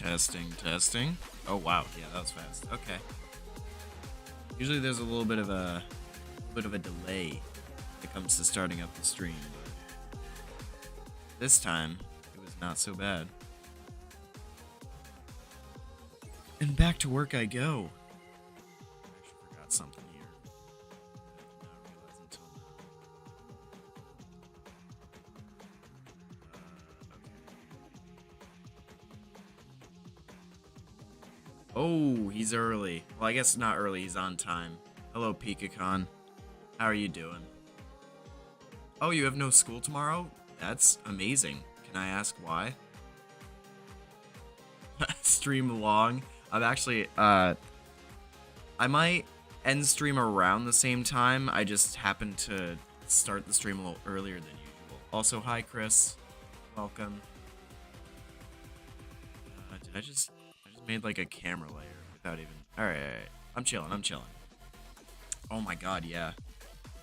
Testing, testing. Oh wow, yeah, that was fast. Okay. Usually there's a little bit of a delay when it comes to starting up the stream, but this time it was not so bad. And back to work I go. I actually forgot something here. I did not realize until now. Oh, he's early. Well, I guess not early, he's on time. Hello, PikaCon. How are you doing? Oh, you have no school tomorrow? That's amazing. Can I ask why? Stream long. I'm actually, I might end stream around the same time. I just happened to start the stream a little earlier than usual. Also, hi, Chris. Welcome. I just made like a camera layer without even... Alright. I'm chilling. Oh my god, yeah.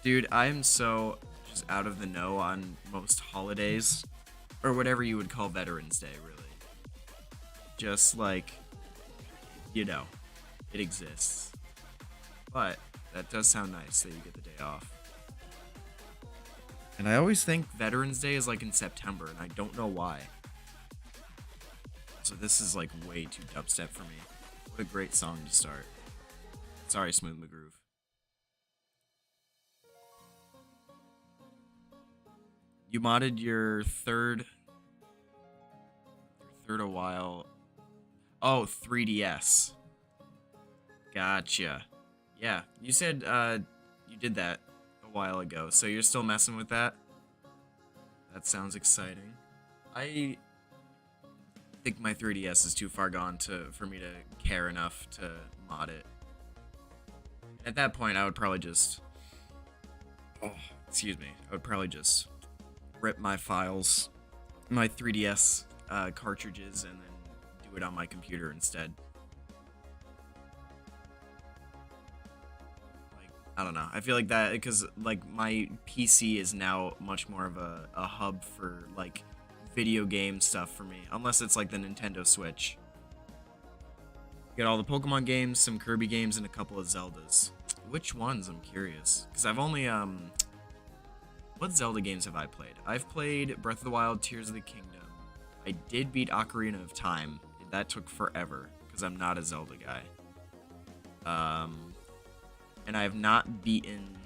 Dude, I am so just out of the know on most holidays. Or whatever you would call Veterans Day, really. Just like, you know, it exists. But that does sound nice that you get the day off. And I always think Veterans Day is like in September, and I don't know why. So this is like way too dubstep for me. What a great song to start. Sorry, Smooth McGroove. You modded your third a while. Oh, 3DS. Gotcha. Yeah, you said you did that a while ago, so you're still messing with that? That sounds exciting. I think my 3DS is too far gone for me to care enough to mod it. At that point, I would probably just... Oh, excuse me. I would probably just rip my files, my 3DS cartridges, and then do it on my computer instead. Like, I don't know. I feel like that, because like my PC is now much more of a hub for like video game stuff for me, unless it's like the Nintendo Switch. Get all the Pokemon games, some Kirby games, and a couple of Zeldas. Which ones? I'm curious, because I've only what Zelda games have I played? I've played Breath of the Wild, Tears of the Kingdom. I did beat Ocarina of Time. That took forever, because I'm not a Zelda guy. And I have not beaten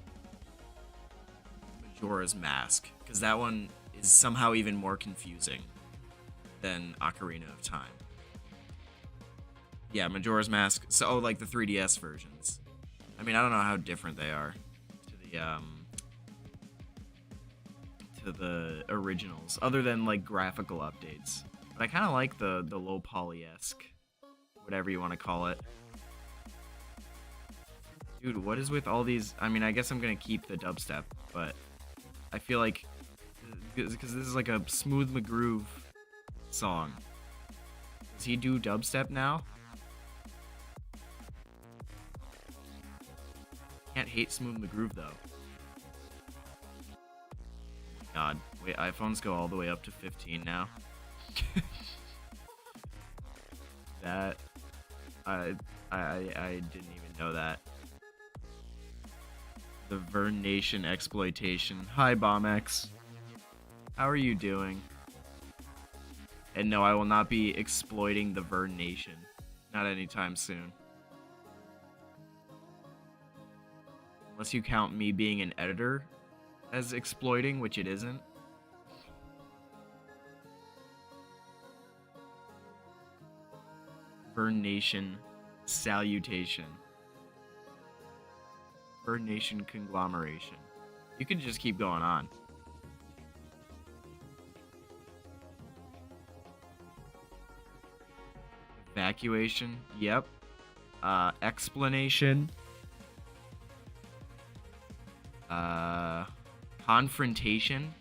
Majora's Mask, because that one is somehow even more confusing than Ocarina of Time. Yeah, Majora's Mask. So, like the 3DS versions. I mean, I don't know how different they are to the originals, other than like graphical updates. But I kind of like the low poly-esque, whatever you want to call it. Dude, what is with all these? I mean, I guess I'm gonna keep the dubstep, but I feel like because this is like a Smooth McGroove song. Does he do dubstep now? Can't hate Smooth McGroove though. God, wait, iPhones go all the way up to 15 now. That I didn't even know that. The Vern Nation exploitation. Hi, BombX. How are you doing? And no, I will not be exploiting the Vern Nation. Not anytime soon. Unless you count me being an editor as exploiting, which it isn't. Vern Nation salutation. Vern Nation conglomeration. You can just keep going on. Evacuation. Yep. Explanation. Confrontation.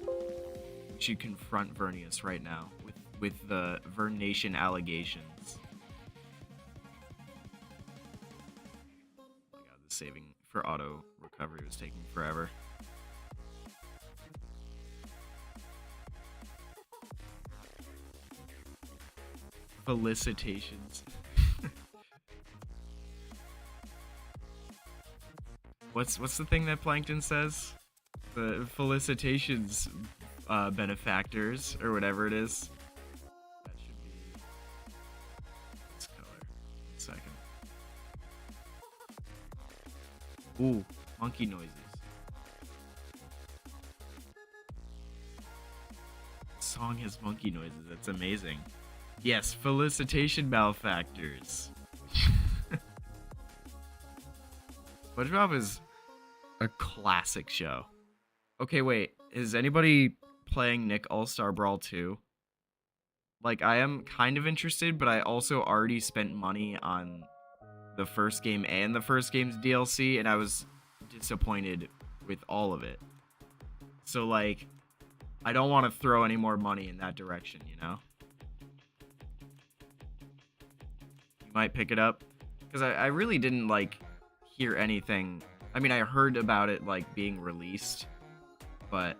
We should confront Vernius right now with the Vern Nation allegations. Oh my god, the saving for auto recovery was taking forever. Felicitations. What's the thing that Plankton says? The felicitations, benefactors, or whatever it is. That should be this color. 1 second. Ooh, monkey noises. The song has monkey noises. That's amazing. Yes, felicitation malefactors. SpongeBob is a classic show. Okay, wait. Is anybody playing Nick All-Star Brawl 2? Like, I am kind of interested, but I also already spent money on the first game and the first game's DLC, and I was disappointed with all of it. So, like, I don't want to throw any more money in that direction, you know? You might pick it up. Because I really didn't, like, hear anything. I mean, I heard about it, like, being released, but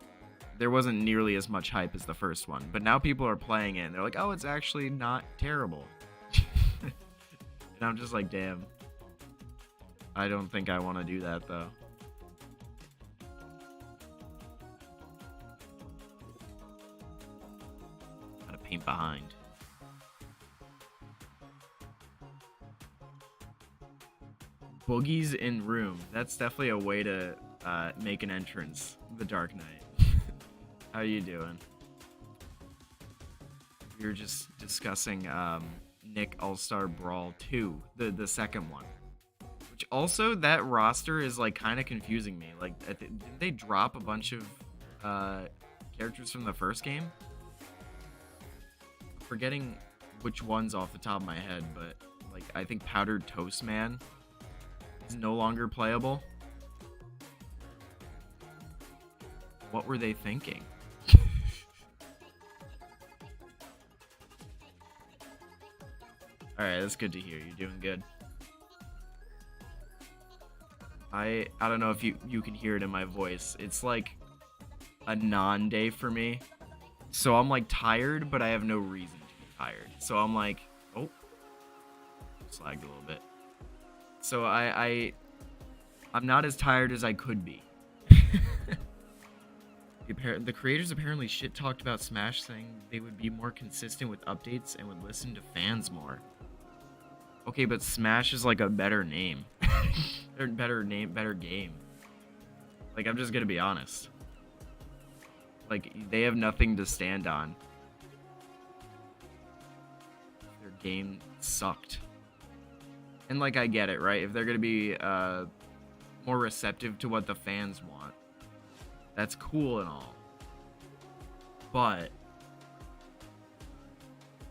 there wasn't nearly as much hype as the first one. But now people are playing it, and they're like, oh, it's actually not terrible. And I'm just like, damn. I don't think I want to do that, though. Gotta paint behind. Boogies in room. That's definitely a way to make an entrance. The Dark Knight. How you doing? We were just discussing Nick All-Star Brawl 2, the second one. Which also, that roster is like kind of confusing me. Like, did they drop a bunch of characters from the first game? I'm forgetting which ones off the top of my head, but like I think Powdered Toast Man is no longer playable. What were they thinking? Alright, that's good to hear. You're doing good. I don't know if you can hear it in my voice. It's like a non-day for me. So I'm like tired, but I have no reason to be tired. So I'm like, oh, slagged a little bit. So I'm not as tired as I could be. The creators apparently shit talked about Smash, saying they would be more consistent with updates and would listen to fans more. Okay, but Smash is like a better name. better game. Like, I'm just gonna be honest. Like, they have nothing to stand on. Their game sucked. And like, I get it, right? If they're gonna be more receptive to what the fans want, that's cool and all. But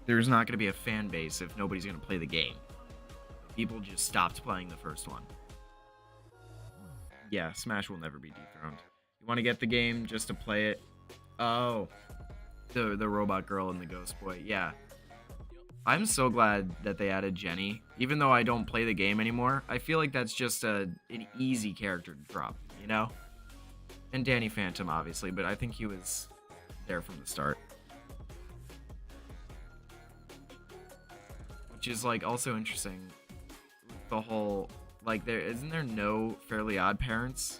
there's not gonna be a fan base if nobody's gonna play the game. People just stopped playing the first one. Yeah, Smash will never be dethroned. You want to get the game just to play it? Oh, the robot girl and the ghost boy. Yeah. I'm so glad that they added Jenny. Even though I don't play the game anymore, I feel like that's just an easy character to drop, you know? And Danny Phantom, obviously, but I think he was there from the start. Which is, like, also interesting. The whole, like, isn't there no Fairly Odd Parents?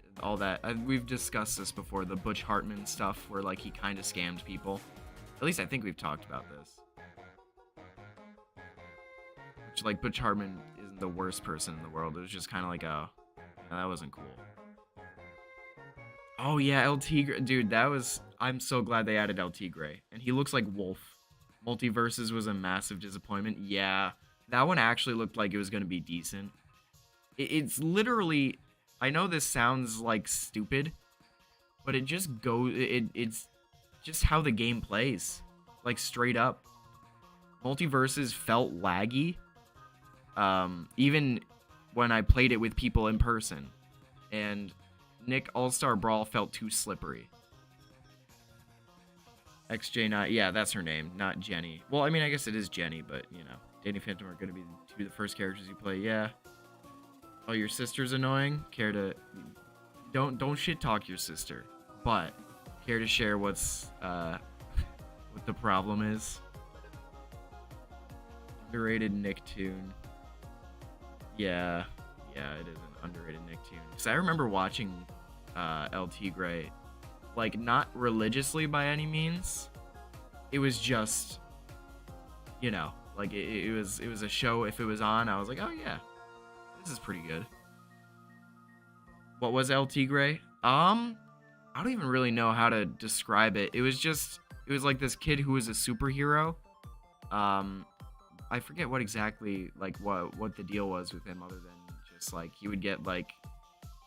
And all that. We've discussed this before, the Butch Hartman stuff, where, like, he kind of scammed people. At least I think we've talked about this. Which, like, Butch Hartman isn't the worst person in the world. It was just kind of like, oh, yeah, that wasn't cool. Oh, yeah, LT Gray. Dude, that was... I'm so glad they added LT Gray. And he looks like Wolf. Multiverses was a massive disappointment. Yeah, that one actually looked like it was going to be decent. It's literally... I know this sounds, like, stupid, but it just goes... It's just how the game plays. Like, straight up. Multiverses felt laggy. Even when I played it with people in person. And Nick All-Star Brawl felt too slippery. XJ9, yeah, that's her name, not Jenny. Well, I mean, I guess it is Jenny, but, you know, Danny Phantom are going to be the first characters you play, yeah. Oh, your sister's annoying? Care to... Don't shit-talk your sister, but care to share what's what the problem is. Underrated Nicktoon. Yeah, it is an underrated Nicktoon. Because I remember watching LT Gray, like, not religiously by any means. It was just, you know, like, it was a show. If it was on, I was like, oh yeah, this is pretty good. What was LT Gray? I don't even really know how to describe it. It was like this kid who was a superhero. I forget what exactly, like, what the deal was with him, other than just, like, he would get, like,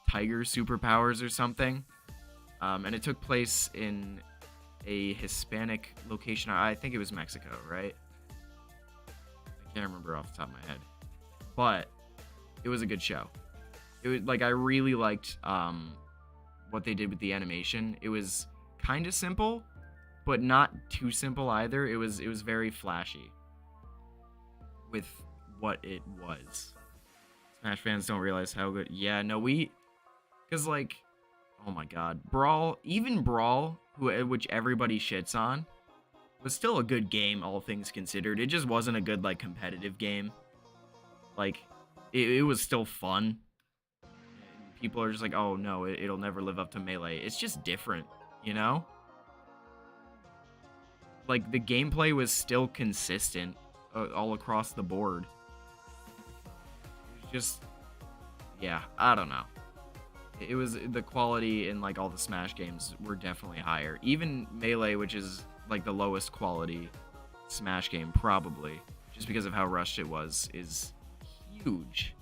tiger superpowers or something. And it took place in a Hispanic location. I think it was Mexico, right? I can't remember off the top of my head. But it was a good show. It was, like, I really liked what they did with the animation. It was kind of simple, but not too simple either. It was very flashy with what it was. Smash fans don't realize how good. Yeah, no, because, like, oh my god, Brawl, which everybody shits on, was still a good game, all things considered. It just wasn't a good, like, competitive game. Like, it was still fun. And people are just like, oh no, it'll never live up to Melee. It's just different, you know? Like, the gameplay was still consistent all across the board. It was just, yeah, I don't know. It was, the quality in, like, all the Smash games were definitely higher. Even Melee, which is, like, the lowest quality Smash game, probably, just because of how rushed it was, is huge.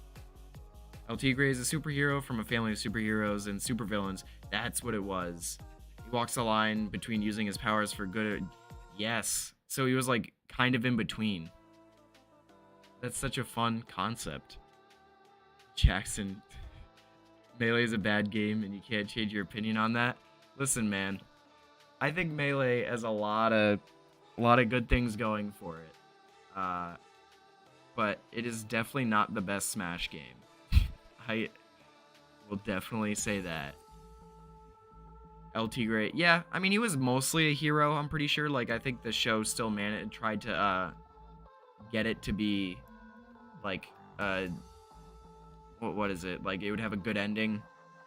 LT Gray is a superhero from a family of superheroes and supervillains. That's what it was. He walks the line between using his powers for good. Yes. So he was, like, kind of in between. That's such a fun concept. Jackson, Melee is a bad game and you can't change your opinion on that. Listen, man, I think Melee has a lot of good things going for it. But it is definitely not the best Smash game. I will definitely say that. LT Gray, yeah, I mean, he was mostly a hero, I'm pretty sure. Like, I think the show still tried to get it to be, like, what is it? Like, it would have a good ending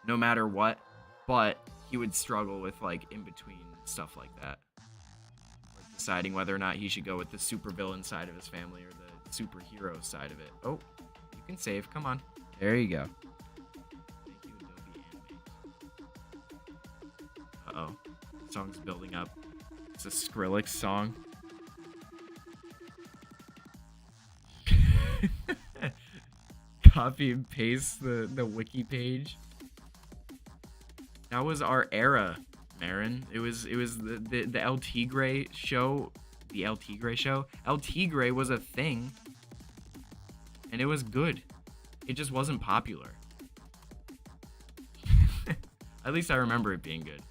no matter what, but he would struggle with, like, in-between stuff like that. Like, deciding whether or not he should go with the supervillain side of his family or the superhero side of it. Oh, you can save. Come on. There you go. Thank you, Adobe Animate. Uh-oh. The song's building up. It's a Skrillex song. Copy and paste the wiki page. That was our era, Marin. It was the LT Gray show. The LT Gray show. LT Gray was a thing, and it was good. It just wasn't popular. At least I remember it being good.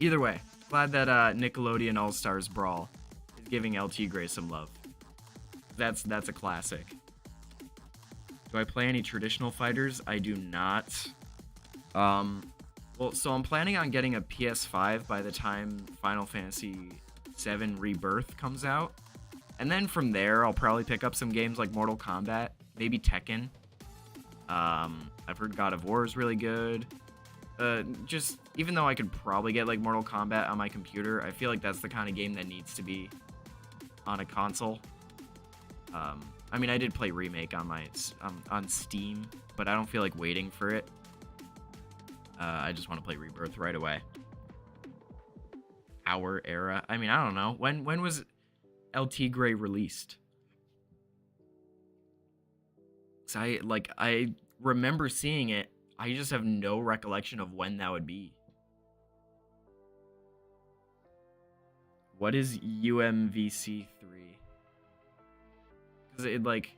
Either way, glad that Nickelodeon All Stars Brawl is giving LT Gray some love. That's a classic. Do I play any traditional fighters? I do not. Well, so I'm planning on getting a PS5 by the time Final Fantasy VII Rebirth comes out. And then from there, I'll probably pick up some games like Mortal Kombat, maybe Tekken. I've heard God of War is really good. Just, even though I could probably get, like, Mortal Kombat on my computer, I feel like that's the kind of game that needs to be on a console. I mean, I did play Remake on on Steam, but I don't feel like waiting for it. I just want to play Rebirth right away. Our era. I mean, I don't know. When was LT Gray released? 'Cause I remember seeing it. I just have no recollection of when that would be. What is UMVC3? Because it, like,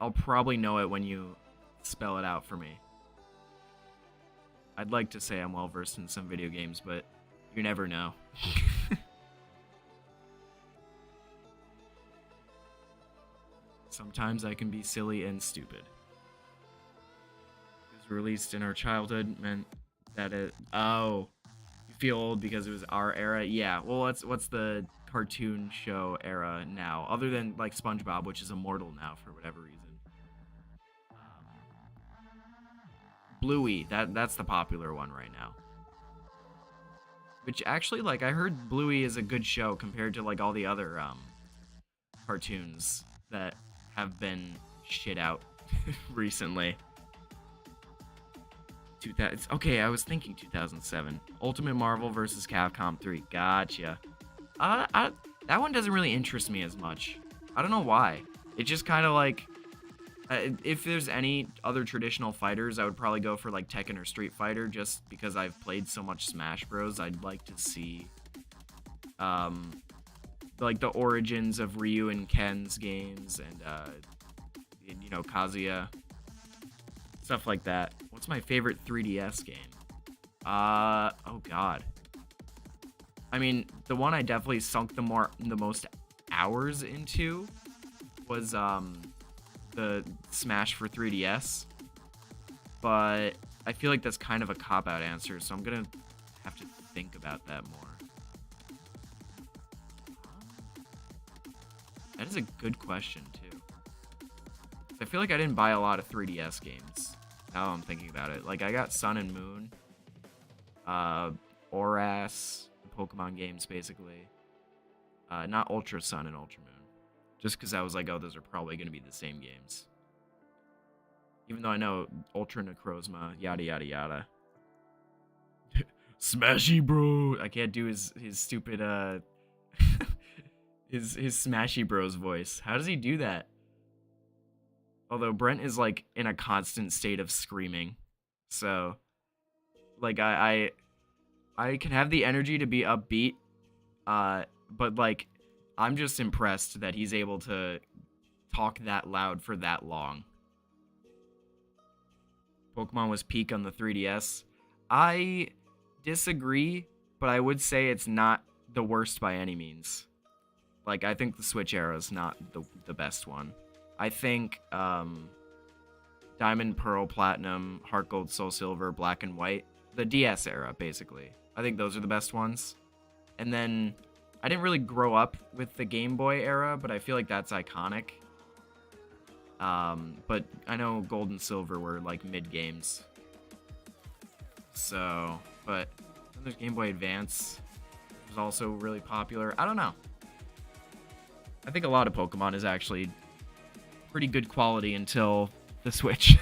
I'll probably know it when you spell it out for me. I'd like to say I'm well versed in some video games, but you never know. Sometimes I can be silly and stupid. It was released in our childhood meant that it... Oh. You feel old because it was our era. Yeah. Well, what's the cartoon show era now, other than like SpongeBob, which is immortal now for whatever reason. Bluey, that's the popular one right now. Which actually, like, I heard Bluey is a good show compared to like all the other cartoons that have been shit out recently. Okay, I was thinking 2007. Ultimate Marvel vs. Capcom 3. Gotcha. That one doesn't really interest me as much. I don't know why. It just kind of like, if there's any other traditional fighters, I would probably go for like Tekken or Street Fighter, just because I've played so much Smash Bros. I'd like to see, like the origins of Ryu and Ken's games, and you know, Kazuya, stuff like that. What's my favorite 3DS game? Oh god. I mean, the one I definitely sunk the most hours into was the Smash for 3DS. But I feel like that's kind of a cop-out answer, so I'm gonna have to think about that more. That is a good question, too. I feel like I didn't buy a lot of 3DS games. Now I'm thinking about it. Like, I got Sun and Moon, Oras, Pokemon games, basically. Not Ultra Sun and Ultra Moon. Just because I was like, oh, those are probably going to be the same games. Even though I know Ultra Necrozma, yada, yada, yada. Smashy, bro! I can't do his stupid, his Smashy Bros voice. How does he do that? Although Brent is, like, in a constant state of screaming. So, like, I can have the energy to be upbeat, but, like, I'm just impressed that he's able to talk that loud for that long. Pokemon was peak on the 3DS. I disagree, but I would say it's not the worst by any means. Like, I think the Switch era is not the best one. I think Diamond, Pearl, Platinum, Heart Gold, Soul Silver, Black and White, the DS era, basically. I think those are the best ones. And then, I didn't really grow up with the Game Boy era, but I feel like that's iconic. But I know Gold and Silver were, like, mid-games. So, but then there's Game Boy Advance, which was also really popular. I don't know. I think a lot of Pokemon is actually pretty good quality until the Switch.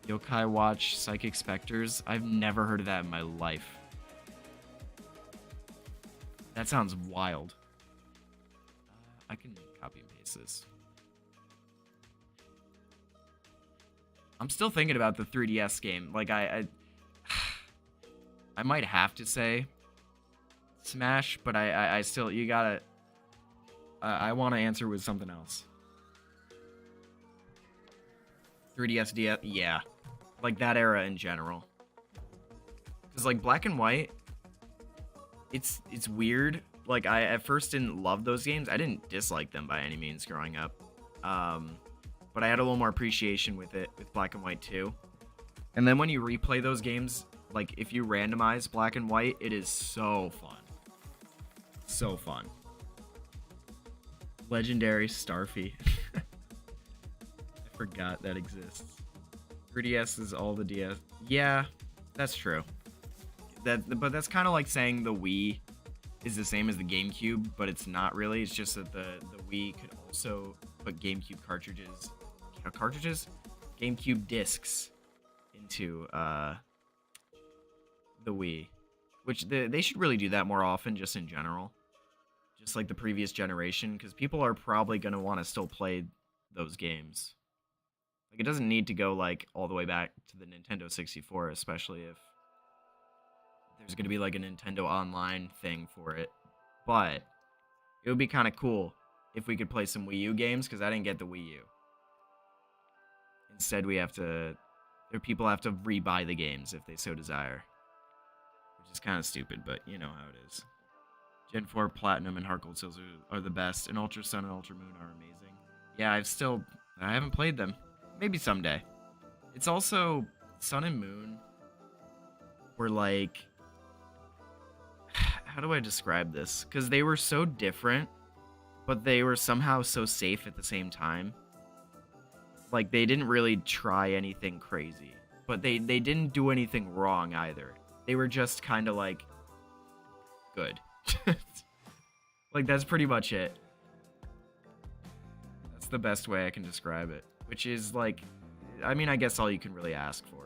Yokai Watch Psychic Specters. I've never heard of that in my life. That sounds wild. I can copy and paste this. I'm still thinking about the 3DS game. Like, I might have to say Smash, but I still, you gotta, I want to answer with something else. 3DS, DS, yeah. Like, that era in general. Because, like, Black and White, it's weird. Like, I at first didn't love those games. I didn't dislike them by any means growing up. But I had a little more appreciation with it, with Black and White 2. And then when you replay those games, like, if you randomize Black and White, it is so fun. So fun. Legendary Starfy. I forgot that exists. 3DS is all the DS. Yeah, that's true. But that's kind of like saying the Wii is the same as the GameCube, but it's not really. It's just that the Wii could also put GameCube GameCube discs into the Wii, which they should really do that more often, just in general, just like the previous generation, because people are probably going to want to still play those games. Like, it doesn't need to go, like, all the way back to the Nintendo 64, especially if there's going to be, like, a Nintendo Online thing for it. But it would be kind of cool if we could play some Wii U games, because I didn't get the Wii U. Instead, people have to rebuy the games if they so desire. Which is kind of stupid, but you know how it is. Gen 4 Platinum and Heart Gold Silver are the best, and Ultra Sun and Ultra Moon are amazing. Yeah, I haven't played them. Maybe someday. It's also Sun and Moon were like, how do I describe this? Because they were so different, but they were somehow so safe at the same time. Like, they didn't really try anything crazy, but they didn't do anything wrong either. They were just kind of like good. Like, that's pretty much it. That's the best way I can describe it, which is like, I mean, I guess all you can really ask for.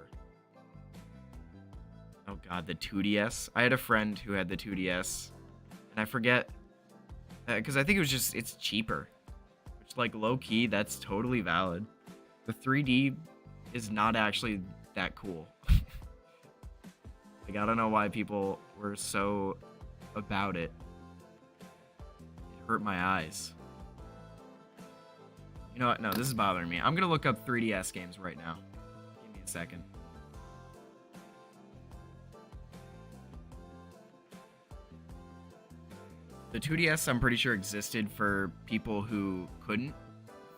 Oh god, the 2DS. I had a friend who had the 2DS, and I forget, because I think it was just, it's cheaper. Which, like, low-key, that's totally valid. The 3D is not actually that cool. Like, I don't know why people were so about it. It hurt my eyes. You know what? No, this is bothering me. I'm gonna look up 3DS games right now. Give me a second. The 2DS, I'm pretty sure, existed for people who couldn't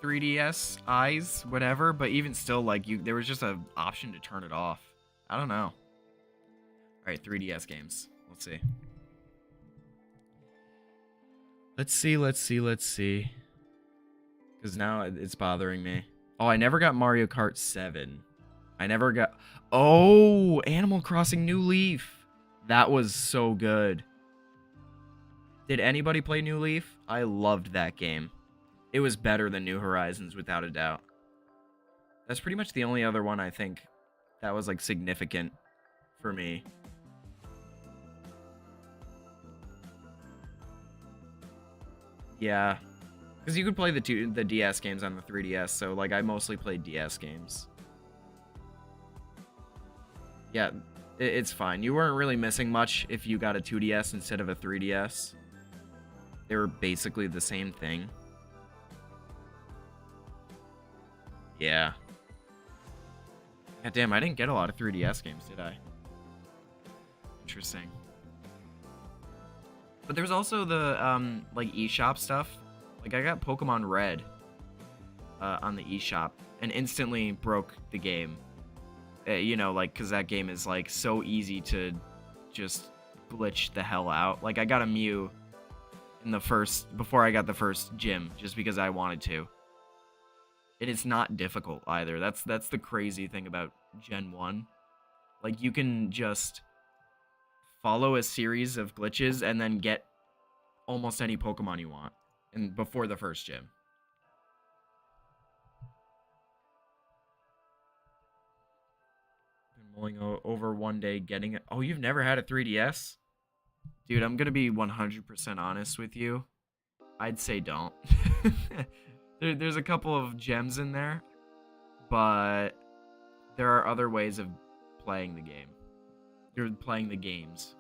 3DS eyes, whatever, but even still, like, there was just an option to turn it off. I don't know. Alright, 3DS games. Let's see. Let's see. Because now it's bothering me. Oh, I never got Mario Kart 7. I never got... Oh, Animal Crossing New Leaf. That was so good. Did anybody play New Leaf? I loved that game. It was better than New Horizons, without a doubt. That's pretty much the only other one I think that was, like, significant for me. Yeah. Because you could play the DS games on the 3DS, so, like, I mostly played DS games. Yeah, it's fine. You weren't really missing much if you got a 2DS instead of a 3DS. They were basically the same thing. Yeah. God damn, I didn't get a lot of 3DS games, did I? Interesting. But there's also the, like, eShop stuff. Like, I got Pokemon Red on the eShop and instantly broke the game. You know, like, because that game is, like, so easy to just glitch the hell out. Like, I got a Mew in the before I got the first gym, just because I wanted to. And it's not difficult either. That's the crazy thing about Gen 1. Like, you can just follow a series of glitches and then get almost any Pokemon you want before the first gym. Been mulling over one day getting it. Oh, you've never had a 3DS? Dude, I'm gonna be 100% honest with you. I'd say don't. There's a couple of gems in there, but there are other ways of playing the game. You're playing the games.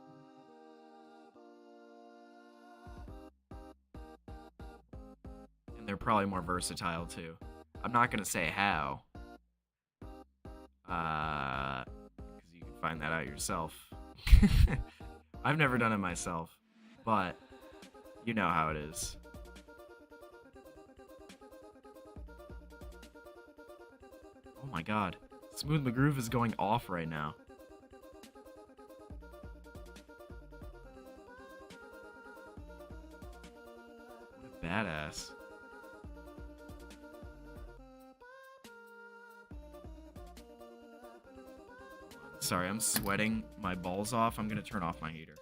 And they're probably more versatile too. I'm not gonna say how. Because you can find that out yourself. I've never done it myself, but you know how it is. Oh my god. Smooth McGroove is going off right now. What a badass. Sorry, I'm sweating my balls off. I'm gonna turn off my heater.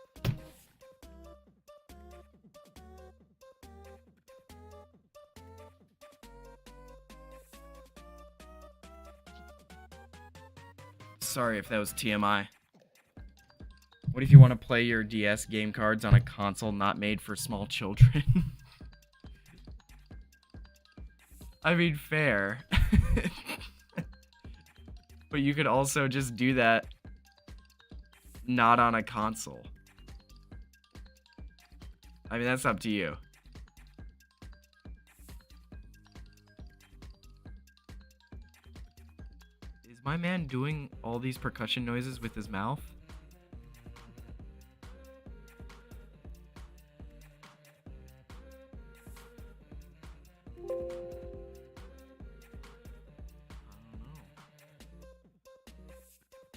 Sorry if that was TMI. What if you want to play your DS game cards on a console not made for small children? I mean, fair. But you could also just do that not on a console. I mean, that's up to you. Is my man doing all these percussion noises with his mouth?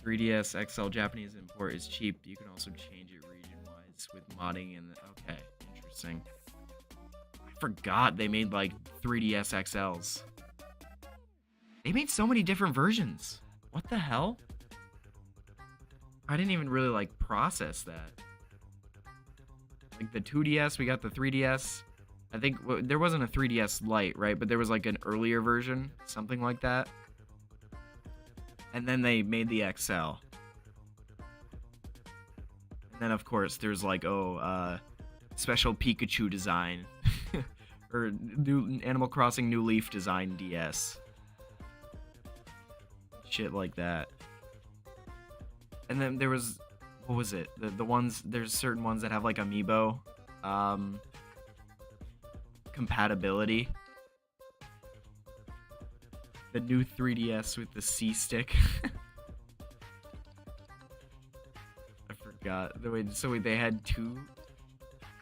3DS XL Japanese import is cheap. You can also change it region-wise with modding and okay, interesting. I forgot they made like 3DS XLs. They made so many different versions. What the hell? I didn't even really like process that. Like the 2DS, we got the 3DS. I think there wasn't a 3DS Lite, right? But there was like an earlier version, something like that. And then they made the XL. And then, of course, there's like, special Pikachu design. Or new Animal Crossing New Leaf design DS. Shit like that. And then there was, what was it? The ones, there's certain ones that have like amiibo compatibility. The new 3DS with the C stick. I forgot. So they had two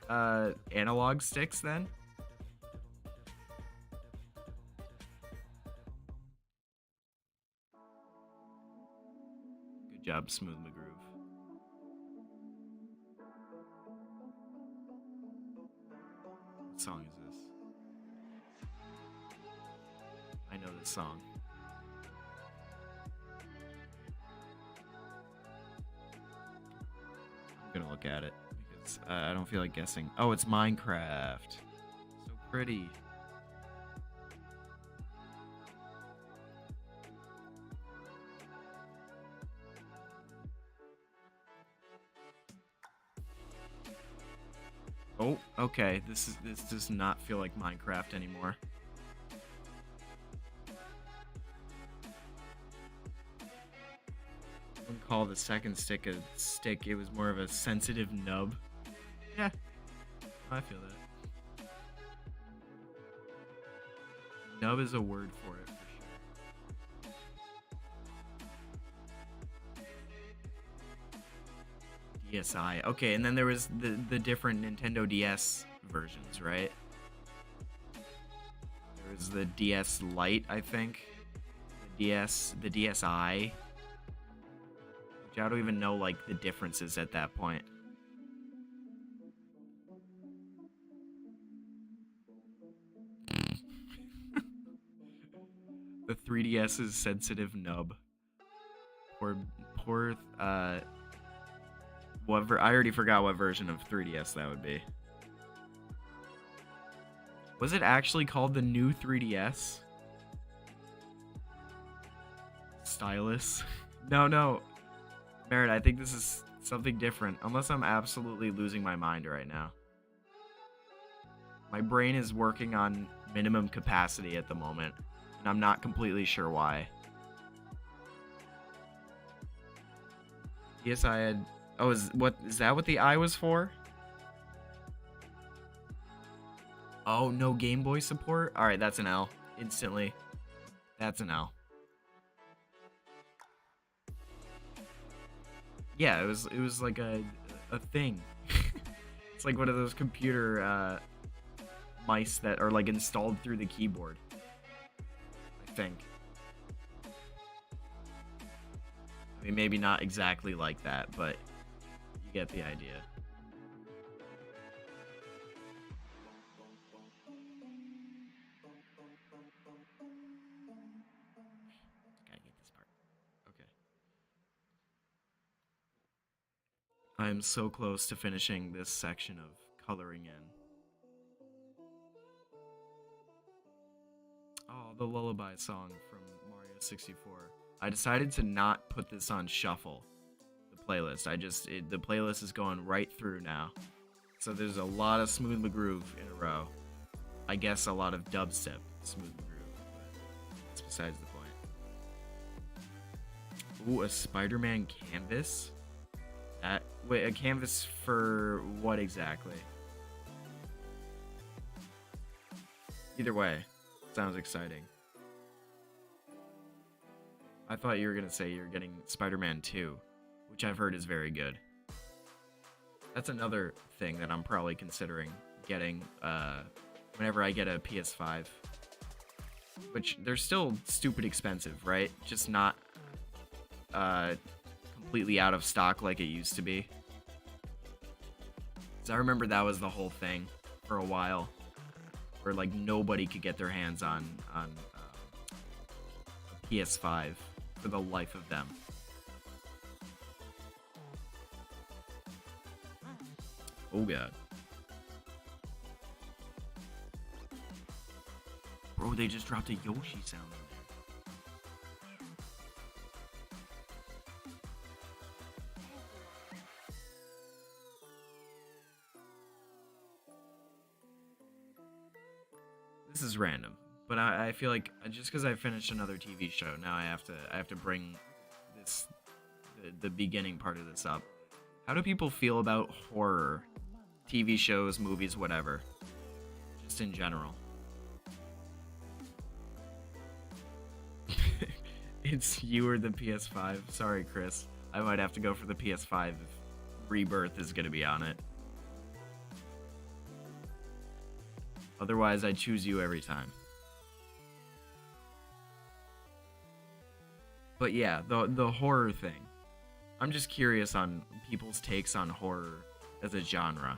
analog sticks then? Good job, Smooth McGroove. What song is this? I know this song. I'm gonna look at it because I don't feel like guessing. Oh, it's Minecraft. So pretty. Oh, okay. This does not feel like Minecraft anymore. I wouldn't call the second stick a stick. It was more of a sensitive nub. Yeah, I feel that. Nub is a word for it, for sure. DSi. Okay, and then there was the different Nintendo DS versions, right? There was the DS Lite, I think. The DSi. Which I don't even know, like, the differences at that point. The 3DS's sensitive nub. Poor, whatever. I already forgot what version of 3DS that would be. Was it actually called the new 3DS? Stylus? No. Merritt, I think this is something different. Unless I'm absolutely losing my mind right now. My brain is working on minimum capacity at the moment. And I'm not completely sure why. Yes, I had... Oh, is that what the I was for? Oh, no Game Boy support? Alright, that's an L. Instantly. That's an L. Yeah, it was like a thing. It's like one of those computer mice that are like installed through the keyboard. I think. I mean, maybe not exactly like that, but you get the idea. Gotta get this part. Okay. I am so close to finishing this section of coloring in. Oh, the lullaby song from Mario 64. I decided to not put this on shuffle, the playlist. The playlist is going right through now. So there's a lot of Smooth McGroove in a row. I guess a lot of dubstep Smooth McGroove, but that's besides the point. Ooh, a Spider-Man canvas? Wait, a canvas for what exactly? Either way, sounds exciting. I thought you were gonna say you're getting Spider-Man 2, which I've heard is very good. That's another thing that I'm probably considering getting whenever I get a PS5. Which, they're still stupid expensive, right? Just not completely out of stock like it used to be. So I remember that was the whole thing for a while, where like nobody could get their hands on a PS5 for the life of them. Oh god. Bro, they just dropped a Yoshi sound in there. This is random, but I feel like just because I finished another TV show, now I have to bring this the beginning part of this up. How do people feel about horror, TV shows, movies, whatever, just in general? It's you or the PS5. Sorry, Chris. I might have to go for the PS5 if Rebirth is gonna be on it. Otherwise, I choose you every time. But yeah, the horror thing. I'm just curious on people's takes on horror as a genre.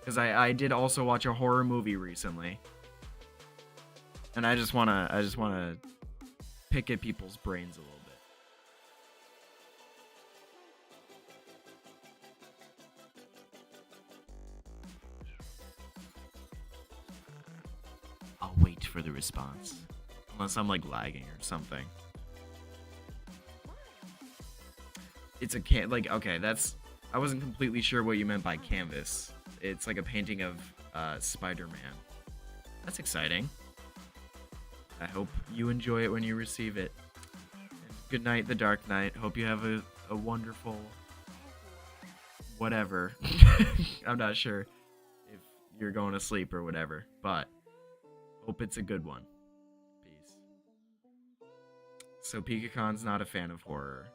Because I did also watch a horror movie recently. And I just wanna pick at people's brains a little bit. I'll wait for the response. Unless I'm like lagging or something. It's a okay, I wasn't completely sure what you meant by canvas. It's like a painting of Spider-Man. That's exciting. I hope you enjoy it when you receive it. And good night, the Dark Knight. Hope you have a wonderful whatever. I'm not sure if you're going to sleep or whatever, but hope it's a good one. Peace. So Pikacon's not a fan of horror.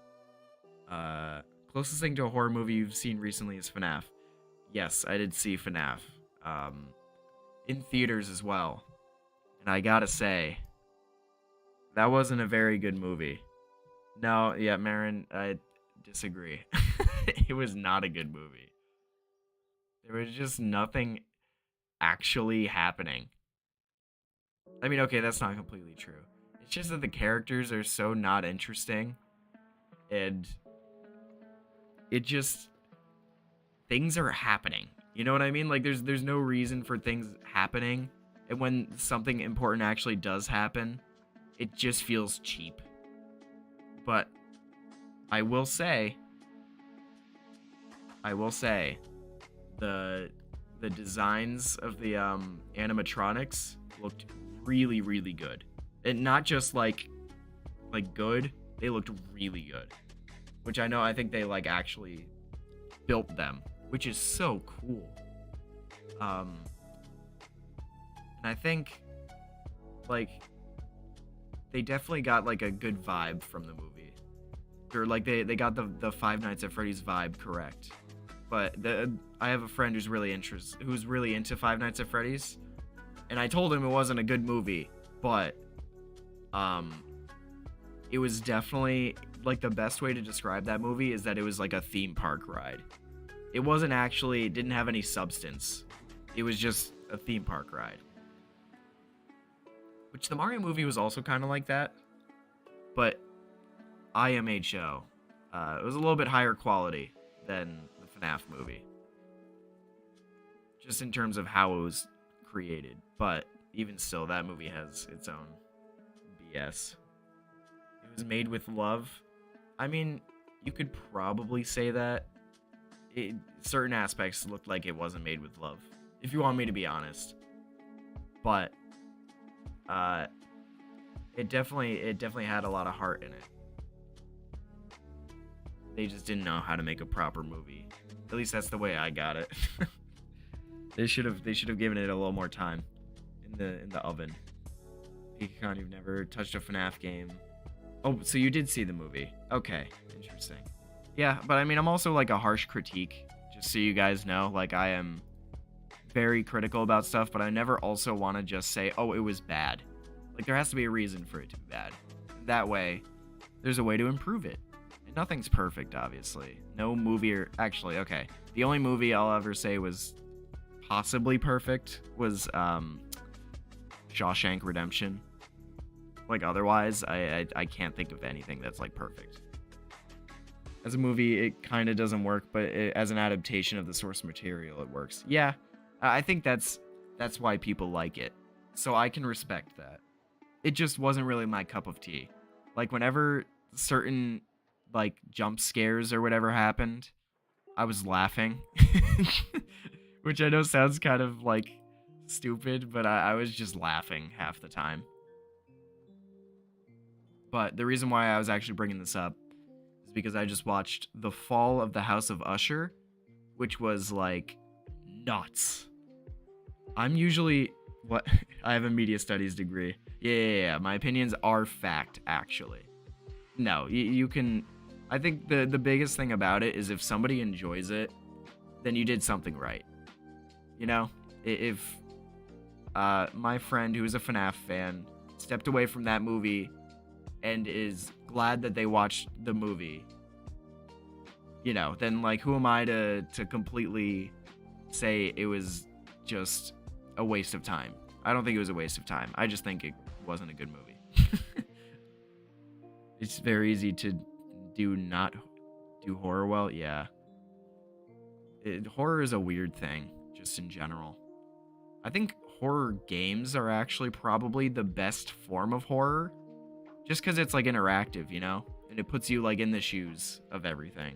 Closest thing to a horror movie you've seen recently is FNAF. Yes, I did see FNAF. In theaters as well. And I gotta say, that wasn't a very good movie. No, yeah, Marin, I disagree. It was not a good movie. There was just nothing actually happening. I mean, okay, that's not completely true. It's just that the characters are so not interesting. And it just... things are happening. You know what I mean? Like, there's no reason for things happening. And when something important actually does happen, it just feels cheap. But I will say the designs of the animatronics looked really, really good. And not just like good, they looked really good. Which I think they like actually built them, which is so cool. And I think like they definitely got like a good vibe from the movie. Or like they got the Five Nights at Freddy's vibe correct. But I have a friend who's really into Five Nights at Freddy's, and I told him it wasn't a good movie, but it was definitely like the best way to describe that movie is that it was like a theme park ride. It didn't have any substance. It was just a theme park ride. Which the Mario movie was also kind of like that, but IMHO. It was a little bit higher quality than the FNAF movie. Just in terms of how it was created. But even still, that movie has its own BS. It was made with love. I mean, you could probably say that. Certain aspects looked like it wasn't made with love, if you want me to be honest. But it definitely had a lot of heart in it. They just didn't know how to make a proper movie. At least that's the way I got it. They should have given it a little more time in the oven. Pikachu, you've never touched a FNAF game. Oh, so you did see the movie. Okay, interesting. Yeah, but I mean, I'm also like a harsh critique, just so you guys know. Like, I am very critical about stuff, but I never also want to just say, oh, it was bad. Like, there has to be a reason for it to be bad. That way, there's a way to improve it. Nothing's perfect, obviously. No movie or actually, okay. The only movie I'll ever say was possibly perfect was Shawshank Redemption. Like otherwise, I can't think of anything that's like perfect. As a movie, it kind of doesn't work, but as an adaptation of the source material, it works. Yeah, I think that's why people like it. So I can respect that. It just wasn't really my cup of tea. Like whenever certain like jump scares or whatever happened, I was laughing. Which I know sounds kind of like stupid, but I was just laughing half the time. But the reason why I was actually bringing this up is because I just watched The Fall of the House of Usher, which was like nuts. I'm usually what I have a media studies degree. Yeah. My opinions are fact, actually. No, you can. I think the biggest thing about it is if somebody enjoys it, then you did something right. You know, if my friend who is a FNAF fan stepped away from that movie and is glad that they watched the movie, you know, then like who am I to completely say it was just a waste of time? I don't think it was a waste of time. I just think it wasn't a good movie. It's very easy to not do horror well. Yeah. Horror is a weird thing, just in general. I think horror games are actually probably the best form of horror, just because it's like interactive, you know? And it puts you like in the shoes of everything.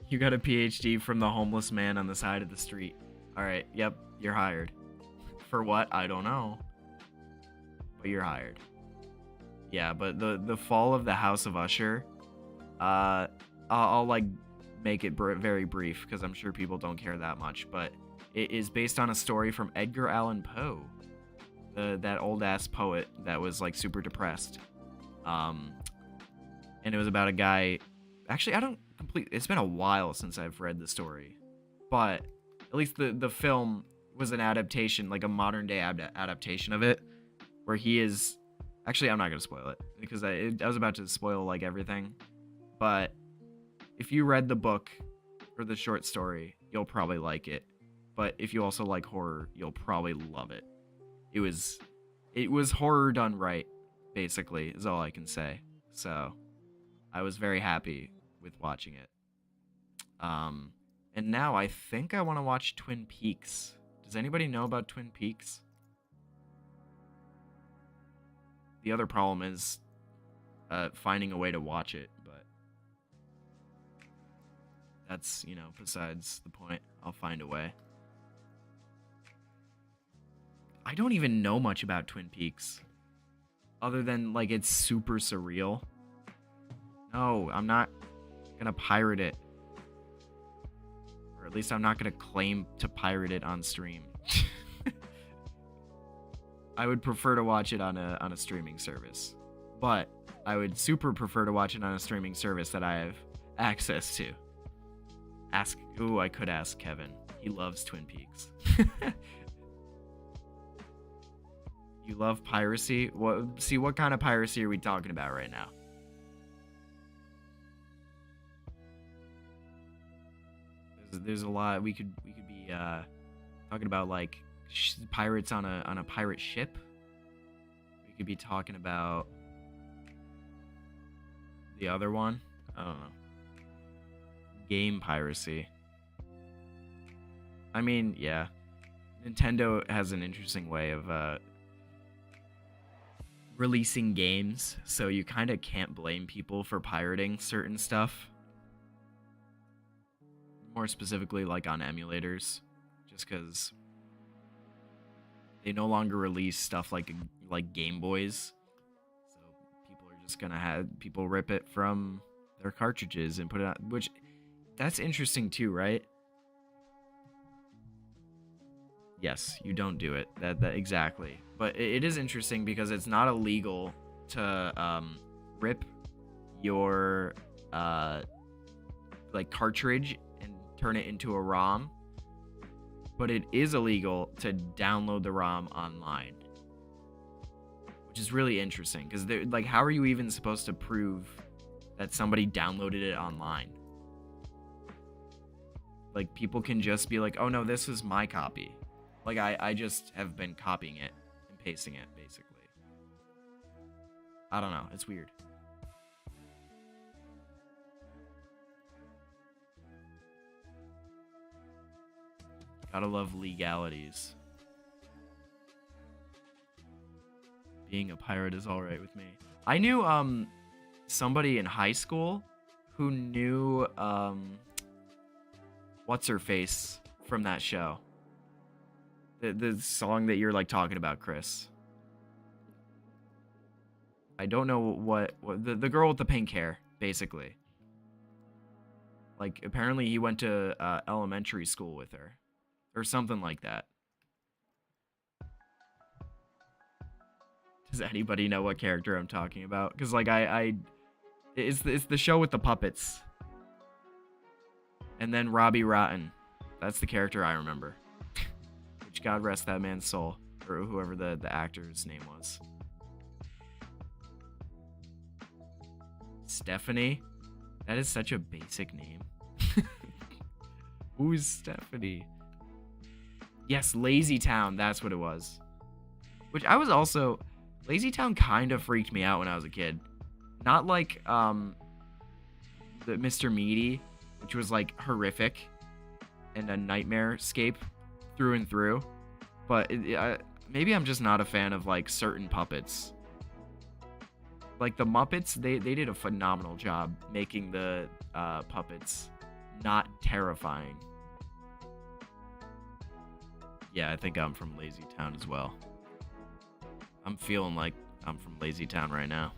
You got a PhD from the homeless man on the side of the street. Alright, yep, you're hired. For what? I don't know. But you're hired. Yeah, but the Fall of the House of Usher, I'll like make it very brief because I'm sure people don't care that much, but it is based on a story from Edgar Allan Poe, that old ass poet that was like super depressed. And it was about a guy. Actually, it's been a while since I've read the story, but at least the film was an adaptation, like a modern day adaptation of it, where he is. Actually, I'm not gonna spoil it because I was about to spoil like everything, but if you read the book or the short story, you'll probably like it. But if you also like horror, you'll probably love it. It was horror done right, basically, is all I can say. So I was very happy with watching it. And now I think I want to watch Twin Peaks. Does anybody know about Twin Peaks? The other problem is finding a way to watch it, but that's, you know, besides the point. I'll find a way. I don't even know much about Twin Peaks, other than, like, it's super surreal. No, I'm not gonna pirate it. Or at least I'm not gonna claim to pirate it on stream. I would prefer to watch it on a streaming service. But I would super prefer to watch it on a streaming service that I have access to. I could ask Kevin. He loves Twin Peaks. You love piracy? What kind of piracy are we talking about right now? There's a lot. We could be talking about like pirates on a pirate ship. We could be talking about the other one. I don't know. Game piracy. I mean, yeah. Nintendo has an interesting way of releasing games, so you kind of can't blame people for pirating certain stuff. More specifically, like on emulators, just because they no longer release stuff like Game Boys, so people are just gonna have people rip it from their cartridges and put it on. Which that's interesting too, right? Yes, you don't do it. That exactly. But it is interesting because it's not illegal to rip your like cartridge and turn it into a ROM, but it is illegal to download the ROM online, which is really interesting because they're like, how are you even supposed to prove that somebody downloaded it online? Like, people can just be like, oh no, this is my copy. Like, I just have been copying it and pasting it, basically. I don't know. It's weird. Gotta love legalities. Being a pirate is alright with me. I knew, somebody in high school who knew, what's-her-face from that show. The song that you're, like, talking about, Chris. I don't know what the girl with the pink hair, basically. Like, apparently he went to elementary school with her. Or something like that. Does anybody know what character I'm talking about? Because, like, it's the show with the puppets. And then Robbie Rotten. That's the character I remember. Which, God rest that man's soul. Or whoever the actor's name was. Stephanie? That is such a basic name. Who's Stephanie? Yes, Lazy Town. That's what it was. Which I was also... Lazy Town kind of freaked me out when I was a kid. Not like, the Mr. Meaty, which was, like, horrific and a nightmare scape through and through. But maybe I'm just not a fan of, like, certain puppets. Like, the Muppets, they did a phenomenal job making the puppets not terrifying. Yeah, I think I'm from Lazy Town as well. I'm feeling like I'm from Lazy Town right now.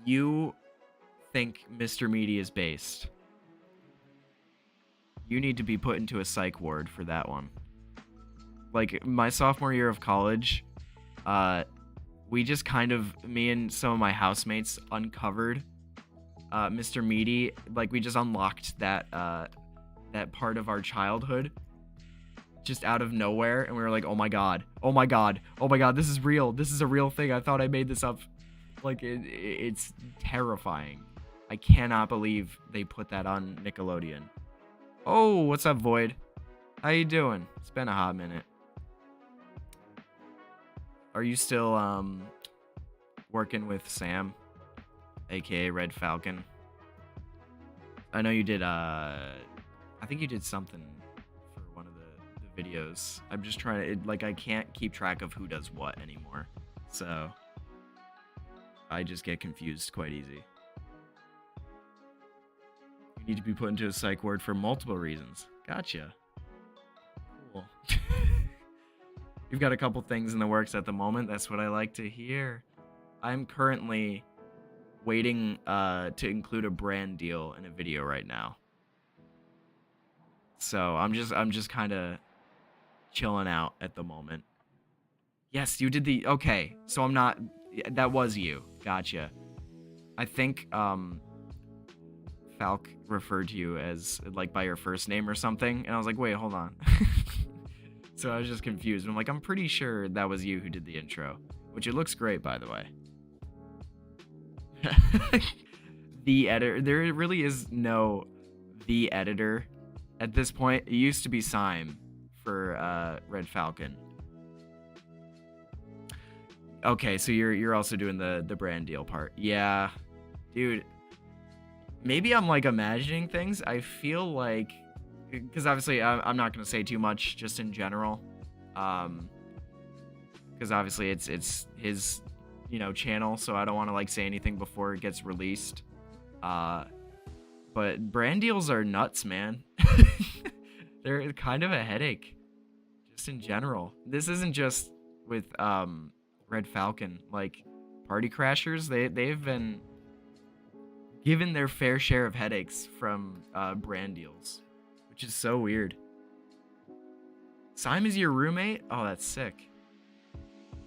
You think Mr. Meaty is based. You need to be put into a psych ward for that one. Like, my sophomore year of college, we just kind of, me and some of my housemates uncovered Mr. Meaty. Like, we just unlocked that part of our childhood just out of nowhere, and we were like, oh my god, oh my god, oh my god, this is real, this is a real thing, I thought I made this up. Like, it's terrifying. I cannot believe they put that on Nickelodeon. Oh, what's up, Void? How you doing? It's been a hot minute. Are you still working with Sam, aka Red Falcon? I know you did I think you did something for one of the videos. I'm just trying to, like, I can't keep track of who does what anymore. So I just get confused quite easy. You need to be put into a psych ward for multiple reasons. Gotcha. Cool. You've got a couple things in the works at the moment. That's what I like to hear. I'm currently waiting to include a brand deal in a video right now. So I'm just kind of chilling out at the moment. Yes, you did the... Okay, so I'm not... That was you. Gotcha. I think Falk referred to you as, like, by your first name or something. And I was like, wait, hold on. So I was just confused. I'm like, I'm pretty sure that was you who did the intro. Which it looks great, by the way. The editor. There really is no the editor at this point. It used to be Sime for Red Falcon. Okay, so you're also doing the brand deal part. Yeah. Dude. Maybe I'm, like, imagining things. I feel like... Because obviously I'm not going to say too much just in general. Because obviously it's his, you know, channel. So I don't want to, like, say anything before it gets released. But brand deals are nuts, man. They're kind of a headache. Just in general. This isn't just with Red Falcon. Like, Party Crashers, they've been given their fair share of headaches from brand deals. Which is so weird. Sime is your roommate? Oh, that's sick.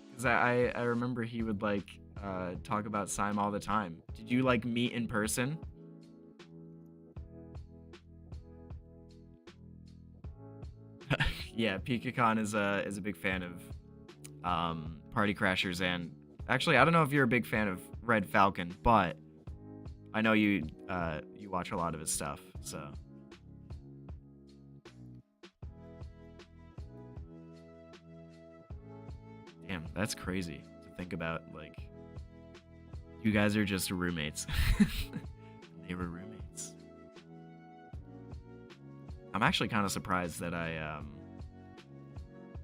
Because I remember he would, like, talk about Sime all the time. Did you, like, meet in person? Yeah, PikaCon is a big fan of Party Crashers, and actually, I don't know if you're a big fan of Red Falcon, but I know you watch a lot of his stuff. So damn, that's crazy to think about. Like, you guys are just roommates. They were roommates. I'm actually kind of surprised that I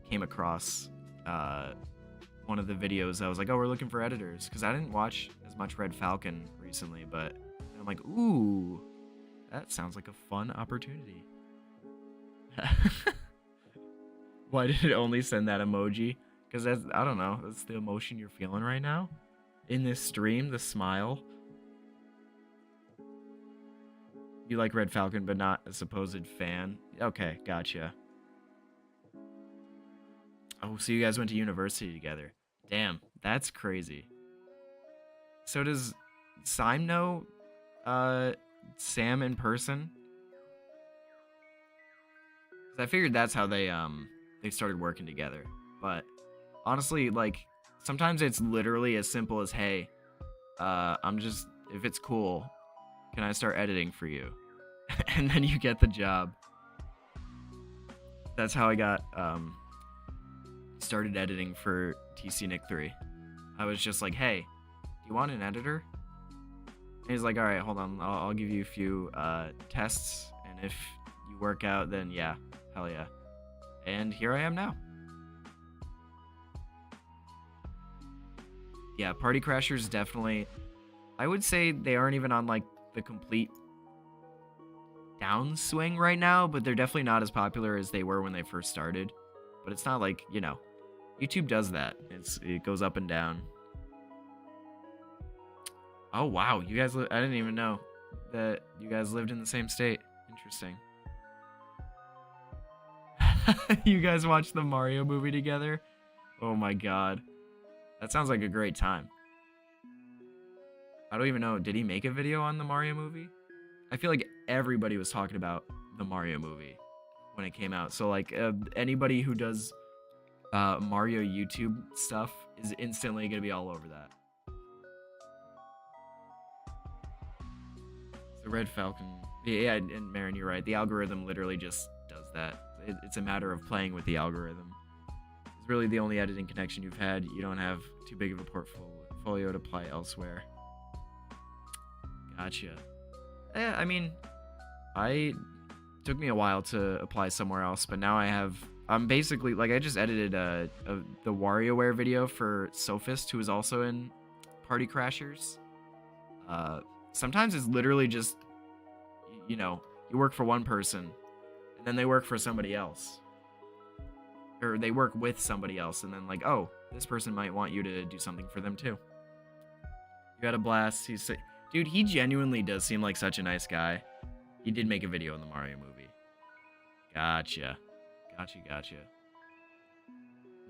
came across one of the videos. I was like, oh, we're looking for editors, because I didn't watch as much Red Falcon recently, but I'm like, ooh, that sounds like a fun opportunity. Why did it only send that emoji? Because that's, I don't know, that's the emotion you're feeling right now in this stream, the smile. You like Red Falcon, but not a supposed fan. Okay, gotcha. Oh, so you guys went to university together. Damn, that's crazy. So does Sime know Sam in person? 'Cause I figured that's how they started working together. But honestly, like, sometimes it's literally as simple as, hey, I'm just, if it's cool, can I start editing for you? And then you get the job. That's how I got started editing for TC Nick 3. I was just like, hey, do you want an editor? And he's like, all right, hold on, I'll give you a few tests, and if you work out, then yeah, hell yeah. And here I am now. Yeah, Party Crashers definitely, I would say they aren't even on like the complete downswing right now, but they're definitely not as popular as they were when they first started. But it's not like, you know, YouTube does that. It goes up and down. Oh wow, you guys I didn't even know that you guys lived in the same state. Interesting. You guys watched the Mario movie together? Oh my god. That sounds like a great time. I don't even know, did he make a video on the Mario movie? I feel like everybody was talking about the Mario movie when it came out. So like anybody who does Mario YouTube stuff is instantly gonna be all over that. So Red Falcon, yeah, and Marin, you're right. The algorithm literally just does that. It's a matter of playing with the algorithm. It's really the only editing connection you've had. You don't have too big of a portfolio to apply elsewhere. Gotcha. Yeah, I mean, took me a while to apply somewhere else, but now I'm basically, like, I just edited the WarioWare video for Sophist, who is also in Party Crashers. Sometimes it's literally just, you know, you work for one person, and then they work for somebody else. Or they work with somebody else, and then like, oh, this person might want you to do something for them too. You had a blast. Dude, he genuinely does seem like such a nice guy. He did make a video in the Mario movie. Gotcha. Gotcha.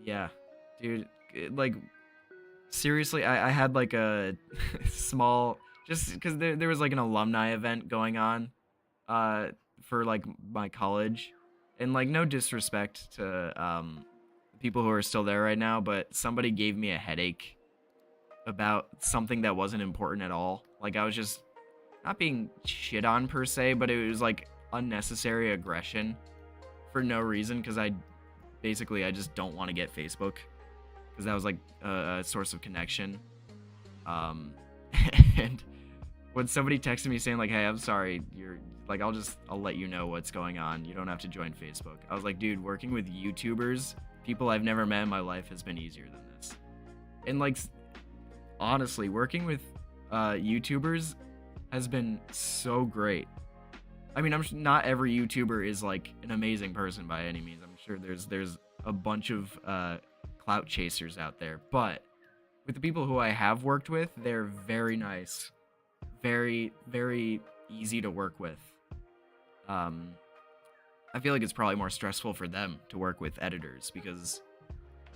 Yeah, dude, like, seriously, I had like a small, just because there was like an alumni event going on for like my college, and like, no disrespect to people who are still there right now, but somebody gave me a headache about something that wasn't important at all. Like, I was just not being shit on per se, but it was like unnecessary aggression for no reason, because I just don't want to get Facebook, because that was like a source of connection. And when somebody texted me saying like, hey, I'm sorry, you're like, I'll let you know what's going on, you don't have to join Facebook. I was like, dude, working with YouTubers, people I've never met in my life, has been easier than this. And like, honestly, working with YouTubers has been so great. I mean, not every YouTuber is like an amazing person by any means. I'm sure there's a bunch of clout chasers out there, but with the people who I have worked with, they're very nice, very, very easy to work with. I feel like it's probably more stressful for them to work with editors, because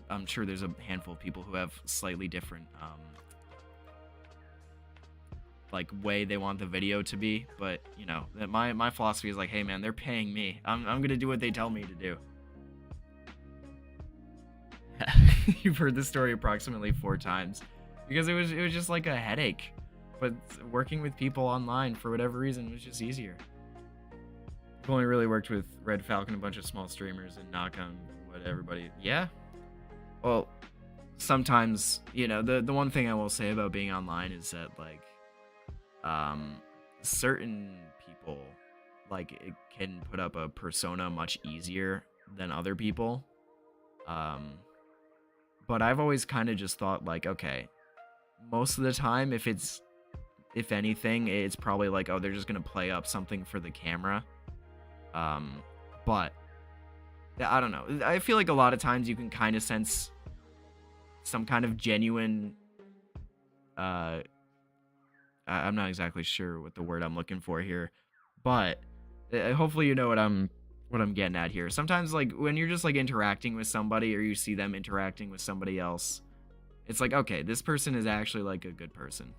I'm sure there's a handful of people who have slightly different like way they want the video to be. But you know, that my philosophy is like, hey man, they're paying me. I'm gonna do what they tell me to do. You've heard the story approximately 4 times because it was just like a headache. But working with people online for whatever reason was just easier. I've only really worked with Red Falcon, a bunch of small streamers, and knock on what everybody. Yeah. Well, sometimes, you know, the one thing I will say about being online is that like certain people, like, it can put up a persona much easier than other people. But I've always kind of just thought like, okay, most of the time, if anything, it's probably like, oh, they're just gonna play up something for the camera. But I don't know. I feel like a lot of times you can kind of sense some kind of genuine, I'm not exactly sure what the word I'm looking for here, but hopefully you know what I'm getting at here. Sometimes, like, when you're just like interacting with somebody or you see them interacting with somebody else, it's like, okay, this person is actually like a good person.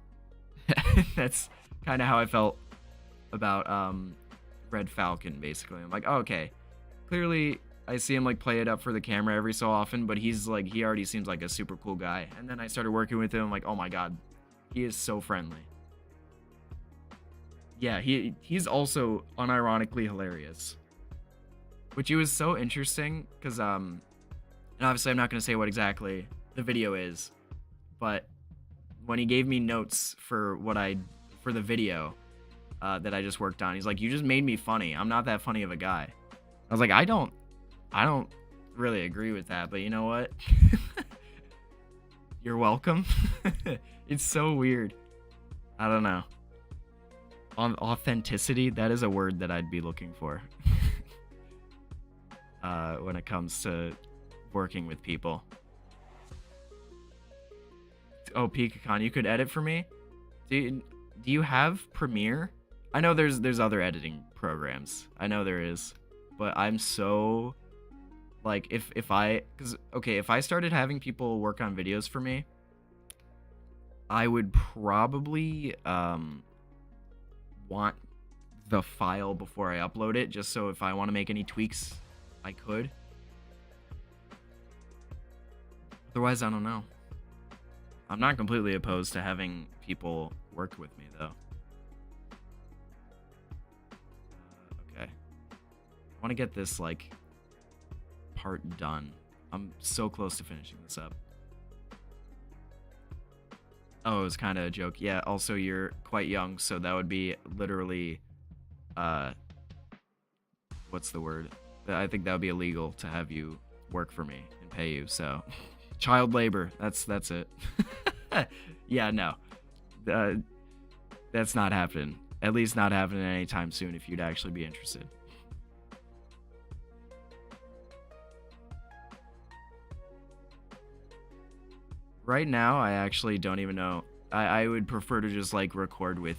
That's kind of how I felt about Red Falcon, basically. I'm like, oh, okay, clearly I see him like play it up for the camera every so often, but he's like, he already seems like a super cool guy. And then I started working with him, I'm like, oh my god, he is so friendly. Yeah, he's also unironically hilarious, which it was so interesting because and obviously I'm not going to say what exactly the video is, but when he gave me notes for the video that I just worked on, he's like, you just made me funny. I'm not that funny of a guy. I was like, I don't really agree with that, but you know what? You're welcome. It's so weird. I don't know. Authenticity, that is a word that I'd be looking for when it comes to working with people. Oh, Pikacon, you could edit for me? Do you have Premiere? I know there's other editing programs. I know there is. But I'm so, like, if I started having people work on videos for me, I would probably want the file before I upload it, just so if I want to make any tweaks, I could. Otherwise, I don't know. I'm not completely opposed to having people work with me, though. Okay. I want to get this, like, part done. I'm so close to finishing this up. Oh, it was kind of a joke. Yeah, also, you're quite young, so that would be literally, what's the word? I think that would be illegal to have you work for me and pay you, so... Child labor. That's it. Yeah, no. That's not happening. At least not happening anytime soon if you'd actually be interested. Right now, I actually don't even know. I would prefer to just, like, record with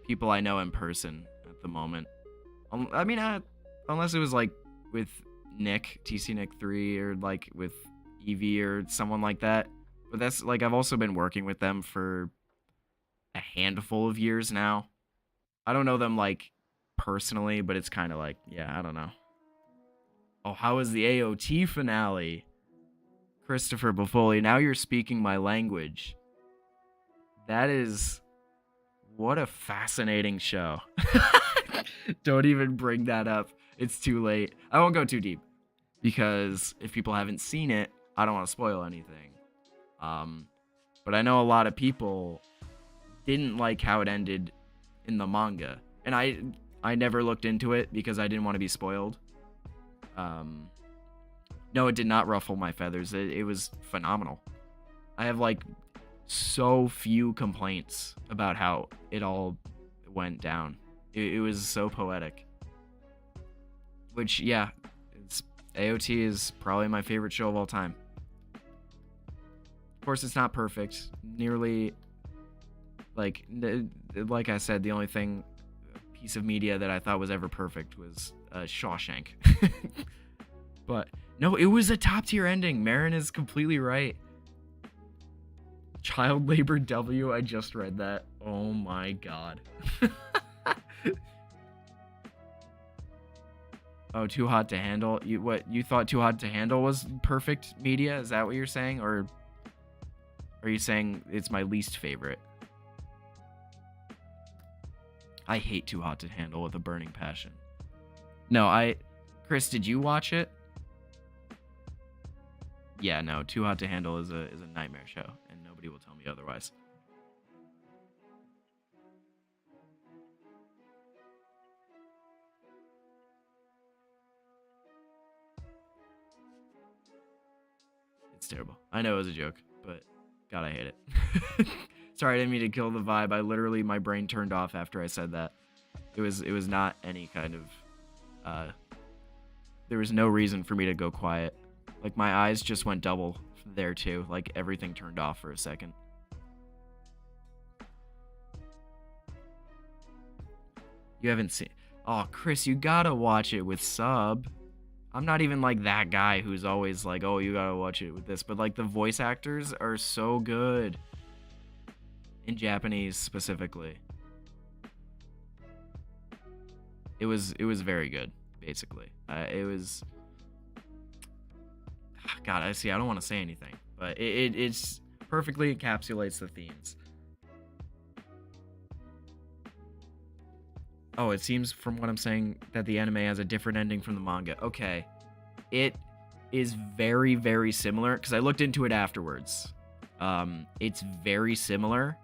people I know in person at the moment. I mean, unless it was, like, with Nick, TC Nick 3, or, like, with Evie or someone like that. But that's, like, I've also been working with them for a handful of years now. I don't know them, like, personally, but it's kind of like, yeah, I don't know. Oh, how was the AOT finale? Christopher Buffoli, now you're speaking my language. That is... What a fascinating show. Don't even bring that up. It's too late. I won't go too deep, because if people haven't seen it, I don't want to spoil anything. But I know a lot of people didn't like how it ended in the manga, and I never looked into it because I didn't want to be spoiled. No, it did not ruffle my feathers. It was phenomenal. I have, like, so few complaints about how it all went down. It was so poetic. Which, yeah, AOT is probably my favorite show of all time. Of course, it's not perfect. Nearly, like I said, the only piece of media that I thought was ever perfect was Shawshank. But, no, it was a top-tier ending. Marin is completely right. Child labor W, I just read that. Oh my god. Oh, Too Hot to Handle. You thought Too Hot to Handle was perfect media? Is that what you're saying, or are you saying it's my least favorite? I hate Too Hot to Handle with a burning passion. No, Chris, did you watch it? Yeah, no, Too Hot to Handle is a nightmare show, and nobody will tell me otherwise. It's terrible. I know it was a joke, but God, I hate it. Sorry, I didn't mean to kill the vibe. My brain turned off after I said that. It was not any kind of there was no reason for me to go quiet. Like my eyes just went double there too. Like everything turned off for a second. You haven't seen. Oh, Chris, you gotta watch it with sub. I'm not even like that guy who's always like, oh, you gotta watch it with this. But like the voice actors are so good. In Japanese specifically. It was very good, basically. It was. God, I don't want to say anything, but it's perfectly encapsulates the themes. Oh, it seems from what I'm saying that the anime has a different ending from the manga. Okay. It is very, very similar because I looked into it afterwards. It's very similar,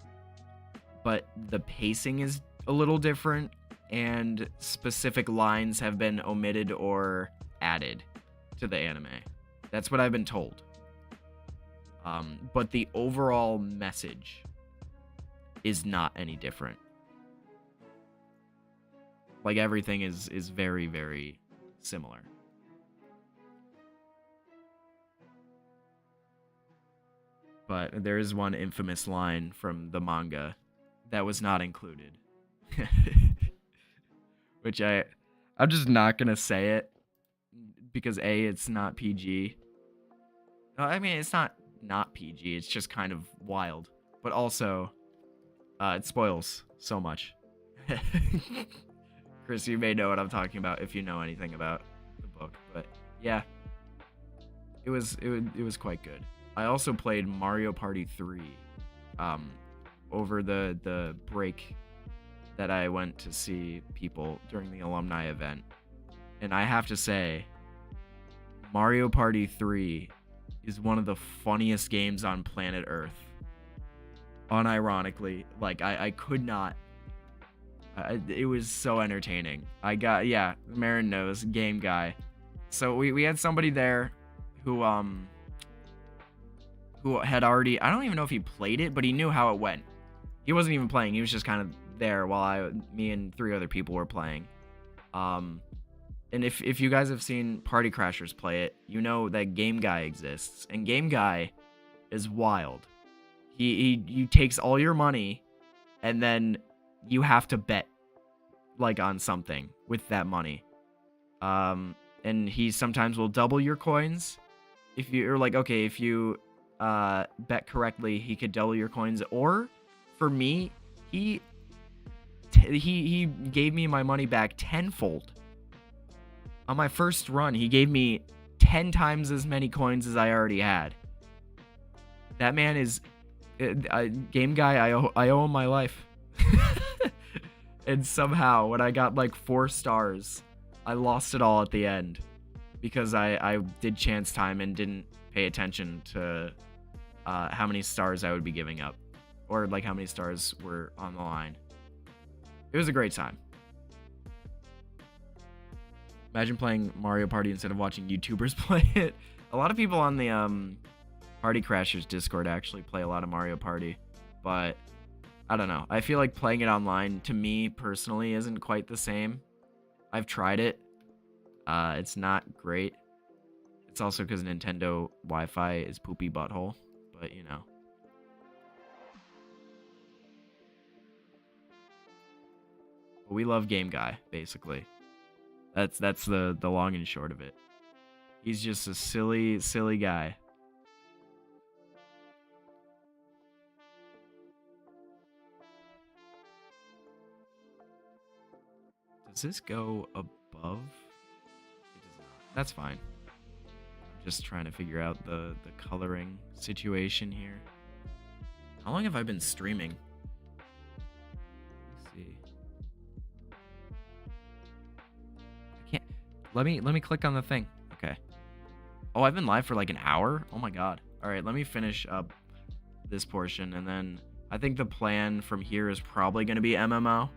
but the pacing is a little different and specific lines have been omitted or added to the anime. That's what I've been told. But the overall message is not any different. Like everything is very, very similar. But there is one infamous line from the manga that was not included. Which I'm just not gonna say it because A, it's not PG. I mean, it's not PG. It's just kind of wild. But also, it spoils so much. Chris, you may know what I'm talking about if you know anything about the book, but yeah, it was quite good. I also played Mario Party 3 over the break that I went to see people during the alumni event. And I have to say, Mario Party 3 is one of the funniest games on planet Earth. Unironically, like I could not. It was so entertaining. Marin knows, game guy. So we had somebody there who had already, I don't even know if he played it, but he knew how it went. He wasn't even playing. He was just kind of there while me and 3 other people were playing. And if you guys have seen Party Crashers play it, you know that Game Guy exists, and Game Guy is wild. He takes all your money, and then you have to bet like on something with that money. And he sometimes will double your coins. If you're like, okay, if you bet correctly, he could double your coins. Or for me, he gave me my money back tenfold. On my first run, he gave me 10 times as many coins as I already had. That man is game guy. I owe him my life. And somehow, when I got like 4 stars, I lost it all at the end because I did chance time and didn't pay attention to how many stars I would be giving up, or like how many stars were on the line. It was a great time. Imagine playing Mario Party instead of watching YouTubers play it. A lot of people on the Party Crashers Discord actually play a lot of Mario Party, but I don't know. I feel like playing it online, to me personally, isn't quite the same. I've tried it. It's not great. It's also because Nintendo Wi-Fi is poopy butthole, but you know. We love Game Guy, basically. That's the long and short of it. He's just a silly, silly guy. Does this go above That's fine. I'm just trying to figure out the coloring situation here. How long have I been streaming? Let's see. I can't. Let me click on the thing. Okay. Oh, I've been live for like an hour? Oh my god. All right, let me finish up this portion, and then I think the plan from here is probably going to be MMO.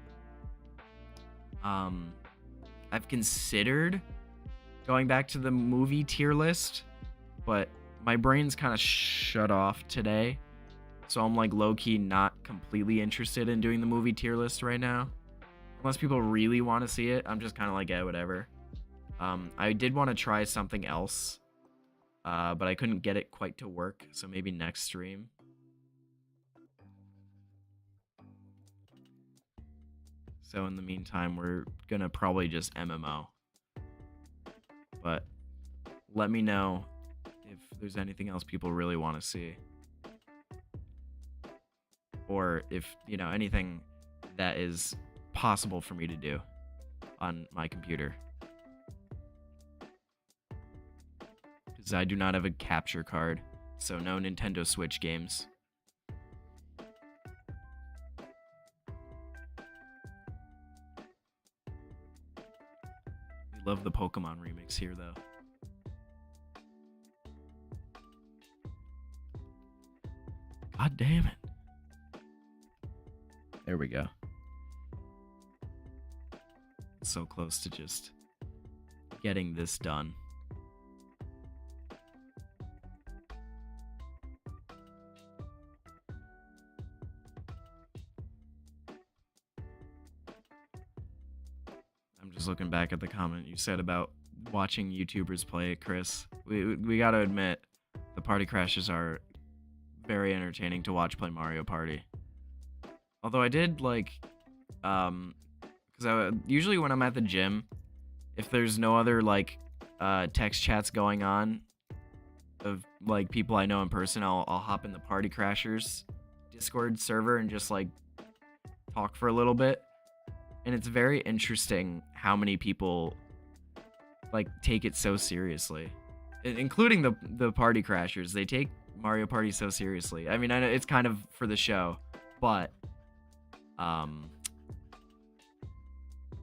I've considered going back to the movie tier list, but my brain's kind of shut off today, so I'm like low-key not completely interested in doing the movie tier list right now. Unless people really want to see it, I'm just kind of like, yeah, whatever. I did want to try something else, but I couldn't get it quite to work, so maybe next stream. So in the meantime, we're gonna probably just MMO. But let me know if there's anything else people really want to see. Or if, you know, anything that is possible for me to do on my computer. Because I do not have a capture card, so no Nintendo Switch games. Love the Pokemon remix here, though. God damn it. There we go. So close to just getting this done. Just looking back at the comment you said about watching YouTubers play it, Chris. We gotta admit, the party crashes are very entertaining to watch play Mario Party. Although I did like, because usually when I'm at the gym, if there's no other like text chats going on of like people I know in person, I'll hop in the Party Crashers Discord server and just like talk for a little bit. And it's very interesting how many people like take it so seriously, including the Party Crashers. They take Mario Party so seriously. I mean, I know it's kind of for the show, but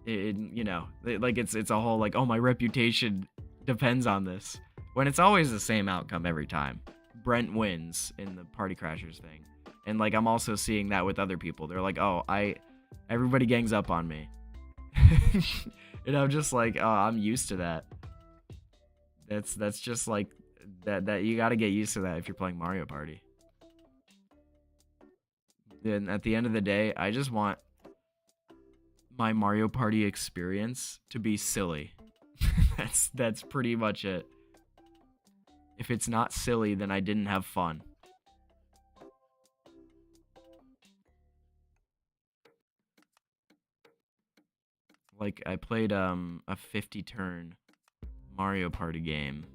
you know, like it's a whole like, oh, my reputation depends on this, when it's always the same outcome every time. Brent wins in the Party Crashers thing, and like I'm also seeing that with other people. They're like, oh, everybody gangs up on me. And I'm just like, oh, I'm used to that. That's just like that you got to get used to that if you're playing Mario Party. Then at the end of the day, I just want my Mario Party experience to be silly. That's pretty much it. If it's not silly, then I didn't have fun. Like, I played a 50-turn Mario Party game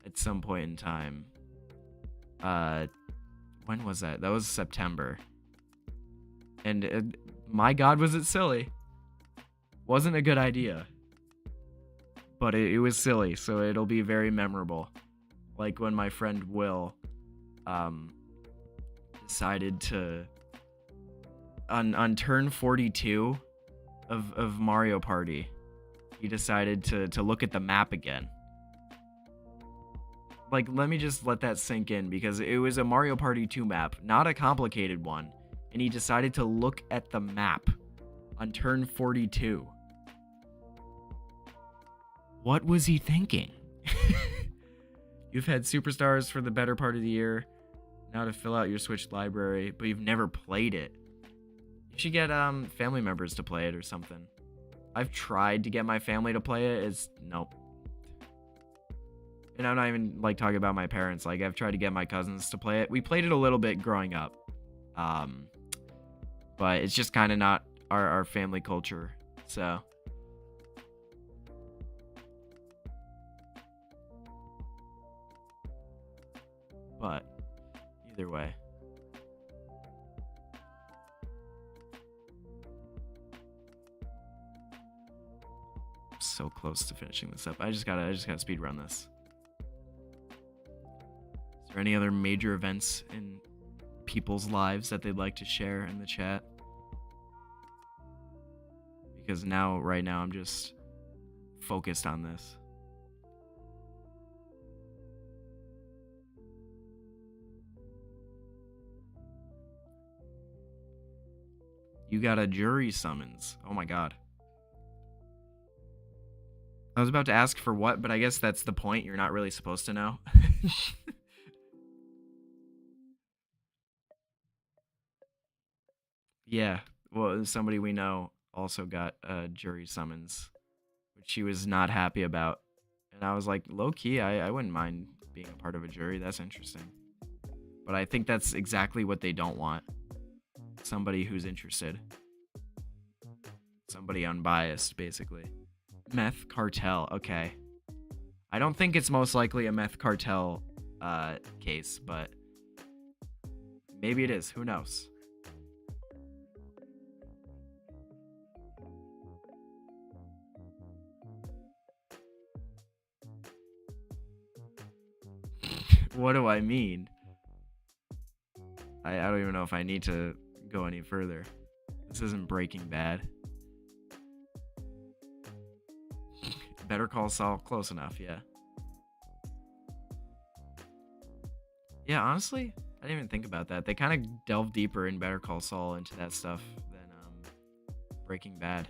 at some point in time. When was that? That was September. And my god, was it silly. Wasn't a good idea. But it was silly, so it'll be very memorable. Like when my friend Will decided to, on turn 42 of Mario Party, he decided to look at the map again. Like, let me just let that sink in, because it was a Mario Party 2 map, not a complicated one, and he decided to look at the map on turn 42. What was he thinking? You've had Superstars for the better part of the year, now to fill out your Switch library, but you've never played it. You should get family members to play it or something. I've tried to get my family to play it. It's nope. And I'm not even like talking about my parents. Like, I've tried to get my cousins to play it. We played it a little bit growing up, but it's just kind of not our family culture. So but either way, so close to finishing this up. I just gotta speed run this. Is there any other major events in people's lives that they'd like to share in the chat? Because right now, I'm just focused on this. You got a jury summons. Oh my god. I was about to ask for what, but I guess that's the point. You're not really supposed to know. Yeah. Well, somebody we know also got a jury summons, which she was not happy about. And I was like, low key, I wouldn't mind being a part of a jury. That's interesting. But I think that's exactly what they don't want. Somebody who's interested. Somebody unbiased, basically. Meth cartel. Okay. I don't think it's most likely a meth cartel case, but maybe it is. Who knows? What do I mean? I don't even know if I need to go any further. This isn't Breaking Bad. Better Call Saul, close enough, yeah. Yeah, honestly, I didn't even think about that. They kind of delve deeper in Better Call Saul into that stuff than Breaking Bad.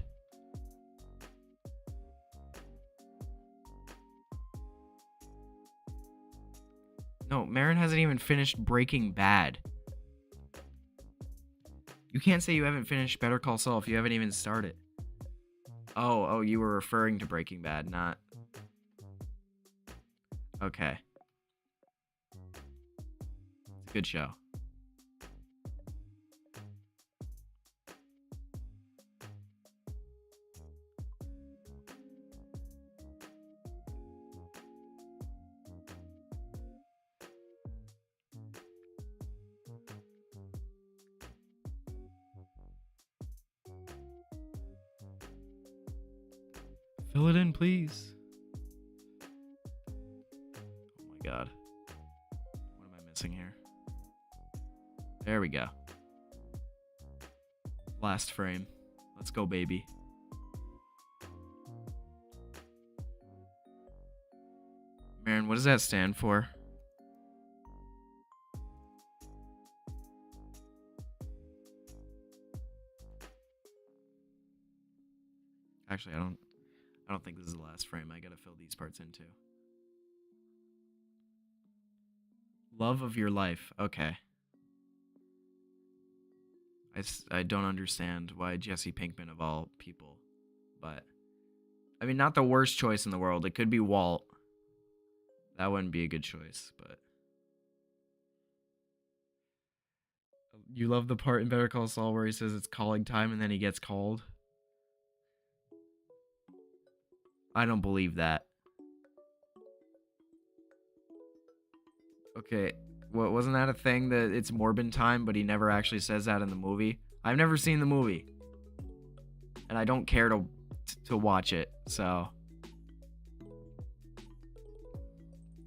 No, Marin hasn't even finished Breaking Bad. You can't say you haven't finished Better Call Saul if you haven't even started. Oh, you were referring to Breaking Bad, not... Okay. It's a good show. Fill it in, please. Oh my god. What am I missing here? There we go. Last frame. Let's go, baby. Marin, what does that stand for? Actually, I don't think this is the last frame. I gotta fill these parts in too. Love of your life. Okay. I don't understand why Jesse Pinkman of all people, but I mean, not the worst choice in the world. It could be Walt. That wouldn't be a good choice, but you love the part in Better Call Saul where he says it's calling time and then he gets called. I don't believe that. Okay, wasn't that a thing that it's Morbin time, but he never actually says that in the movie? I've never seen the movie, and I don't care to watch it, so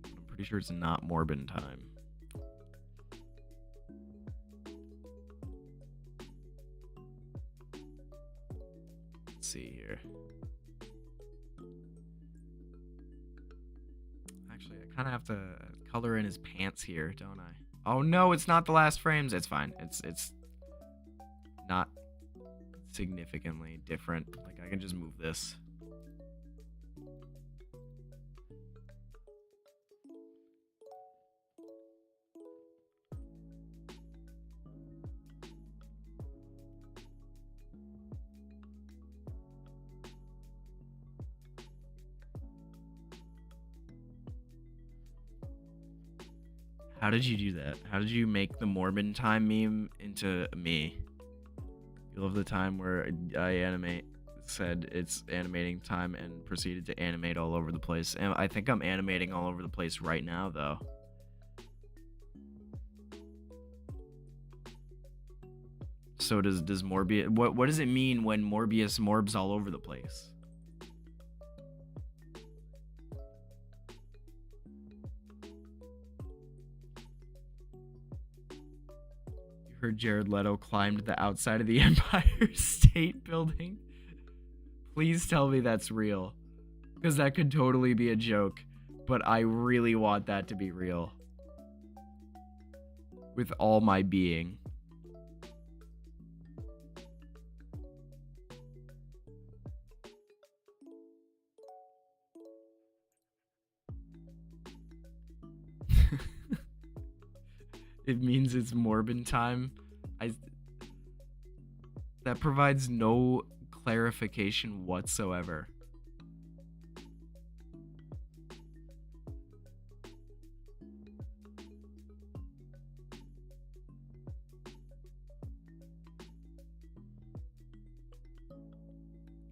I'm pretty sure it's not Morbin time. Let's see here. Actually, I kind of have to color in his pants here, don't I? Oh no, it's not the last frames. It's fine. It's not significantly different. Like, I can just move this. How did you do that? How did you make the Morbin time meme into me? You love the time where I said it's animating time and proceeded to animate all over the place. And I think I'm animating all over the place right now, though. So does Morbius... What does it mean when Morbius morbs all over the place? heard Jared Leto climbed the outside of the Empire State Building. Please tell me that's real. Because that could totally be a joke. But I really want that to be real. With all my being. It means it's Morbin time. That provides no clarification whatsoever.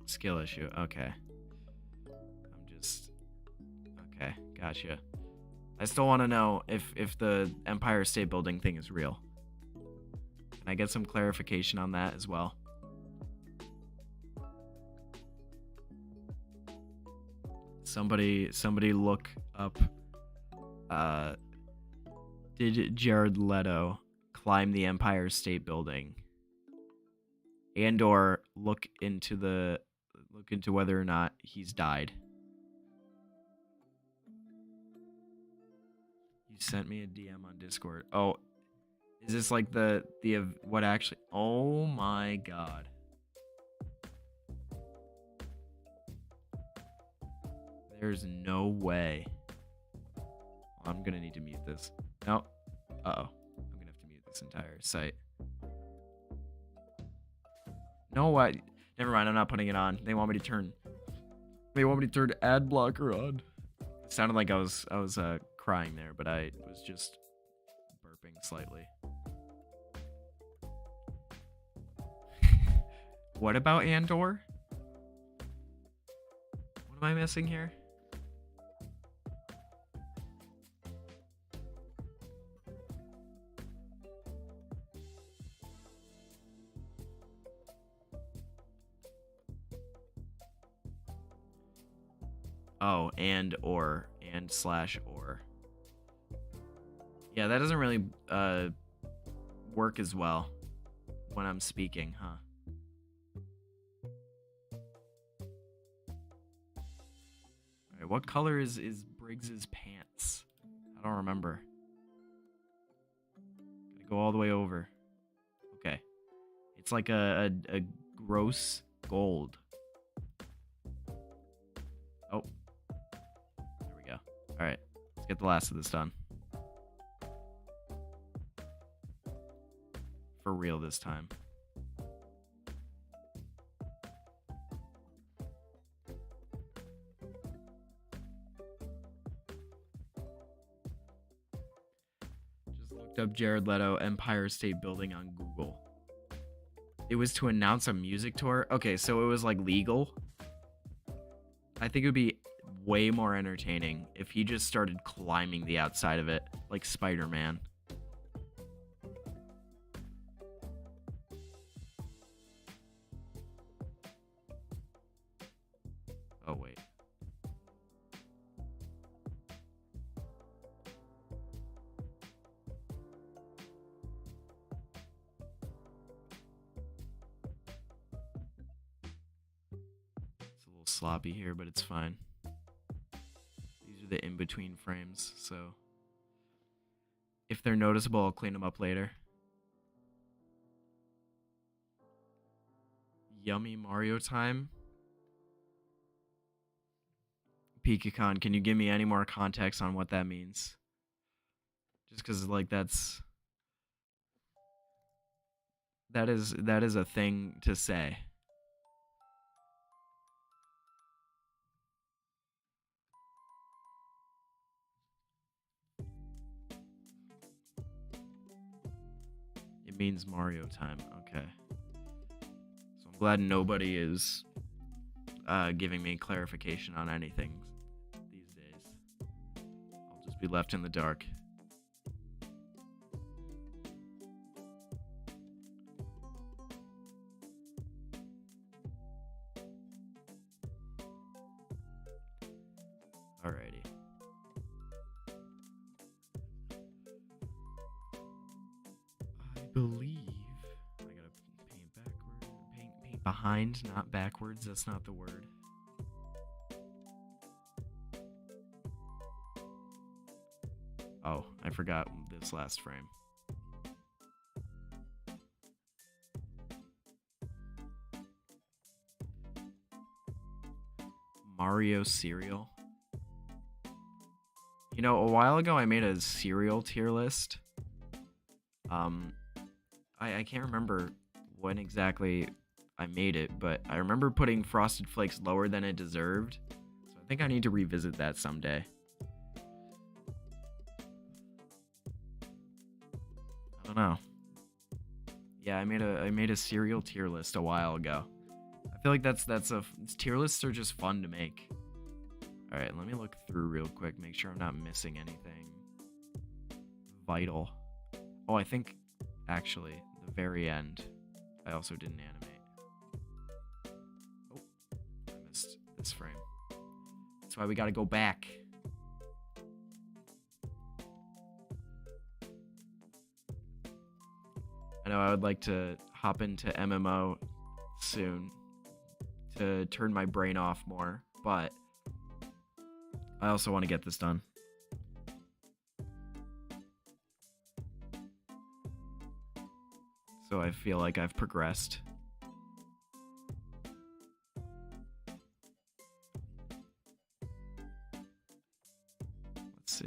Skill issue. Okay. Okay, gotcha. I still want to know if the Empire State Building thing is real. Can I get some clarification on that as well? Somebody look up, did Jared Leto climb the Empire State Building? And or look into whether or not he's died. You sent me a DM on Discord. Oh, is this like the what actually? Oh my god. There's no way. I'm gonna need to mute this. No. Uh-oh. I'm gonna have to mute this entire site. No, what? Never mind, I'm not putting it on. They want me to turn ad blocker on. It sounded like I was crying there, but I was just burping slightly. What about Andor? What am I missing here? Oh, and slash or. Yeah, that doesn't really work as well when I'm speaking, huh? Alright, what color is Briggs's pants? I don't remember. Gotta go all the way over. Okay. It's like a gross gold. Oh. There we go. Alright, let's get the last of this done. For real this time. Just looked up Jared Leto Empire State Building on Google. It was to announce a music tour? Okay, so it was like legal? I think it would be way more entertaining if he just started climbing the outside of it like Spider-Man. Oh, wait. It's a little sloppy here, but it's fine. These are the in-between frames, so if they're noticeable, I'll clean them up later. Yummy Mario time. PikaCon, can you give me any more context on what that means? Just because, like, that is a thing to say. It means Mario time. Okay. So I'm glad nobody is giving me clarification on anything these days. I'll just be left in the dark. Alrighty. I believe behind, not backwards. That's not the word. Oh, I forgot this last frame. Mario cereal. You know, a while ago I made a cereal tier list. I can't remember when exactly I made it, but I remember putting Frosted Flakes lower than it deserved. So I think I need to revisit that someday. I don't know. Yeah, I made a cereal tier list a while ago. I feel like tier lists are just fun to make. All right, let me look through real quick, make sure I'm not missing anything vital. Oh, I think actually the very end I also didn't animate. Oh, I missed this frame. That's why we got to go back. I know I would like to hop into MMO soon to turn my brain off more, but I also want to get this done. So I feel like I've progressed. Let's see.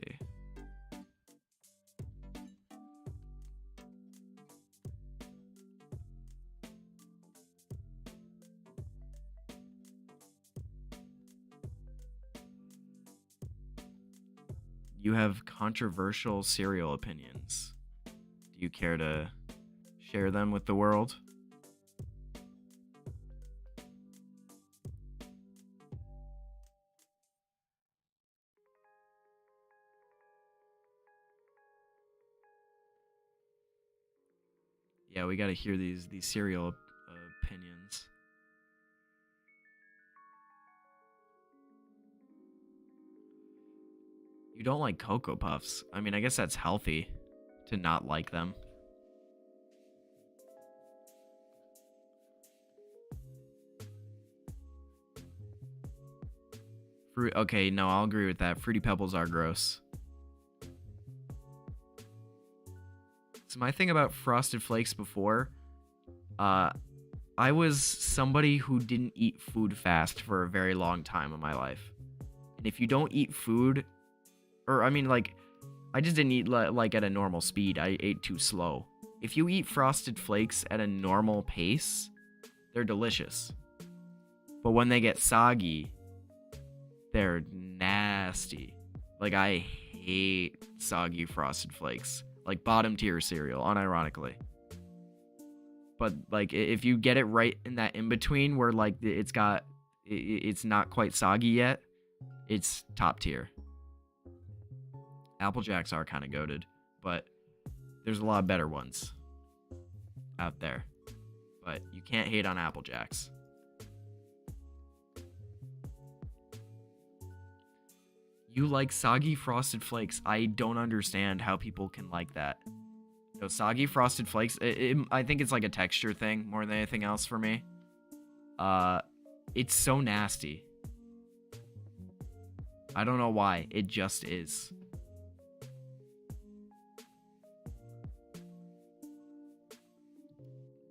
You have controversial cereal opinions. Do you care to share them with the world? Yeah, we gotta hear these cereal opinions. You don't like Cocoa Puffs. I mean, I guess that's healthy to not like them. Okay, no, I'll agree with that. Fruity Pebbles are gross. So my thing about Frosted Flakes before, I was somebody who didn't eat food fast for a very long time in my life. And if you don't eat food, or I mean, like, I just didn't eat like at a normal speed. I ate too slow. If you eat Frosted Flakes at a normal pace, they're delicious. But when they get soggy, they're nasty. Like, I hate soggy Frosted Flakes. Like, bottom tier cereal, unironically. But, like, if you get it right in that in-between where, like, it's not quite soggy yet, it's top tier. Apple Jacks are kind of goated, but there's a lot of better ones out there. But you can't hate on Apple Jacks. You like soggy Frosted Flakes. I don't understand how people can like that. No, soggy Frosted Flakes, I think it's like a texture thing more than anything else for me. It's so nasty. I don't know why. It just is.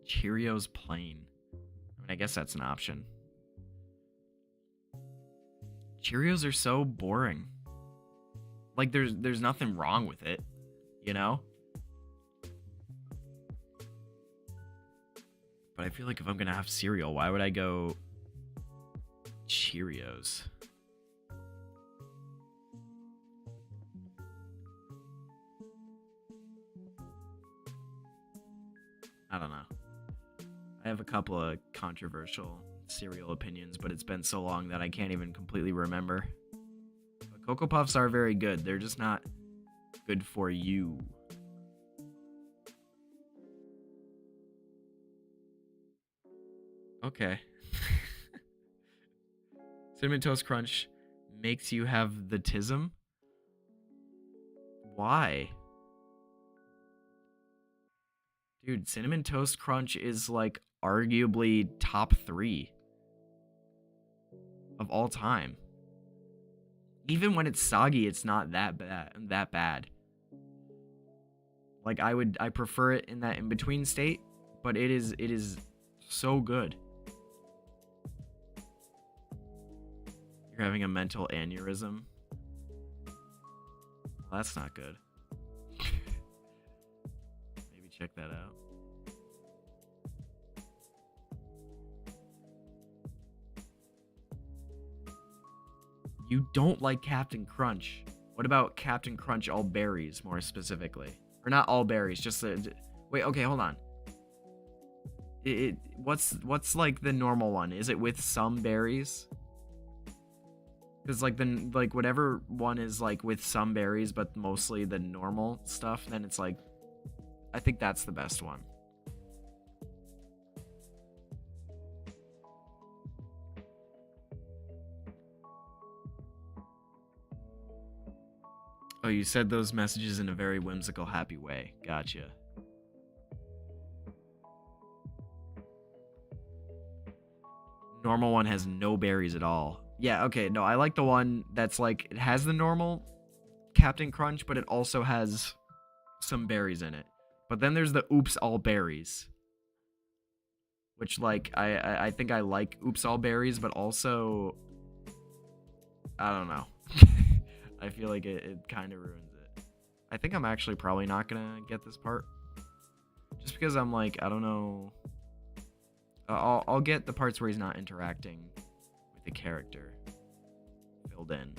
Cheerios plain. I mean, I guess that's an option. Cheerios are so boring. Like, there's nothing wrong with it, you know? But I feel like if I'm gonna have cereal, why would I go Cheerios? I don't know. I have a couple of controversial cereal opinions, but it's been so long that I can't even completely remember. But Cocoa Puffs are very good. They're just not good for you. Okay. Cinnamon Toast Crunch makes you have the tism? Why? Dude, Cinnamon Toast Crunch is like arguably top 3 of all time. Even when it's soggy, it's not that bad. Like I prefer it in that in-between state, but it is so good. You're having a mental aneurysm. Well, that's not good. Maybe check that out. You don't like Captain Crunch. What about Captain Crunch all berries, more specifically? Or not all berries, just the... Wait, okay, hold on. What's like the normal one? Is it with some berries? Because like whatever one is like with some berries, but mostly the normal stuff, then it's like... I think that's the best one. Oh, you said those messages in a very whimsical, happy way. Gotcha. Normal one has no berries at all. Yeah, okay, no, I like the one that's like, it has the normal Captain Crunch, but it also has some berries in it. But then there's the Oops All Berries. Which, like, I think I like Oops All Berries, but also... I don't know. I feel like it kind of ruins it. I think I'm actually probably not gonna get this part. Just because I'm like, I don't know. I'll get the parts where he's not interacting with the character filled in.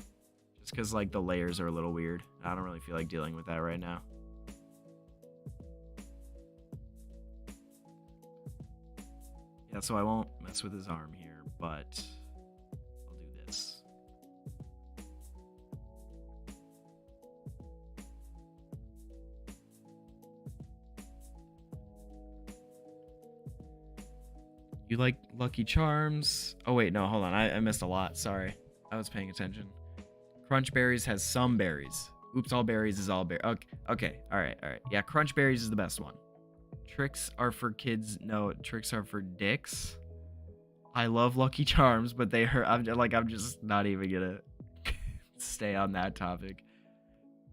Just because, like, the layers are a little weird. I don't really feel like dealing with that right now. Yeah, so I won't mess with his arm here, but I'll do this. You like Lucky Charms? Oh, wait, no, hold on. I missed a lot. Sorry. I was paying attention. Crunch Berries has some berries. Oops All Berries is all berries. Okay. All right. Yeah, Crunch Berries is the best one. Tricks are for kids. No, tricks are for dicks. I love Lucky Charms, but they hurt. I'm just not even gonna stay on that topic.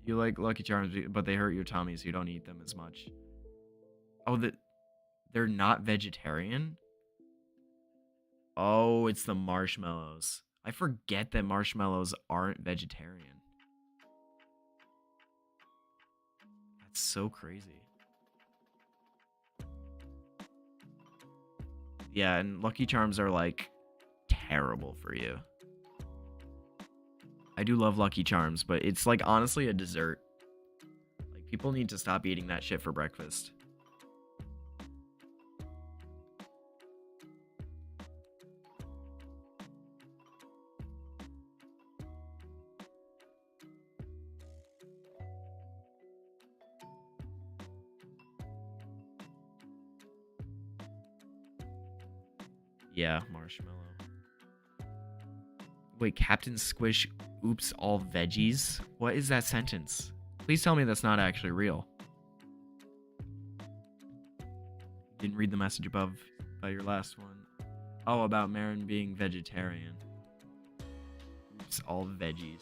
You like Lucky Charms, but they hurt your tummy, so you don't eat them as much. Oh, they're not vegetarian? Oh, it's the marshmallows. I forget that marshmallows aren't vegetarian. That's so crazy. Yeah, and Lucky Charms are, like, terrible for you. I do love Lucky Charms, but it's, like, honestly a dessert. Like, people need to stop eating that shit for breakfast. Yeah, marshmallow. Wait, Captain Squish oops all veggies? What is that sentence? Please tell me that's not actually real. Didn't read the message above by your last one. Oh, about Marin being vegetarian. Oops all veggies.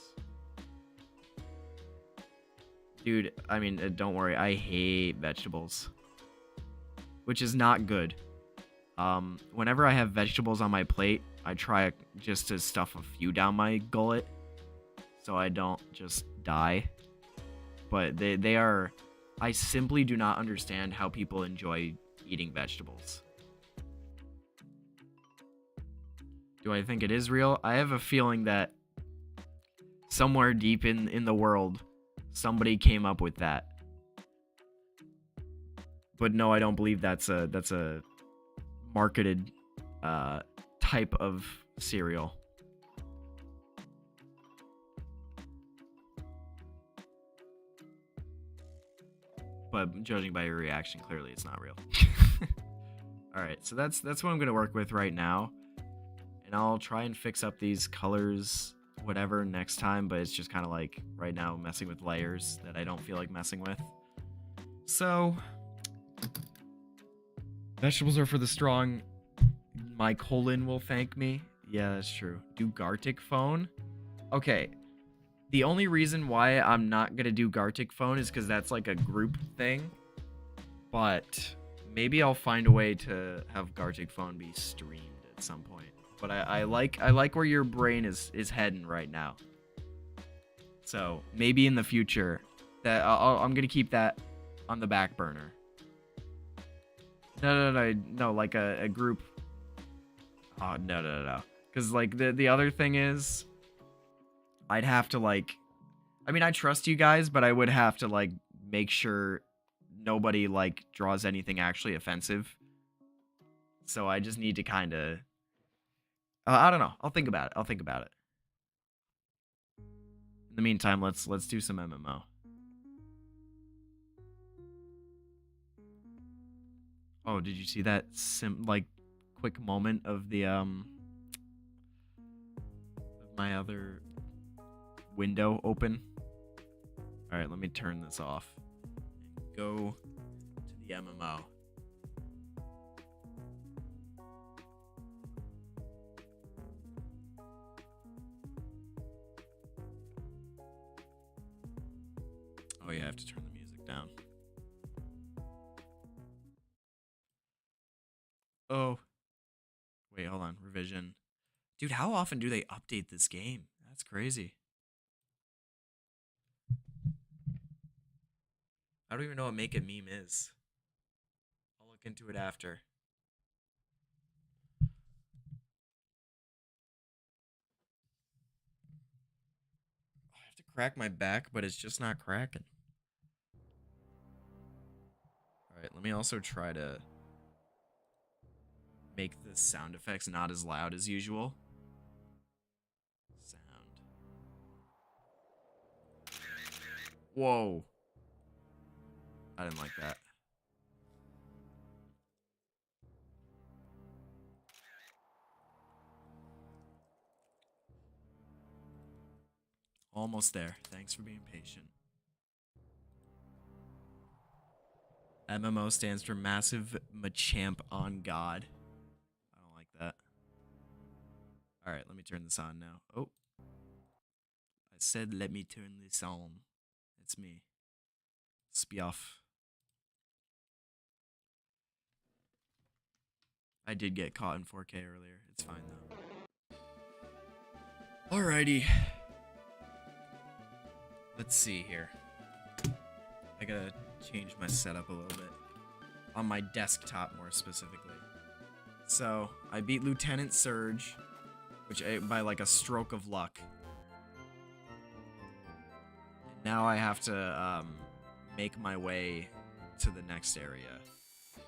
Dude, I mean, don't worry. I hate vegetables. Which is not good. Whenever I have vegetables on my plate, I try just to stuff a few down my gullet so I don't just die. But they are... I simply do not understand how people enjoy eating vegetables. Do I think it is real? I have a feeling that somewhere deep in the world, somebody came up with that. But no, I don't believe that's a marketed type of cereal. But judging by your reaction, clearly it's not real. Alright, so that's what I'm gonna work with right now. And I'll try and fix up these colors, whatever, next time, but it's just kind of like right now messing with layers that I don't feel like messing with. So Vegetables are for the strong. My colon will thank me. Yeah, that's true. Do Gartic phone? Okay. The only reason why I'm not gonna do Gartic phone is because that's like a group thing. But maybe I'll find a way to have Gartic phone be streamed at some point. But I like where your brain is heading right now. So maybe in the future that I'm gonna keep that on the back burner. No, like a group. Oh, no. Because, like, the other thing is, I'd have to, like, I mean, I trust you guys, but I would have to, like, make sure nobody, like, draws anything actually offensive. So I just need to kind of, I don't know. I'll think about it. In the meantime, let's do some MMO. Oh, did you see that quick moment of the of my other window open? All right, let me turn this off and go to the MMO. Oh yeah, I have to turn the music down. Oh. Wait, hold on. Revision. Dude, how often do they update this game? That's crazy. I don't even know what Make a Meme is. I'll look into it after. I have to crack my back, but it's just not cracking. Alright, let me also try to make the sound effects not as loud as usual. Sound. Whoa. I didn't like that. Almost there. Thanks for being patient. MMO stands for Massive Machamp on God. I don't like that. Alright, let me turn this on now. Oh. I said let me turn this on. It's me. Spioff. I did get caught in 4K earlier. It's fine though. Alrighty. Let's see here. I gotta change my setup a little bit. On my desktop, more specifically. So, I beat Lieutenant Surge, which by like a stroke of luck. And now I have to make my way to the next area. I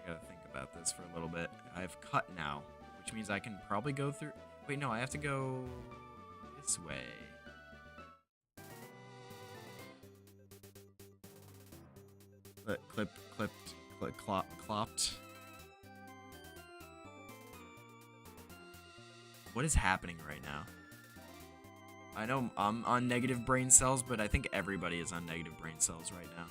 gotta think about this for a little bit. I have cut now, which means I can probably go through. Wait, no, I have to go this way. Clopped. What is happening right now? I know I'm on negative brain cells, but I think everybody is on negative brain cells right now.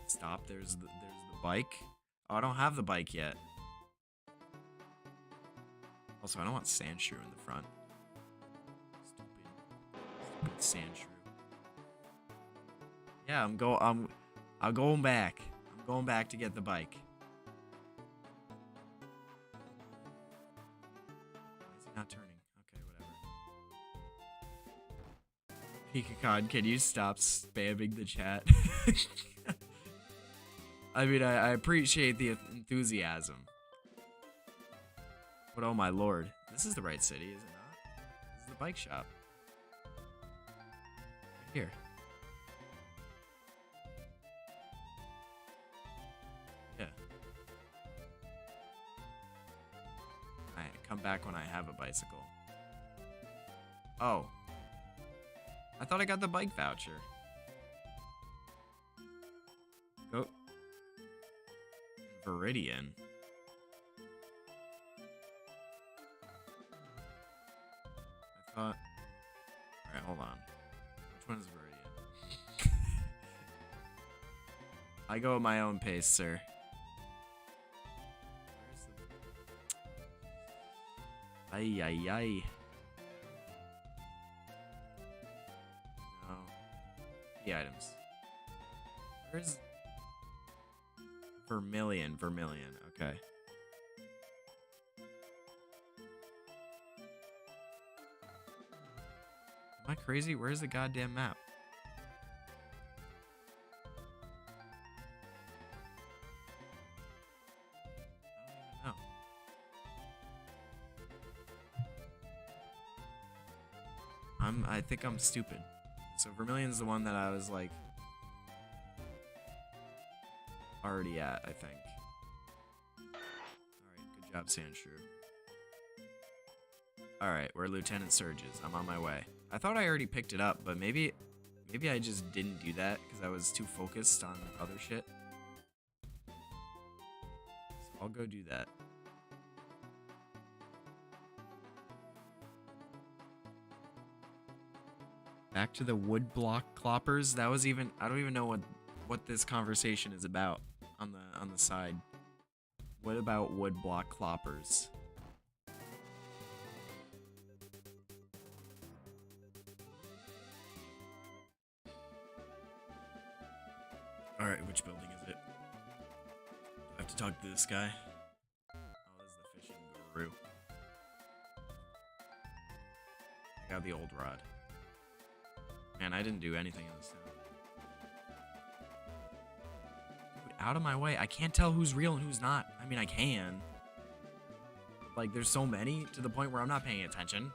Stop, there's the bike. Oh, I don't have the bike yet. Also, I don't want sand shrew in the front. Stupid sand shrew. Yeah, I'm going back. I'm going back to get the bike. Why is he not turning? Okay, whatever. Pikacon, can you stop spamming the chat? I mean, I appreciate the enthusiasm. But oh my lord, this is the right city, is it not? This is the bike shop. Right here. Yeah. Alright, come back when I have a bicycle. Oh. I thought I got the bike voucher. Go. Viridian. I thought I go at my own pace, sir. Ay, ay, ay. No. The items. Where's... Vermilion, Vermilion. Okay. Am I crazy? Where's the goddamn map? I don't even know. I think I'm stupid. So Vermilion's the one that I was like already at, I think. Alright, good job, Sandshrew. Alright, we're Lieutenant Surges. I'm on my way. I thought I already picked it up, but maybe I just didn't do that because I was too focused on other shit. So I'll go do that. Back to the wood block cloppers. That was even... I don't even know what this conversation is about on the side. What about wood block cloppers? Alright, which building is it? I have to talk to this guy. Oh, this is the fishing guru. I got the old rod. Man, I didn't do anything in this town. Dude, out of my way. I can't tell who's real and who's not. I mean, I can. Like, there's so many to the point where I'm not paying attention.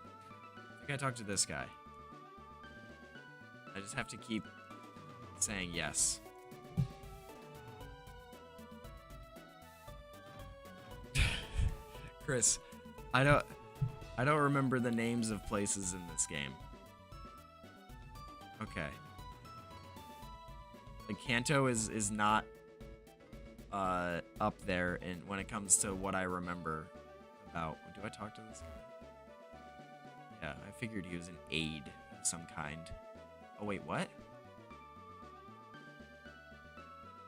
I gotta talk to this guy. I just have to keep saying yes. Chris, I don't remember the names of places in this game. Okay. Like Kanto is not up there in when it comes to what I remember about. Do I talk to this guy? Yeah, I figured he was an aide of some kind. Oh wait, what?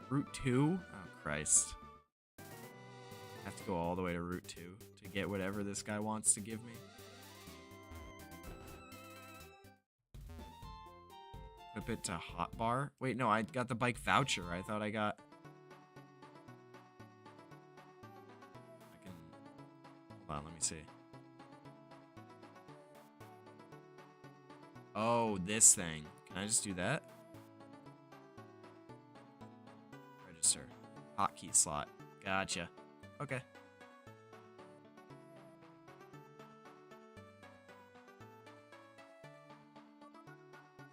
Route 2? Oh Christ. I have to go all the way to Route 2 to get whatever this guy wants to give me. Equip it to hotbar. Wait, no, I got the bike voucher. I thought I got... I can... Hold on, let me see. Oh, this thing. Can I just do that? Register. Hotkey slot. Gotcha. Okay.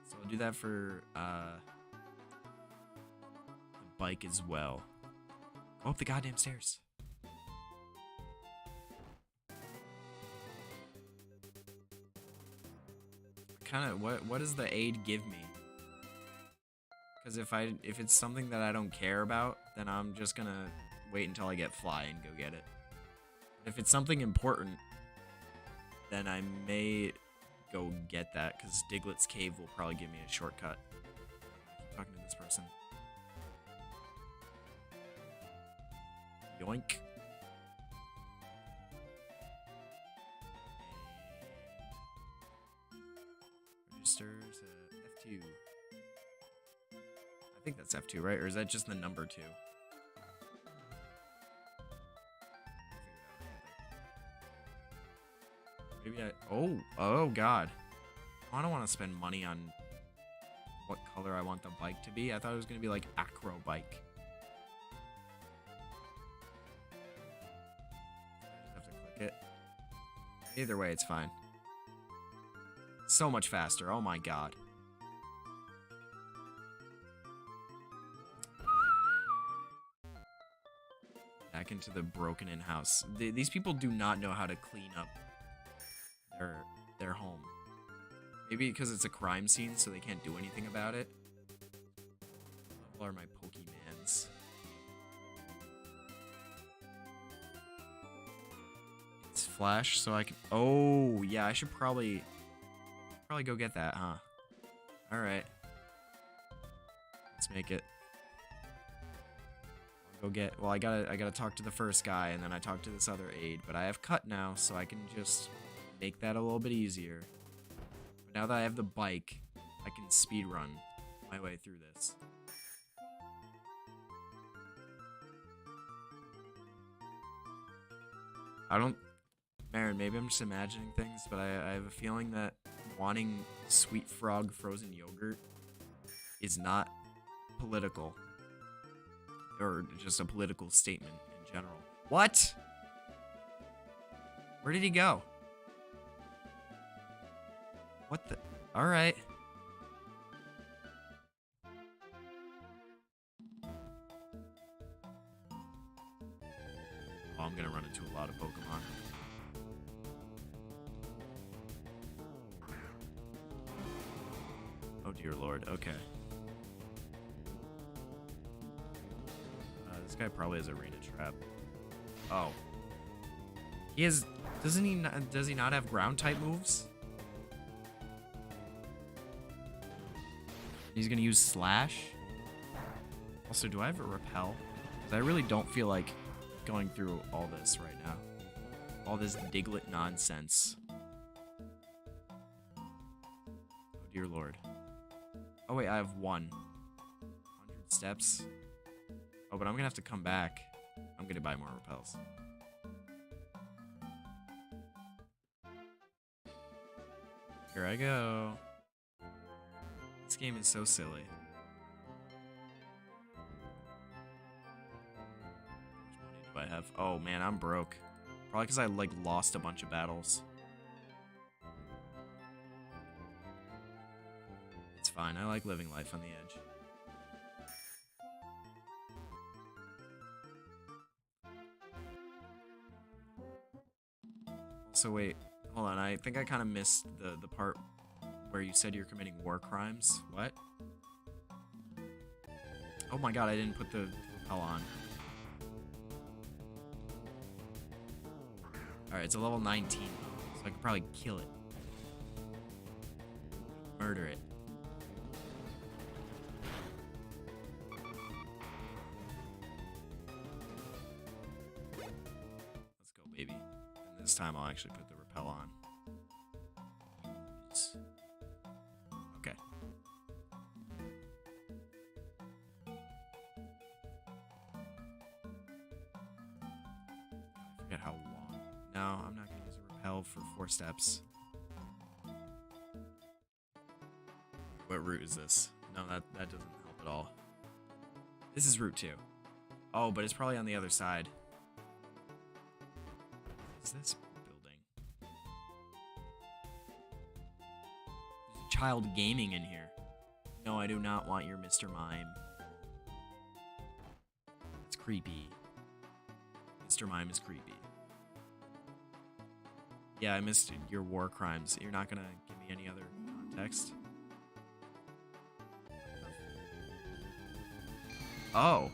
So I'll do that for the bike as well. Go up the goddamn stairs. Kind of what does the aid give me? Because if it's something that I don't care about, then I'm just gonna wait until I get fly and go get it. But if it's something important, then I may go get that, because Diglett's Cave will probably give me a shortcut. Keep talking to this person. Yoink. Register to F2. I think that's F2, right? Or is that just the number 2? Maybe oh god. I don't want to spend money on what color I want the bike to be. I thought it was going to be like acro bike. I just have to click it. Either way, it's fine. So much faster. Oh my god. Back into the broken in house. These people do not know how to clean up their home. Maybe because it's a crime scene, so they can't do anything about it. What are my Pokemans? It's Flash, so I can... Oh, yeah, I should probably go get that, huh? Alright. Let's make it. go get... Well, I gotta talk to the first guy, and then I talk to this other aide. But I have cut now, so I can just make that a little bit easier. But now that I have the bike, I can speed run my way through this. I don't... Marin, maybe I'm just imagining things, but I have a feeling that wanting Sweet Frog frozen yogurt is not political. Or just a political statement in general. What? Where did he go? What the... Alright. Oh, I'm gonna run into a lot of Pokemon. Oh dear lord, okay. This guy probably has Arena Trap. Oh. He has... Does he not have ground type moves? He's gonna use Slash? Also, do I have a Repel? Because I really don't feel like going through all this right now. All this Diglett nonsense. Oh dear lord. Oh wait, I have 100 steps. Oh, but I'm gonna have to come back. I'm gonna buy more repels. Here I go. This game is so silly. How much money do I have? Oh man, I'm broke. Probably because I like lost a bunch of battles. It's fine. I like living life on the edge. So wait, hold on. I think I kind of missed the part where you said you're committing war crimes. What? Oh my god, I didn't put the repel on. Alright, it's a level 19, so I could probably kill it. Murder it. Let's go, baby. And this time I'll actually put the repel on. Okay. I forget how long. No, I'm not going to use a repel for 4 steps. What route is this? No, that doesn't help at all. This is route 2. Oh, but it's probably on the other side. What is this building? There's a child gaming in here. No, I do not want your Mr. Mime. It's creepy. Mr. Mime is creepy. Yeah, I missed your war crimes. You're not gonna give me any other context? Oh.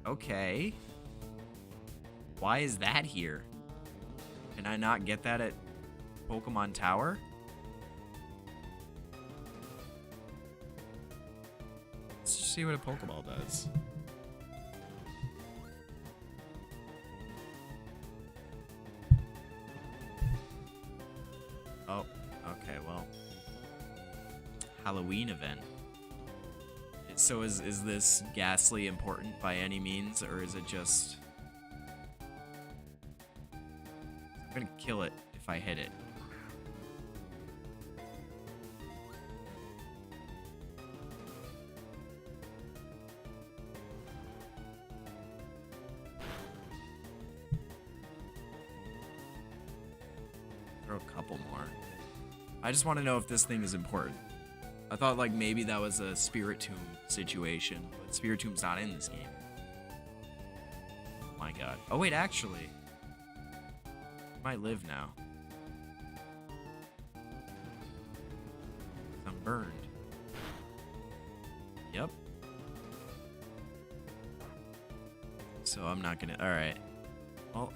Okay. Why is that here? Can I not get that at Pokemon Tower? Let's just see what a Pokeball does. Oh, okay, well. Halloween event. So is this ghastly important by any means, or is it just... I'm gonna kill it if I hit it. Throw a couple more. I just want to know if this thing is important. I thought like maybe that was a Spirit Tomb situation, but Spirit Tomb's not in this game. Oh my god. Oh wait, actually. I might live now. I'm burned. Yep. So I'm not gonna... Alright. Well,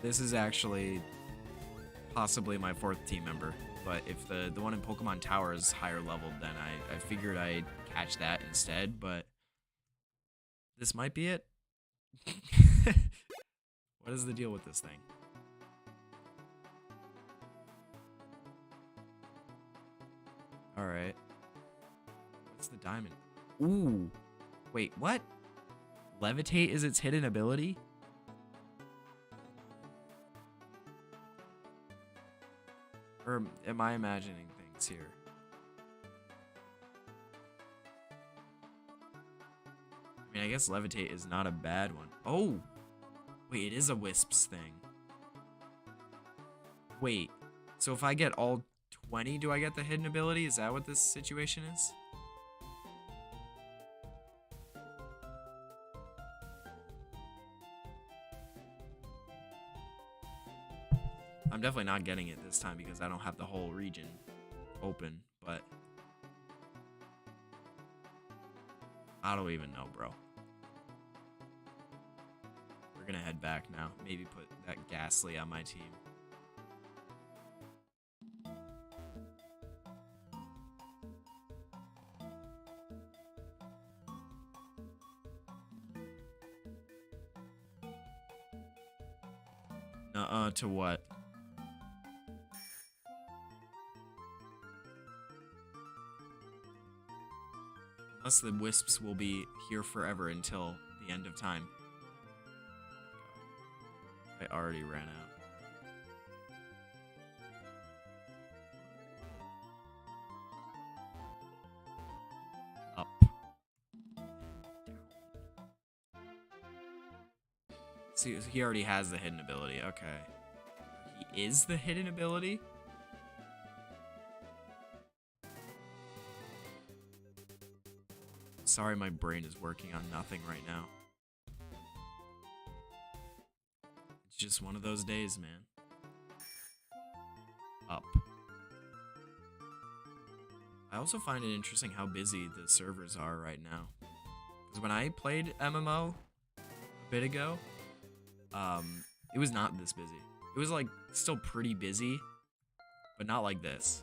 this is actually possibly my 4th team member. But if the one in Pokemon Tower is higher leveled, then I figured I'd catch that instead, but this might be it. What is the deal with this thing? Alright. What's the diamond? Ooh. Wait, what? Levitate is its hidden ability? Or am I imagining things here? I mean, I guess levitate is not a bad one. Oh! Wait, it is a Wisps thing. Wait, so if I get all 20, do I get the hidden ability? Is that what this situation is? I'm definitely not getting it this time because I don't have the whole region open, but I don't even know, bro. We're gonna head back now. Maybe put that Ghastly on my team. To what? Unless the Wisps will be here forever until the end of time. I already ran out. Up. See, he already has the hidden ability. Okay. He is the hidden ability? Sorry, my brain is working on nothing right now. It's just one of those days, man. Up. I also find it interesting how busy the servers are right now. Because when I played MMO a bit ago, it was not this busy. It was like still pretty busy, but not like this.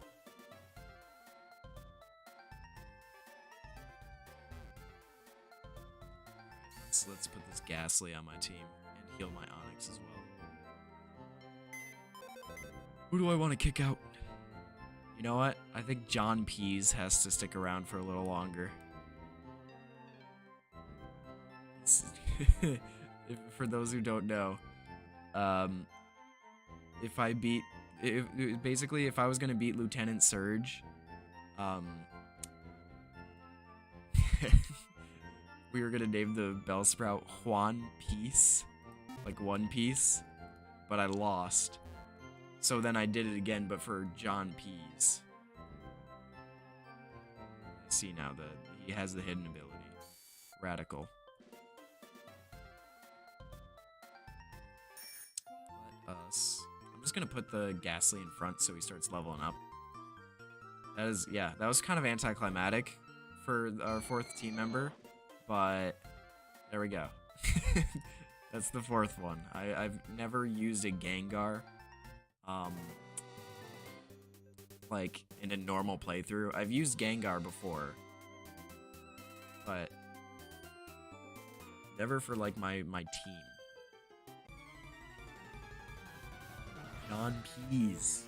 Let's put this Ghastly on my team and heal my Onyx as well. Who do I want to kick out? You know what? I think John Pease has to stick around for a little longer. For those who don't know, if I was gonna beat Lieutenant Surge, we were gonna name the Bellsprout Juan Peace, like One Piece, but I lost. So then I did it again, but for John Pease. I see now that he has the hidden ability. Radical. Let us... I'm just gonna put the Ghastly in front so he starts leveling up. That is, yeah, that was kind of anticlimactic for our fourth team member. But there we go. That's the fourth one. I've never used a Gengar, like in a normal playthrough. I've used Gengar before, but never for like my team. John Pease.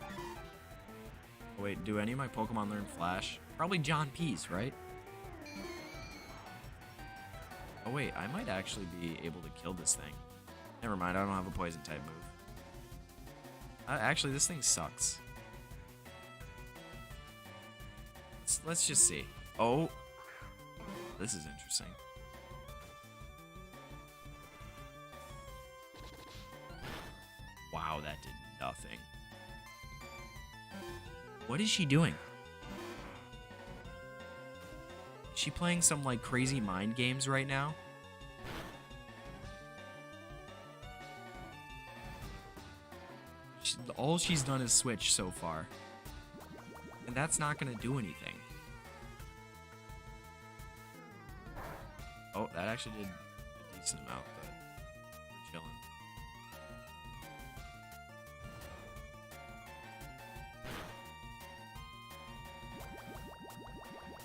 Oh, wait, do any of my Pokemon learn Flash? Probably John Pease, right? Oh wait, I might actually be able to kill this thing. Never mind, I don't have a poison type move. Actually, this thing sucks. Let's just see. Oh, this is interesting. Wow, that did nothing. What is she doing? Is she playing some like crazy mind games right now? All she's done is switch so far. And that's not gonna do anything. Oh, that actually did a decent amount, but we're chilling.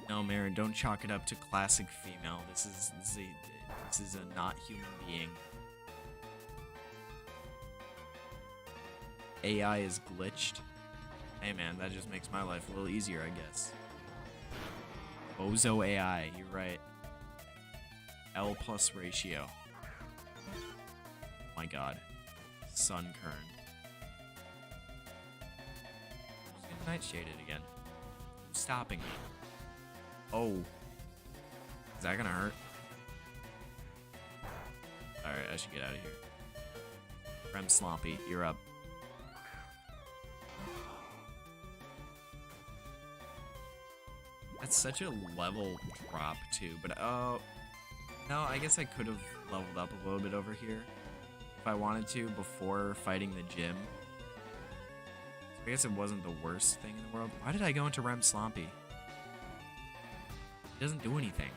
No, Marin, don't chalk it up to classic female. This is a not human being. AI is glitched. Hey man, that just makes my life a little easier, I guess. Bozo AI, you're right. L plus ratio. Oh my god. Sun Kern. I'm just gonna nightshade it again. Who's stopping me? Oh. Is that gonna hurt? Alright, I should get out of here. Rem Sloppy, you're up. That's such a level drop too, but oh no, I guess I could have leveled up a little bit over here if I wanted to before fighting the gym. So I guess it wasn't the worst thing in the world. Why did I go into Rem Sloppy? It doesn't do anything.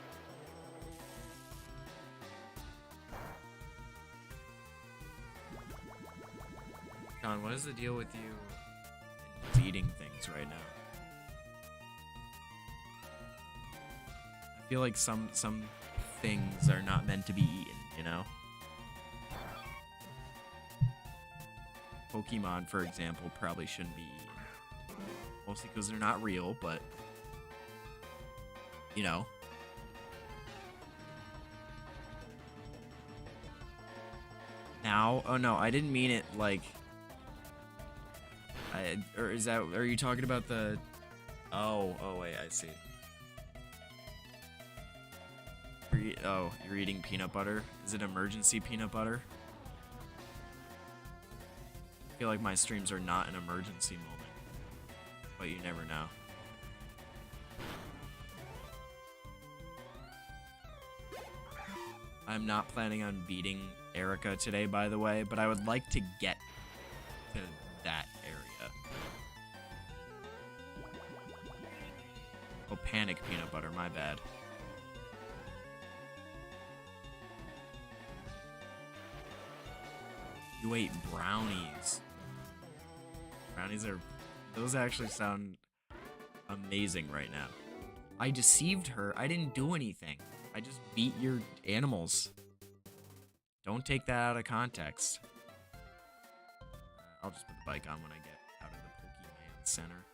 John, what is the deal with you eating things right now? I feel like some things are not meant to be eaten, you know? Pokemon, for example, probably shouldn't be eaten. Mostly because they're not real, but you know. Now? Oh no, I didn't mean it like are you talking about the Oh wait, I see. You're eating peanut butter? Is it emergency peanut butter? I feel like my streams are not an emergency moment, but you never know. I'm not planning on beating Erica today, by the way, but I would like to get to that area. Oh, panic peanut butter, my bad. You ate brownies. Brownies are... Those actually sound amazing right now. I deceived her. I didn't do anything. I just beat your animals. Don't take that out of context. I'll just put the bike on when I get out of the Pokemon Center.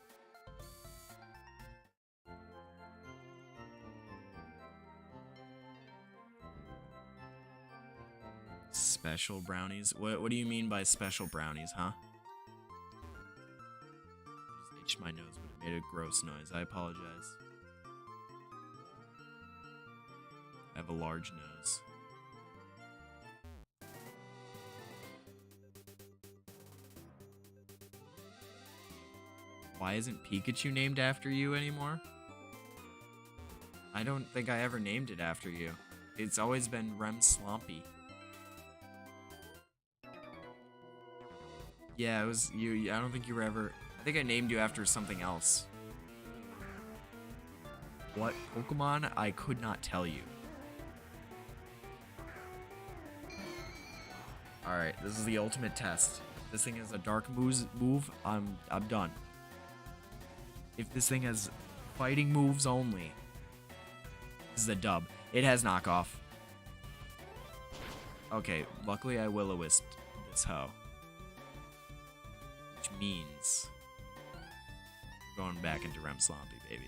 Special brownies? What do you mean by special brownies, huh? I just itched my nose, but it made a gross noise. I apologize. I have a large nose. Why isn't Pikachu named after you anymore? I don't think I ever named it after you. It's always been Rem Sloppy. Yeah, it was you. I don't think you were ever... I think I named you after something else. What Pokemon? I could not tell you. Alright, this is the ultimate test. If this thing is a dark move, I'm done. If this thing has fighting moves only, this is a dub. It has knockoff. Okay, luckily I will-o-wisped this hoe. Which means we're going back into Rem Sloppy, baby.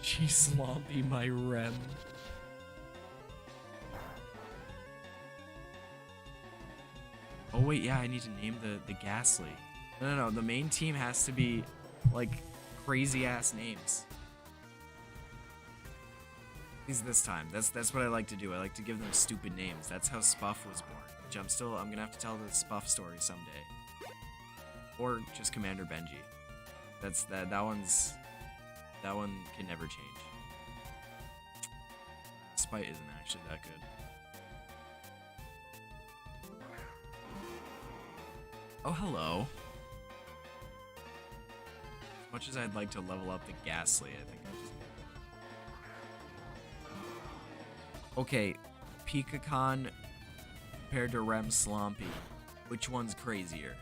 She's Sloppy, my Rem. Oh wait, yeah, I need to name the Ghastly. No, the main team has to be, like, crazy-ass names. At least this time. That's what I like to do. I like to give them stupid names. That's how Spuff was born. Which I'm gonna have to tell the Spuff story someday. Or just Commander Benji. That one can never change. Spite isn't actually that good. Oh, hello. As much as I'd like to level up the Ghastly, I think I just... Okay, Pikacon compared to Rem Sloppy. Which one's crazier?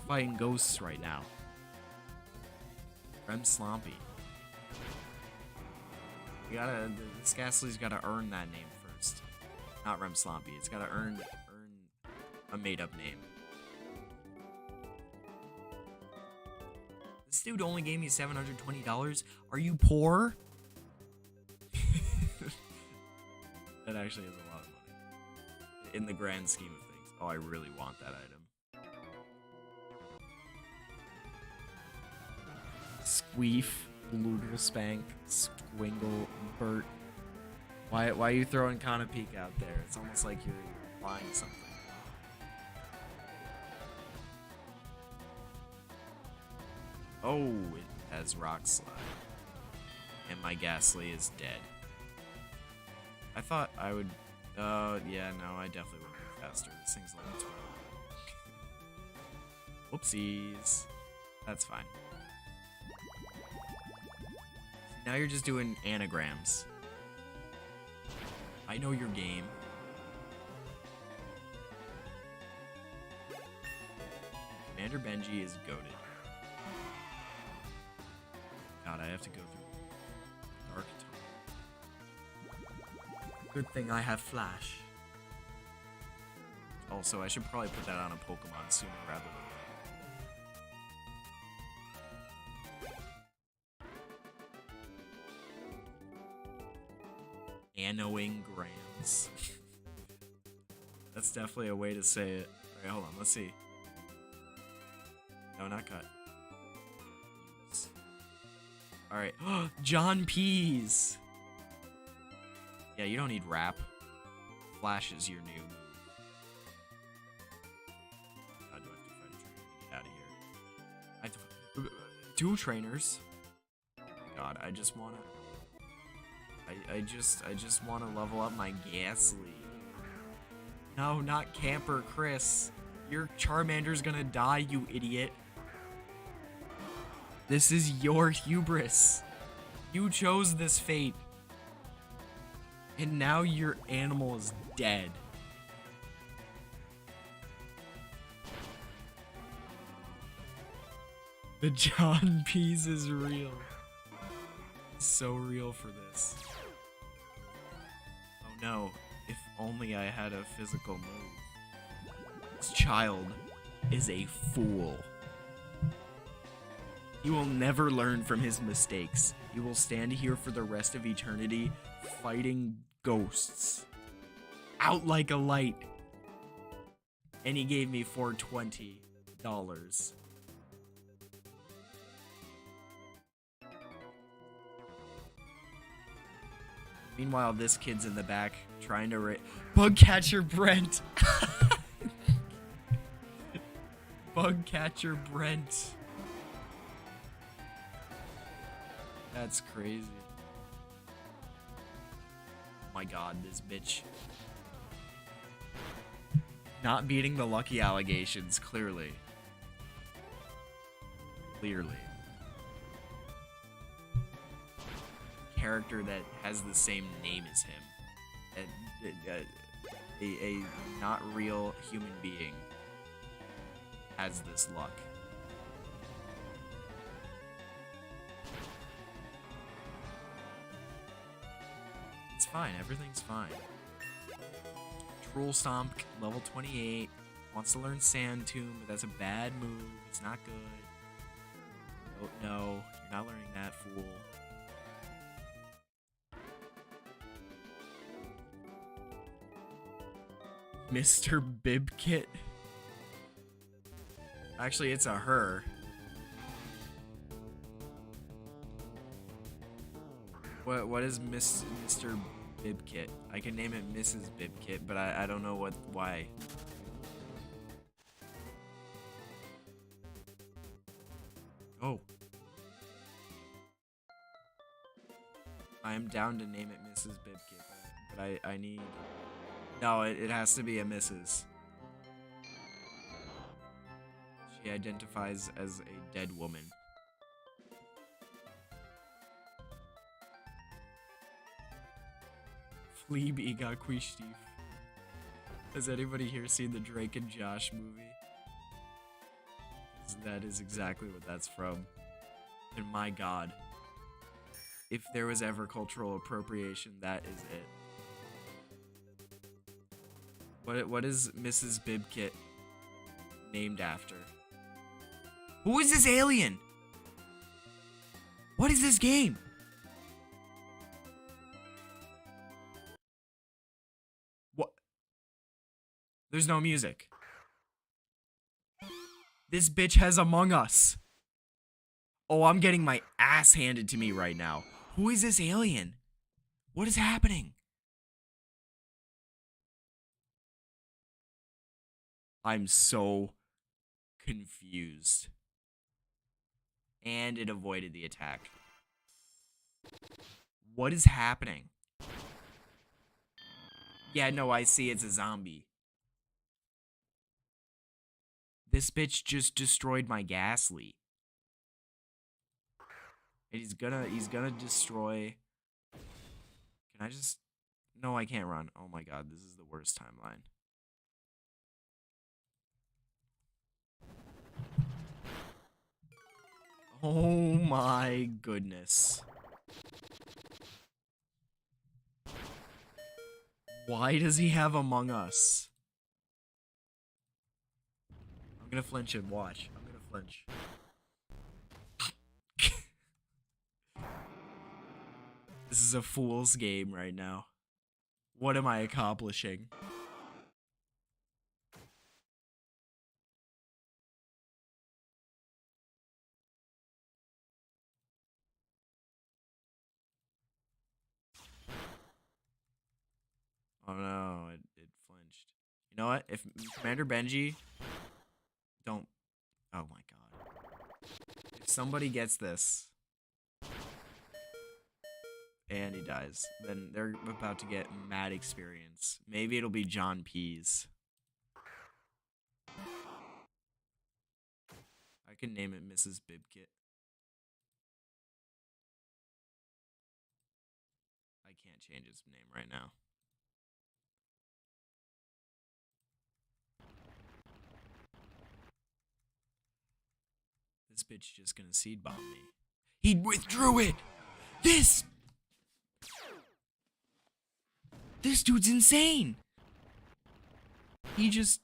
fighting ghosts right now. Rem Slompy. This Ghastly's gotta earn that name first. Not Rem Slompy. It's gotta earn a made-up name. This dude only gave me $720. Are you poor? That actually is a lot of money. In the grand scheme of things. Oh, I really want that item. Squeef, Bloodle Spank, Squingle, Burt. Why are you throwing Conopeke out there? It's almost like you're buying something. Oh, it has Rock Slide. And my Ghastly is dead. I thought I would... yeah, no, I definitely would move faster. This thing's level 12. Whoopsies. That's fine. Now you're just doing anagrams. I know your game. Commander Benji is goated. God, I have to go through Dark Tunnel. Good thing I have Flash. Also, I should probably put that on a Pokemon sooner rather than Annowing grams. That's definitely a way to say it. Alright, hold on, let's see. No, not cut. Alright. John Pease! Yeah, you don't need rap. Flash is your new move. God, do I have to fight a trainer to get out of here? I have to... 2 trainers? Oh my god, I just wanna... I just want to level up my Ghastly. No, not Camper Chris. Your Charmander's gonna die, you idiot. This is your hubris. You chose this fate. And now your animal is dead. The John Pease is real. It's so real for this. Oh no, if only I had a physical move. This child is a fool. He will never learn from his mistakes. He will stand here for the rest of eternity fighting ghosts. Out like a light. And he gave me $420. Meanwhile, this kid's in the back trying to Bugcatcher Brent. Bugcatcher Brent. That's crazy. Oh my god, this bitch. Not beating the lucky allegations, clearly. Clearly. Character that has the same name as him. A not real human being has this luck. It's fine, everything's fine. Troll Stomp, level 28. Wants to learn Sand Tomb, but that's a bad move. It's not good. Oh, no, you're not learning that, fool. Mr. Bibkit. Actually, it's a her. What is Mr. Bibkit? I can name it Mrs. Bibkit, but I don't know why. Oh. I am down to name it Mrs. Bibkit, but I need... No, it has to be a Mrs. She identifies as a dead woman. Fleeb Igakwistief. Has anybody here seen the Drake and Josh movie? That is exactly what that's from. And my god. If there was ever cultural appropriation, that is it. What is Mrs. Bibkit named after? Who is this alien? What is this game? What? There's no music. This bitch has Among Us. Oh, I'm getting my ass handed to me right now. Who is this alien? What is happening? I'm so confused. And it avoided the attack. What is happening? Yeah, no, I see it's a zombie. This bitch just destroyed my Ghastly. And he's gonna destroy. Can I just... No, I can't run. Oh my god, this is the worst timeline. Oh my goodness. Why does he have Among Us? I'm gonna flinch him, watch. I'm gonna flinch. This is a fool's game right now. What am I accomplishing? Oh no, it flinched. You know what? If Commander Benji don't... Oh my god. If somebody gets this and he dies, then they're about to get mad experience. Maybe it'll be John Pease. I can name it Mrs. Bibkit. I can't change his name right now. This bitch just gonna seed bomb me. He withdrew it! This dude's insane! He just...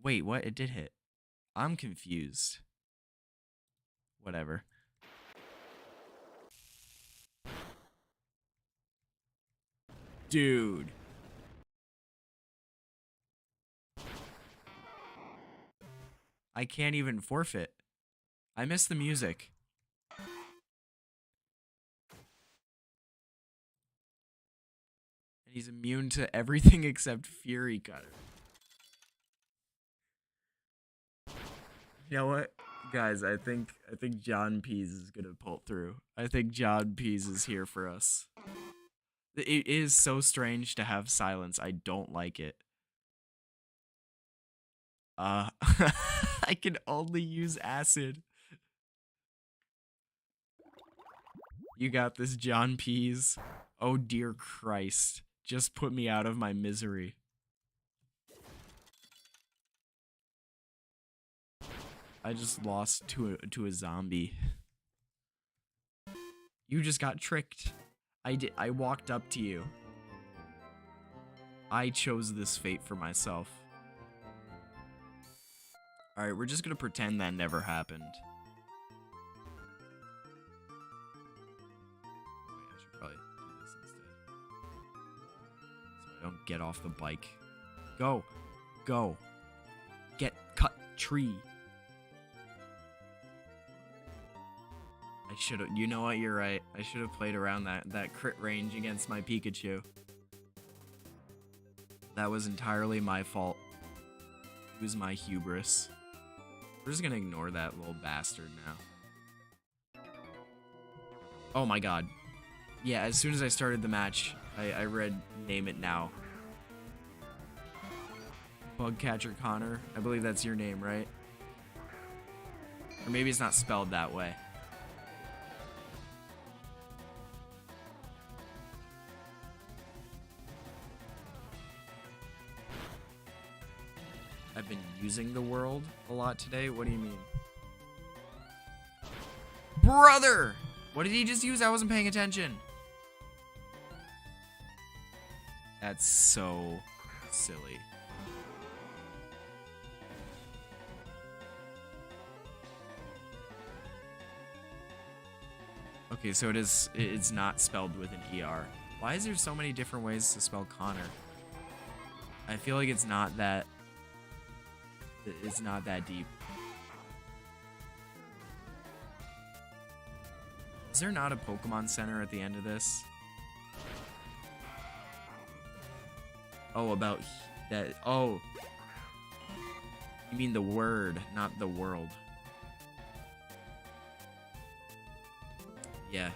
Wait, what? It did hit. I'm confused. Whatever. Dude. I can't even forfeit. I miss the music. And he's immune to everything except Fury Cutter. You know what? Guys, I think John Pease is gonna pull through. I think John Pease is here for us. It is so strange to have silence. I don't like it. I can only use acid. You got this, John Pease. Oh dear Christ. Just put me out of my misery. I just lost to a zombie. You just got tricked. I walked up to you. I chose this fate for myself. Alright, we're just gonna pretend that never happened. Wait, I should probably do this instead. So I don't get off the bike. Go. Go. Get cut tree. I should have, you know what, you're right. I should have played around that crit range against my Pikachu. That was entirely my fault. It was my hubris. We're just gonna ignore that little bastard now. Oh my god. Yeah, as soon as I started the match, I read name it now. Bugcatcher Connor. I believe that's your name, right? Or maybe it's not spelled that way. I've been using the world a lot today. What do you mean? Brother! What did he just use? I wasn't paying attention. That's so silly. Okay, so it's not spelled with an ER. Why is there so many different ways to spell Connor? I feel like it's not that deep. Is there not a Pokemon Center at the end of this? Oh, about that. Oh. You mean the word, not the world. Yeah.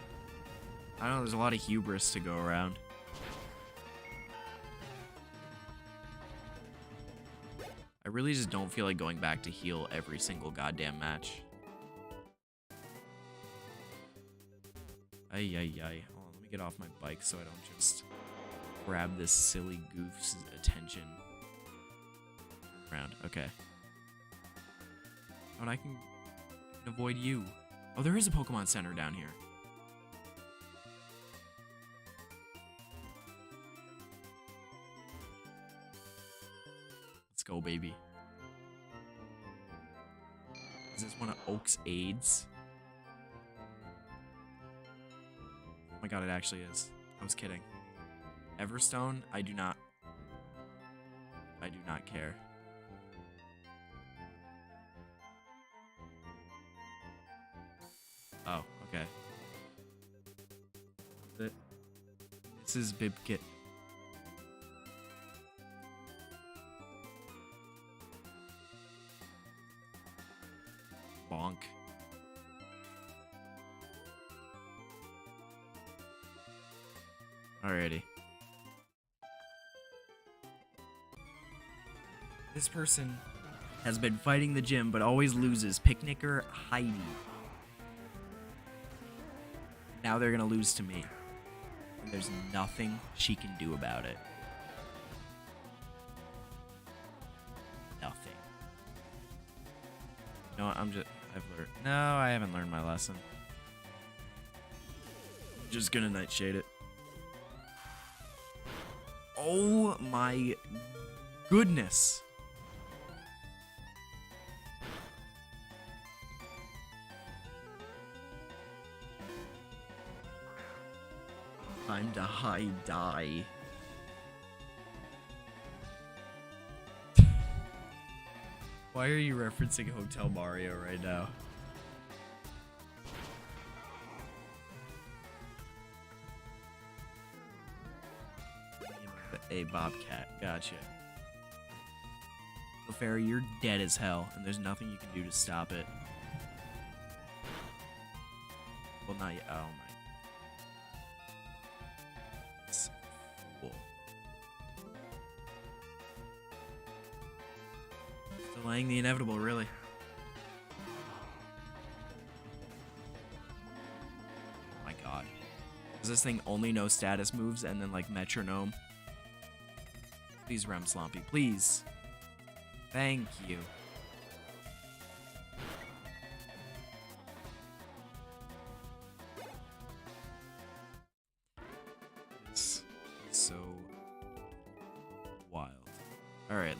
I don't know, there's a lot of hubris to go around. I really just don't feel like going back to heal every single goddamn match. Ay, ay, ay. Hold on, let me get off my bike so I don't just grab this silly goof's attention. Around. Okay. Oh, and I can avoid you. Oh, there is a Pokemon Center down here. Let's go, baby. Is this one of Oak's aids? Oh my god, it actually is. I was kidding. Everstone? I do not care. Oh, okay. This is Bibkit. Bonk. Alrighty. This person has been fighting the gym but always loses. Picnicker Heidi. Now they're gonna lose to me. And there's nothing she can do about it. Nothing. You know what? I've learned. No, I haven't learned my lesson. Just gonna nightshade it. Oh my goodness. Time to high die. Why are you referencing Hotel Mario right now? A Bobcat, gotcha. Fairy, you're dead as hell, and there's nothing you can do to stop it. Well, not yet. Oh my. It's cool. Delaying the inevitable, really. Oh my god. Does this thing only know status moves and then like metronome? Please, Rem Slompy, please. Thank you. This is so wild. Alright,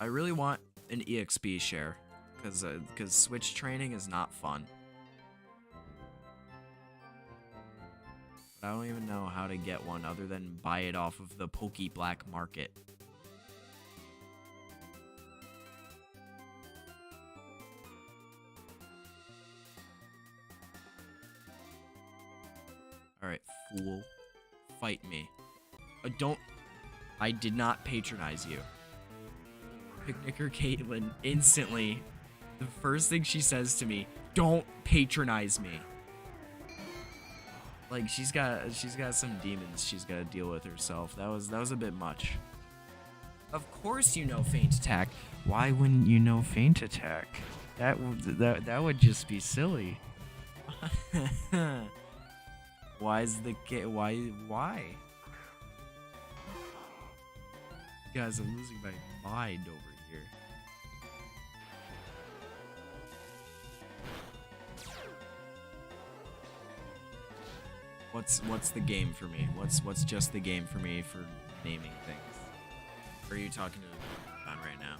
I really want an EXP share, because Switch training is not fun. But I don't even know how to get one other than buy it off of the Poke Black Market. Alright, fool. Fight me. I did not patronize you. Picnicker Caitlin instantly, the first thing she says to me, don't patronize me. Like, she's got some demons she's got to deal with herself. That was a bit much. Of course you know Feint Attack. Why wouldn't you know Feint Attack? That would just be silly. Why? You guys are losing my mind over here. What's the game for me? What's just the game for me for naming things? Or are you talking to John right now?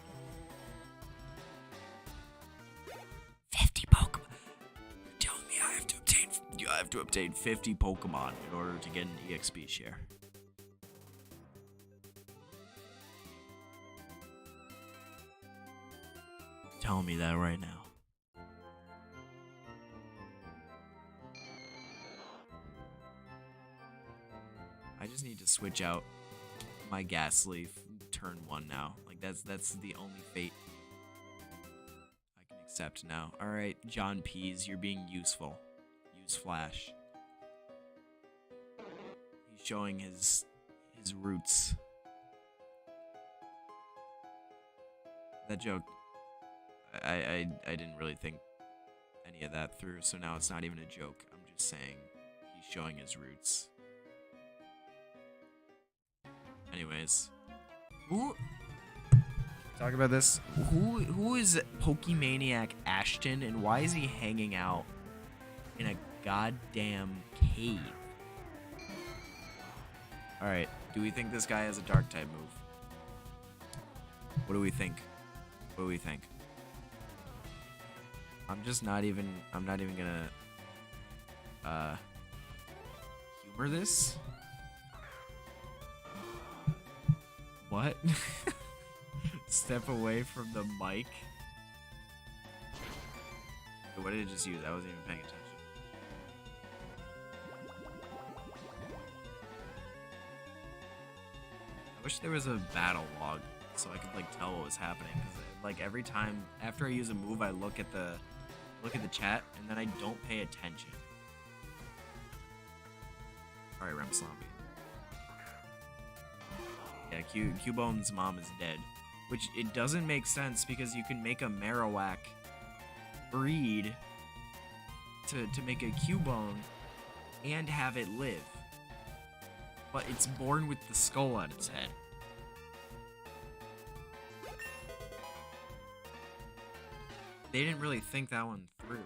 50 Pokemon. You're telling me I have to obtain 50 Pokemon in order to get an EXP share. Telling me that right now. I just need to switch out my Ghastly turn 1 now. Like that's the only fate I can accept now. Alright, John Pease, you're being useful. Use Flash. He's showing his roots. That joke, I didn't really think any of that through, so now it's not even a joke. I'm just saying he's showing his roots. Anyways, talk about this. Who is Pokemaniac Ashton, and why is he hanging out in a goddamn cave? All right, do we think this guy has a Dark type move? What do we think? What do we think? I'm not even gonna humor this. What? Step away from the mic. What did it just use? I wasn't even paying attention. I wish there was a battle log so I could like tell what was happening. Cause like every time after I use a move, I look at the chat and then I don't pay attention. All right, Remslambi. Yeah, Cubone's mom is dead, which it doesn't make sense because you can make a Marowak breed to make a Cubone and have it live, but it's born with the skull on its head. They didn't really think that one through.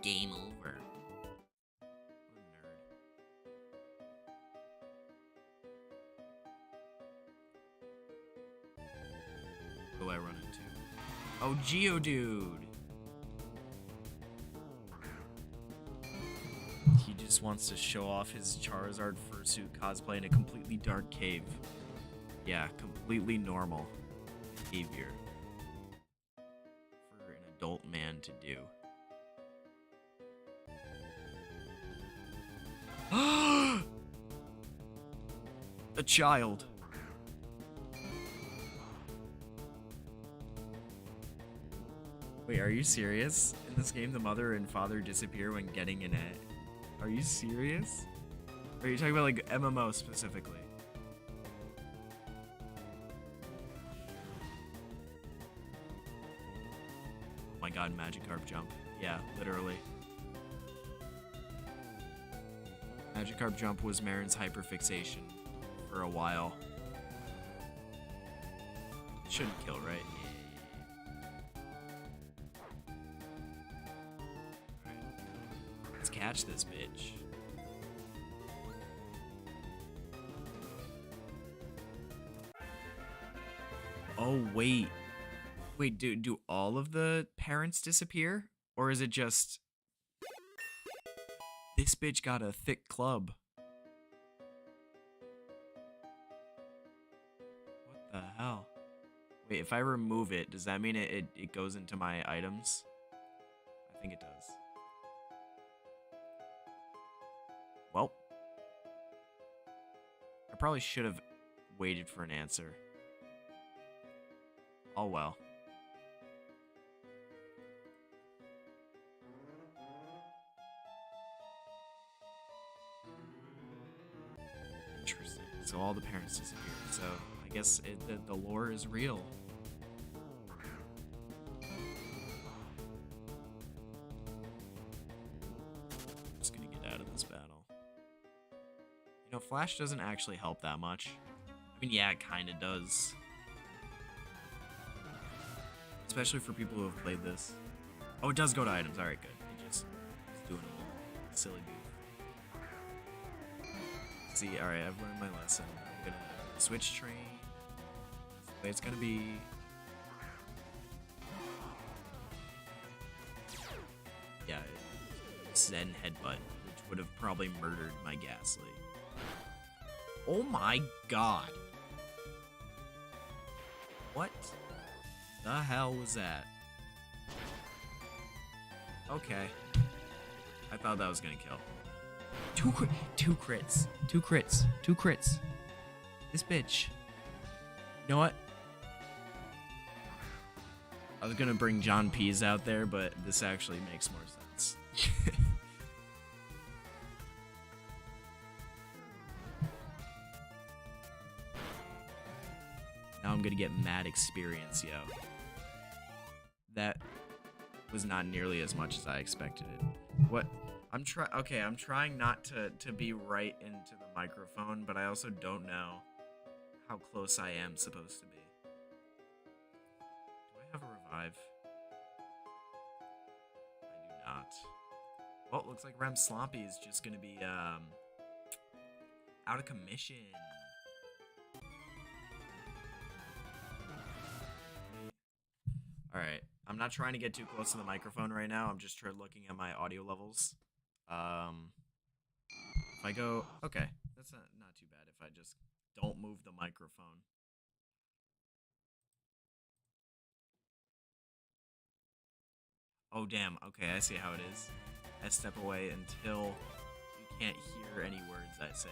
Game over. Who do I run into? Oh, Geodude! He just wants to show off his Charizard fursuit cosplay in a completely dark cave. Yeah, completely normal behavior for an adult man to do. A child. Wait, are you serious? In this game, the mother and father disappear when getting in it. Are you serious? Are you talking about like MMO specifically? Oh my god, Magikarp jump. Yeah, literally. Magikarp jump was Marin's hyperfixation for a while. Shouldn't kill, right? Let's catch this bitch. Oh, wait. Wait, do all of the parents disappear? Or is it just... This bitch got a thick club. What the hell? Wait, if I remove it, does that mean it goes into my items? I think it does. Well, I probably should have waited for an answer. Oh well. Interesting. So all the parents disappeared. So I guess the lore is real. I'm just gonna get out of this battle. You know, Flash doesn't actually help that much. I mean, yeah, it kind of does. Especially for people who have played this. Oh, it does go to items. Alright, good. It's doing a little silly goof. See, alright, I've learned my lesson. I'm gonna switch train. That's the way it's gonna be. Yeah, Zen headbutt, which would have probably murdered my Ghastly. Oh my god. What the hell was that? Okay. I thought that was gonna kill. Two crits. This bitch. You know what? I was gonna bring John Pease out there, but this actually makes more sense. Now I'm gonna get mad experience, yo. That was not nearly as much as I expected it. What? I'm trying not to be right into the microphone, but I also don't know how close I am supposed to be. Do I have a revive? I do not. Well, it looks like Rem Sloppy is just gonna be out of commission. Alright, I'm not trying to get too close to the microphone right now. I'm just looking at my audio levels. If I go... Okay, that's not too bad if I just don't move the microphone. Oh, damn. Okay, I see how it is. I step away until you can't hear any words I say.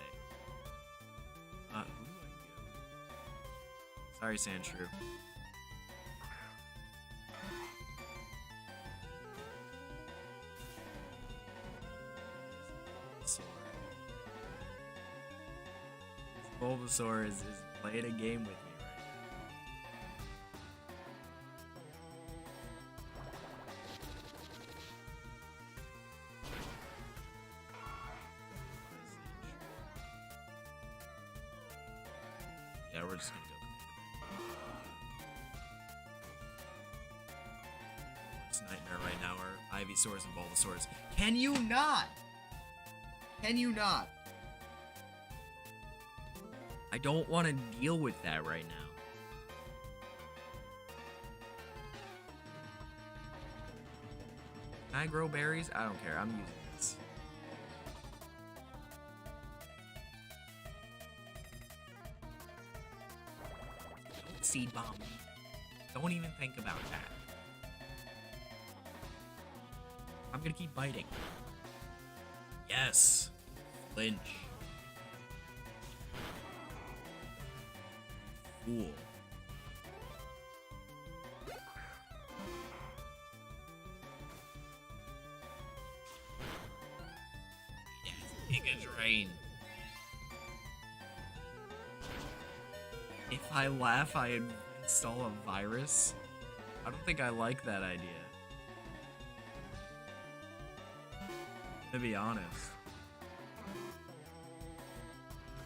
Who do I go? Sorry, Sandshrew. Bulbasaur is playing a game with me right now. Yeah, we're just gonna go. It's nightmare right now are Ivysaurs and Bulbasaurs. Can you not? Can you not? I don't want to deal with that right now. Can I grow berries? I don't care. I'm using this. Don't seed bomb me. Don't even think about that. I'm gonna keep biting. Yes. Flinch. Cool. Yes, Giga Drain. If I laugh, I install a virus. I don't think I like that idea. To be honest.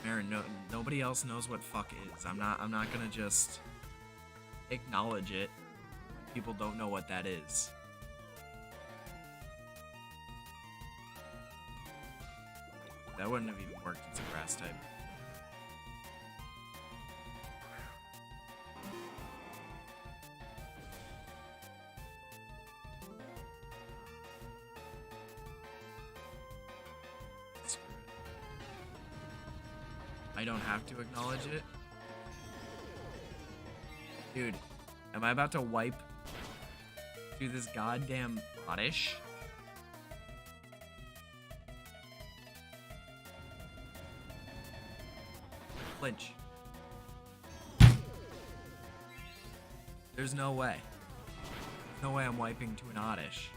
Aaron, nobody else knows what fuck is. I'm not gonna just acknowledge it when people don't know what that is. That wouldn't have even worked. It's a grass type. I don't have to acknowledge it. Dude, am I about to wipe through this goddamn Oddish? Flinch. There's no way. There's no way I'm wiping to an Oddish.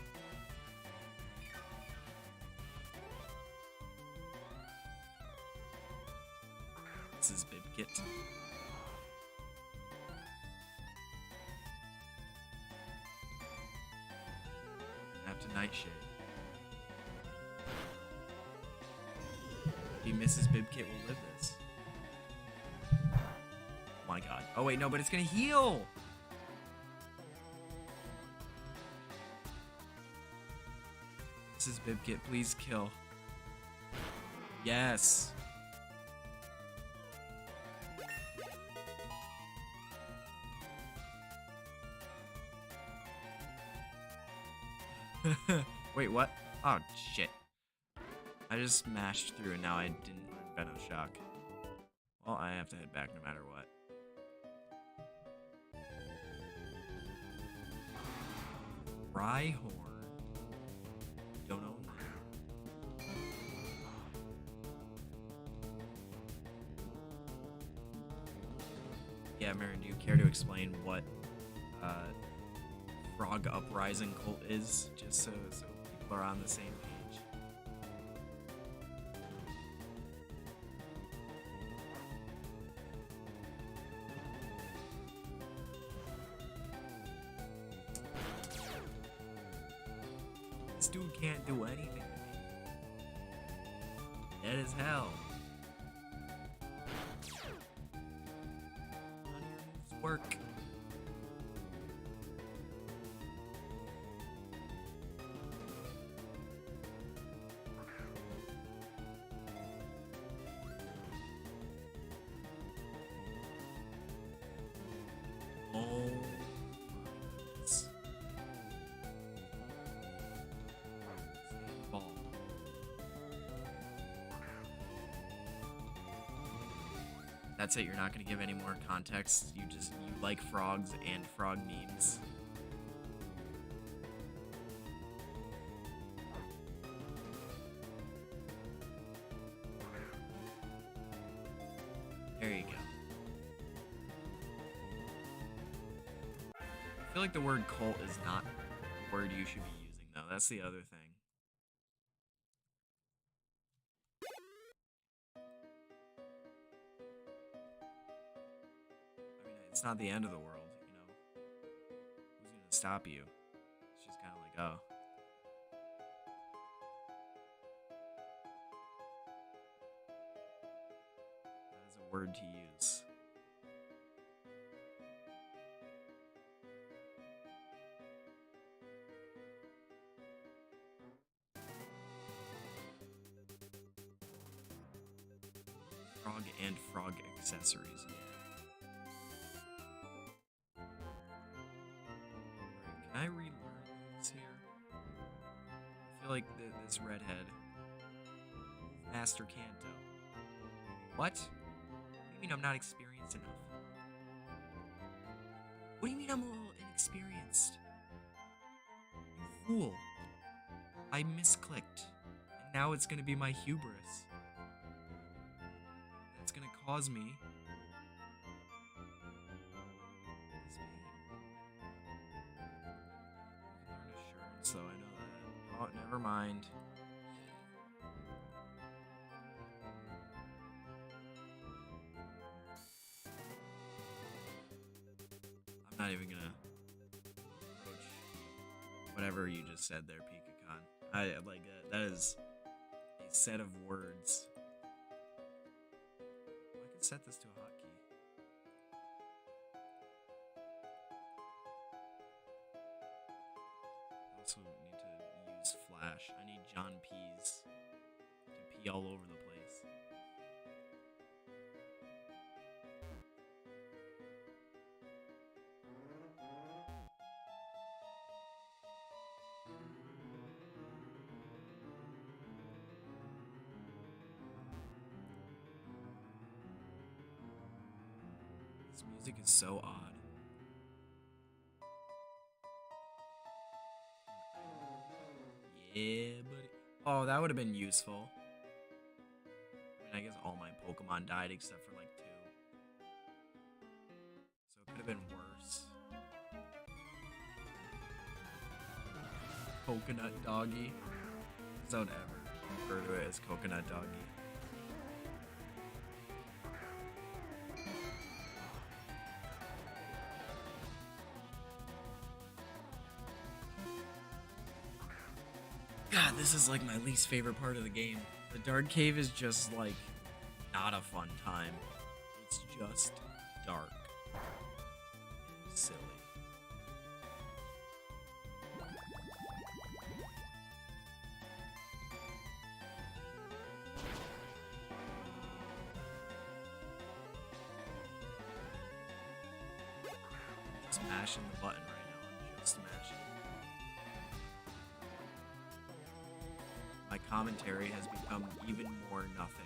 This is Bibkit. After Nightshade. If he misses Bibkit, will live this. Oh my god. Oh wait, no, but it's gonna heal! This is Bibkit, please kill. Yes! Wait, what? Oh, shit. I just smashed through and now I didn't learn Venom Shock. Well, I have to head back no matter what. Rhyhorn. Don't know. Yeah, Marin, do you care to explain what Frog Uprising cult is? Just so people are on the same page. This dude can't do anything to me. Dead as hell. None of your moves work. Oh my goodness. Ball. That's it, you're not gonna give any more context. You like frogs and frog memes. There you go. I feel like the word cult is not the word you should be using, though. That's the other thing. I mean, it's not the end of the world, you know. Who's gonna stop you? It's just kind of like, oh. That is a word to use. Frog and frog accessories. Alright, can I relearn moves here? I feel like this redhead. Master Kanto. What? What do you mean I'm not experienced enough? What do you mean I'm a little inexperienced? You fool. I misclicked. And now it's gonna be my hubris. That's gonna cause me this pain. I can learn assurance, though, I know that. Oh, never mind. I'm not even gonna approach whatever you just said there, Pika-Con. I like that is a set of words. I could set this to a hotkey. I also need to use Flash. I need John Peas to pee all over the place. This music is so odd. Yeah, buddy. Oh, that would have been useful. I mean, I guess all my Pokemon died except for like 2. So it could have been worse. Coconut Doggy. Don't ever refer to it as Coconut Doggy. God, this is like my least favorite part of the game. The Dark Cave is just like not a fun time. It's just dark and silly. Just mashing the button right now. I'm just mashing. commentary has become even more nothing.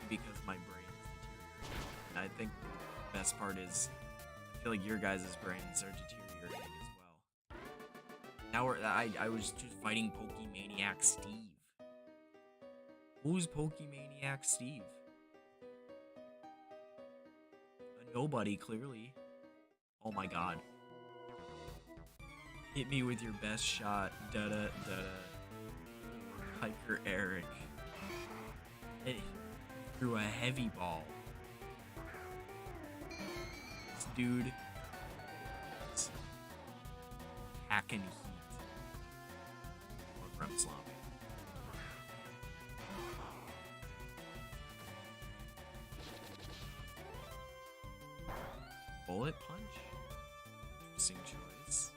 Only because my brain is deteriorating. And I think the best part is, I feel like your guys' brains are deteriorating as well. Now I was just fighting Pokemaniac Steve. Who's Pokemaniac Steve? A nobody, clearly. Oh my god. Hit me with your best shot, da-da, da-da. Hiker Eric. It threw a heavy ball. This dude is hacking heat. Or Rem Sloppy. Bullet punch? Interesting choice.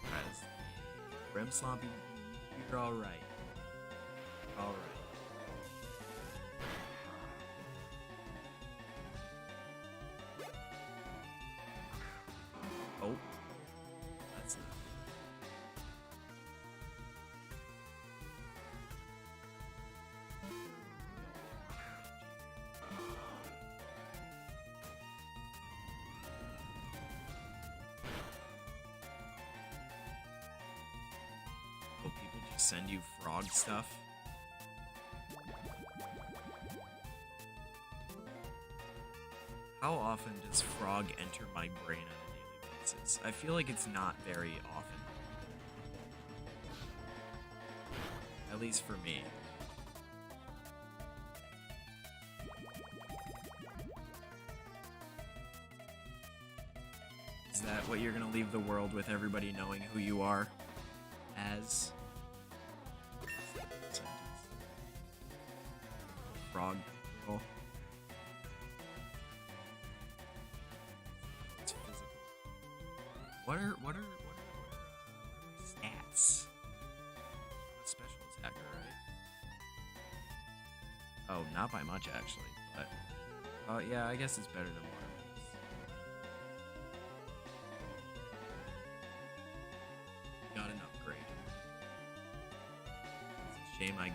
Guys, Rem Sloppy, you're alright. Alright. Oh. That's not. Oh, people just send you frog stuff? How often does frog enter my brain on a daily basis? I feel like it's not very often. At least for me. Is that what you're gonna leave the world with, everybody knowing who you are as? Frog girl. It's physical. What are my stats? I'm a special attacker, right? Oh, not by much actually, but yeah, I guess it's better than one of these. Got an upgrade. It's a shame I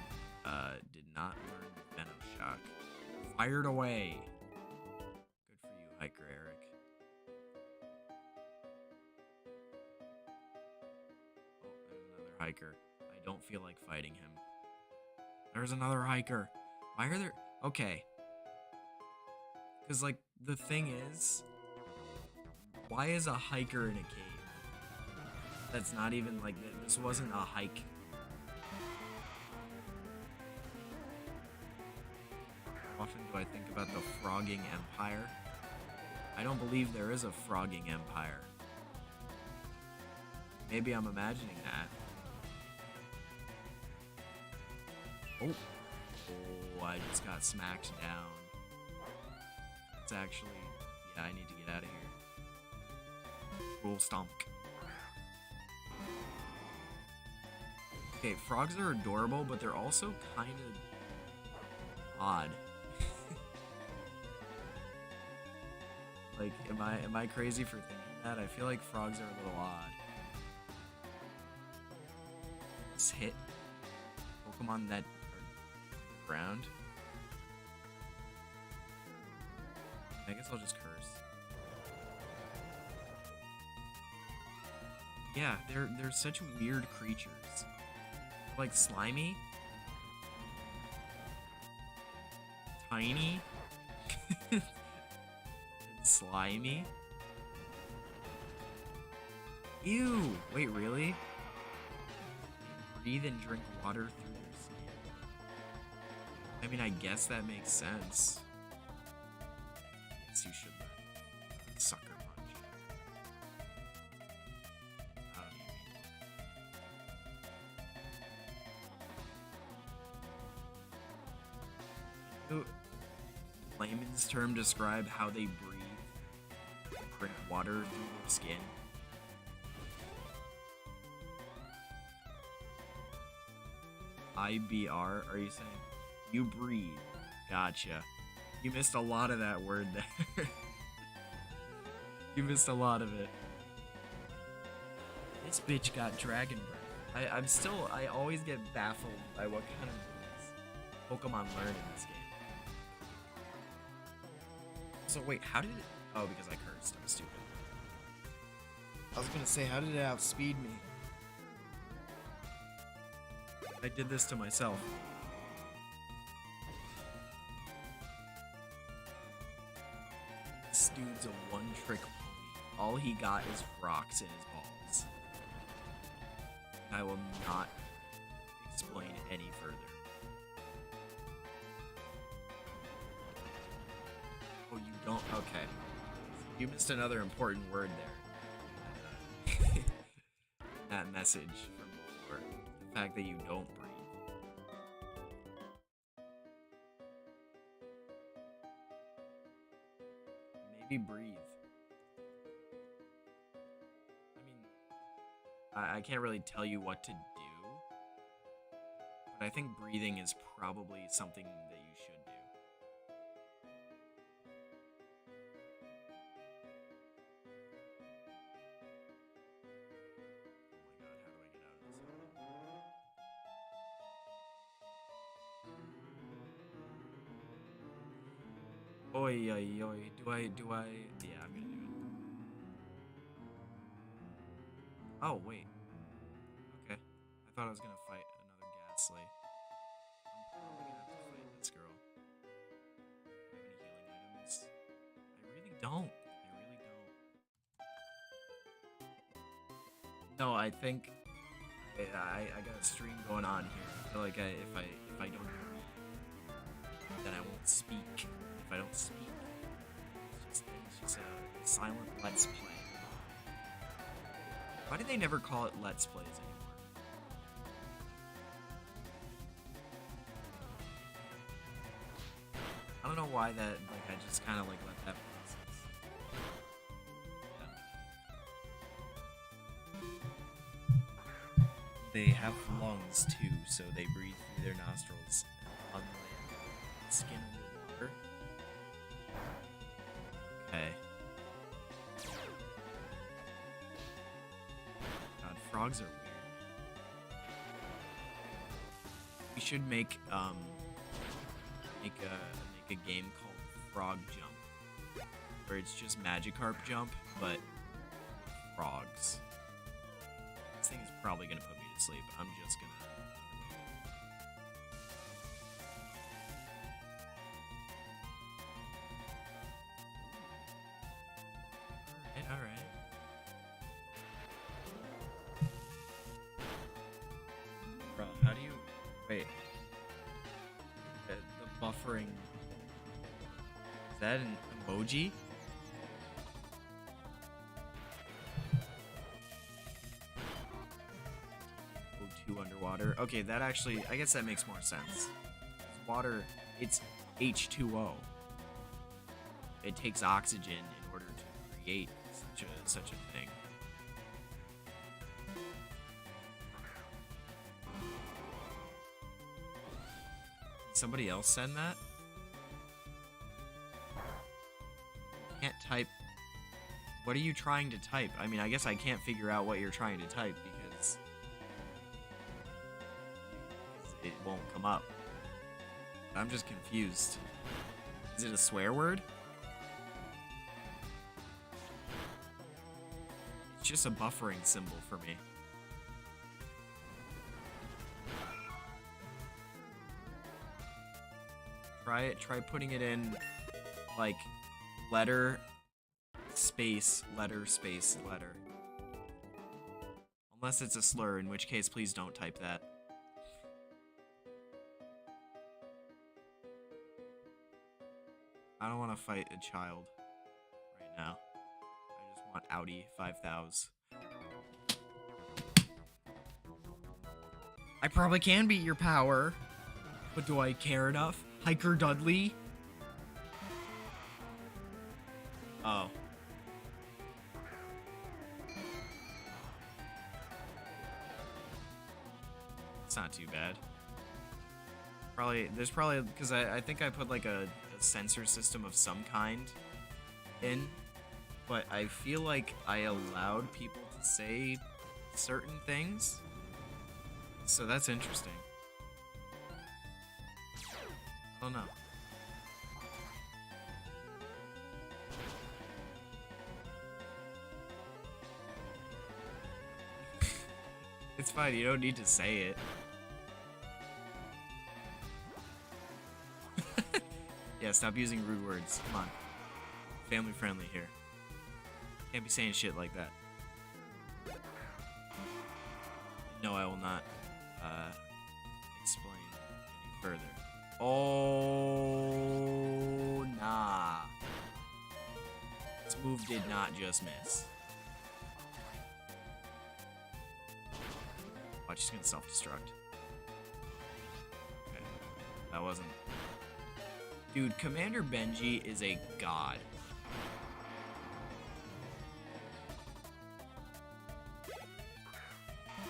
did not learn Venom Shock. Fired away. Good for you, Hiker Eric. Oh, there's another hiker. I don't feel like fighting him. There's another hiker. Why are there... Okay. Because, like, the thing is... Why is a hiker in a cave? That's not even, like, this wasn't a hike. How often do I think about the Frogging Empire? I don't believe there is a Frogging Empire. Maybe I'm imagining that. Oh. Oh, I just got smacked down. That's actually... Yeah, I need to get out of here. Cool stomp. Okay, frogs are adorable, but they're also kind of odd. Like, am I crazy for thinking that? I feel like frogs are a little odd. Let's hit Pokemon that are ground. I guess I'll just curse. Yeah, they're such weird creatures. Like slimy, tiny, and slimy. Ew! Wait, really? They breathe and drink water through their skin. I mean, I guess that makes sense. Yes, you should learn. Sucker punch. I don't even. Layman's term describe how they breathe, drink water through their skin. IBR, are you saying? You breathe. Gotcha. You missed a lot of that word there. You missed a lot of it. This bitch got dragon breath. I always get baffled by what kind of Pokemon learn in this game. So wait, how did it... Oh, because I cursed. I'm stupid. I was gonna say, how did it outspeed me? I did this to myself. This dude's a one-trick pony. All he got is rocks in his balls. I will not explain any further. Oh, you don't? Okay. You missed another important word there. That message from before. The fact that you don't breathe. Maybe breathe. I can't really tell you what to do, but I think breathing is probably something that you should do. Oh my god, how do I get out of this? Oi, oi, oi, do I, yeah, I'm gonna do it. Oh, wait. Okay. I thought I was gonna fight another Ghastly. I'm probably gonna have to fight this girl. Do I have any healing items? I really don't. I really don't. No, I think I got a stream going on here. I feel like if I don't breathe, then I won't speak. If I don't speak, it's just a silent let's play. Why do they never call it Let's Plays anymore? I don't know why that, like, I just kind of, like, let that process. Yeah. They have lungs, too, so they breathe through their nostrils on land, skin under water. Okay. Frogs are weird. We should make a game called Frog Jump, where it's just Magikarp Jump, but with frogs. This thing is probably gonna put me to sleep. I'm just gonna. All right. Bro, how do you... Wait. The buffering... Is that an emoji? O2 underwater. Okay, that actually... I guess that makes more sense. Water, it's H2O. It takes oxygen in order to create such a thing. Somebody else send that? Can't type. What are you trying to type? I mean, I guess I can't figure out what you're trying to type because it won't come up. I'm just confused. Is it a swear word? It's just a buffering symbol for me. Try putting it in, like, letter, space, letter, space, letter. Unless it's a slur, in which case, please don't type that. I don't want to fight a child right now. I just want Audi 5000. I probably can beat your power, but do I care enough? Hiker Dudley? Oh. It's not too bad. There's probably, because I think I put like a sensor system of some kind in, but I feel like I allowed people to say certain things. So that's interesting. I don't know. It's fine, you don't need to say it. Yeah, stop using rude words. Come on. Family friendly here. Can't be saying shit like that. No, I will not explain any further. Oh, nah. This move did not just miss. Watch, she's gonna self-destruct. Okay, that wasn't... Dude, Commander Benji is a god.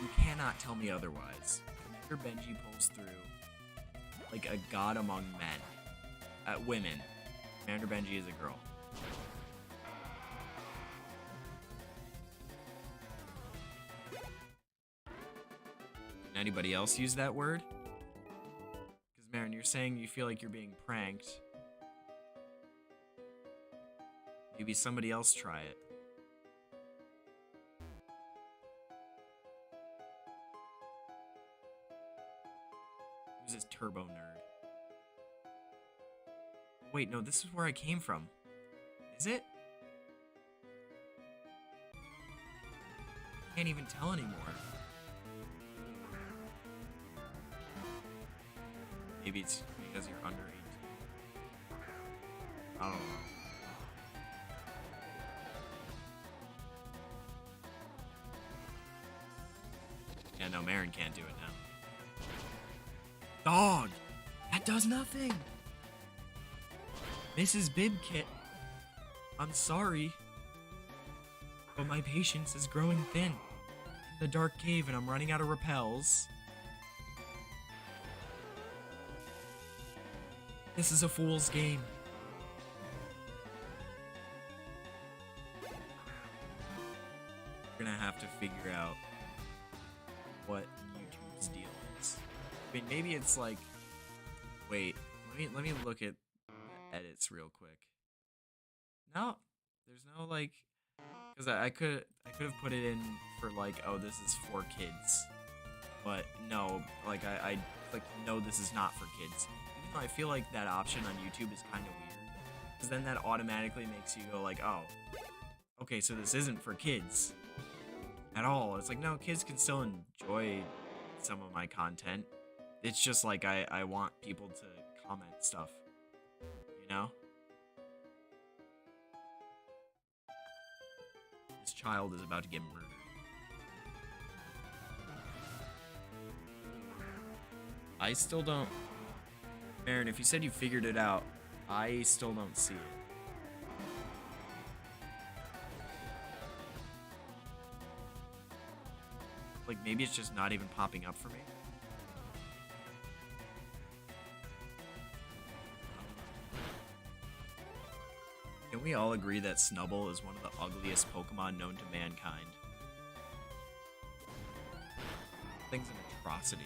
You cannot tell me otherwise. Commander Benji pulls through like a god among men. Women. Commander Benji is a girl. Can anybody else use that word? Because Marin, you're saying you feel like you're being pranked. Maybe somebody else try it. Who's this turbo nerd? Wait, no, this is where I came from. Is it? I can't even tell anymore. Maybe it's because you're under 18. I don't know. Yeah, no, Marin can't do it now. Dog! That does nothing! Mrs. Bibkit, I'm sorry, but my patience is growing thin. In the dark cave and I'm running out of repels. This is a fool's game. We're gonna have to figure out what YouTube's deal is. I mean, maybe it's like, wait, let me look at the edits real quick. No, there's no like, because I could have put it in for like, oh, this is for kids, but no, like I clicked no, this is not for kids. Even though I feel like that option on YouTube is kind of weird, because then that automatically makes you go like, oh, okay, so this isn't for kids at all. It's like, no, kids can still enjoy some of my content. It's just like I want people to comment stuff, you know? This child is about to get murdered. I still don't... Aaron, if you said you figured it out, I still don't see it. Like, maybe it's just not even popping up for me. Can we all agree that Snubbull is one of the ugliest Pokemon known to mankind? Thing's an atrocity.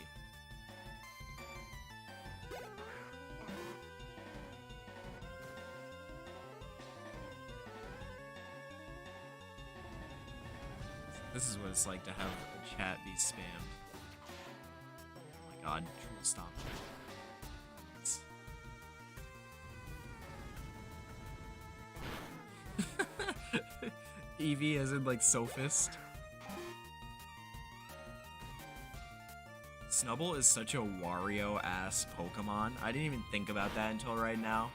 This is what it's like to have a chat be spammed. Oh my god, Troll Stomp. Eevee as in like Sophist. Snubbull is such a Wario-ass Pokemon. I didn't even think about that until right now.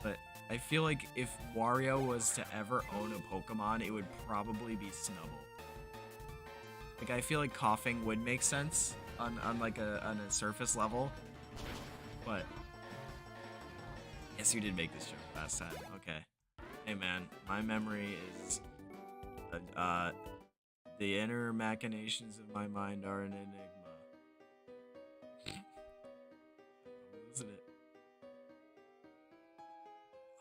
But I feel like if Wario was to ever own a Pokemon, it would probably be Snubbull. Like, I feel like coughing would make sense on like on a surface level. But yes, you did make this joke last time. Okay. Hey man, my memory is the inner machinations of my mind are an enigma. Isn't it?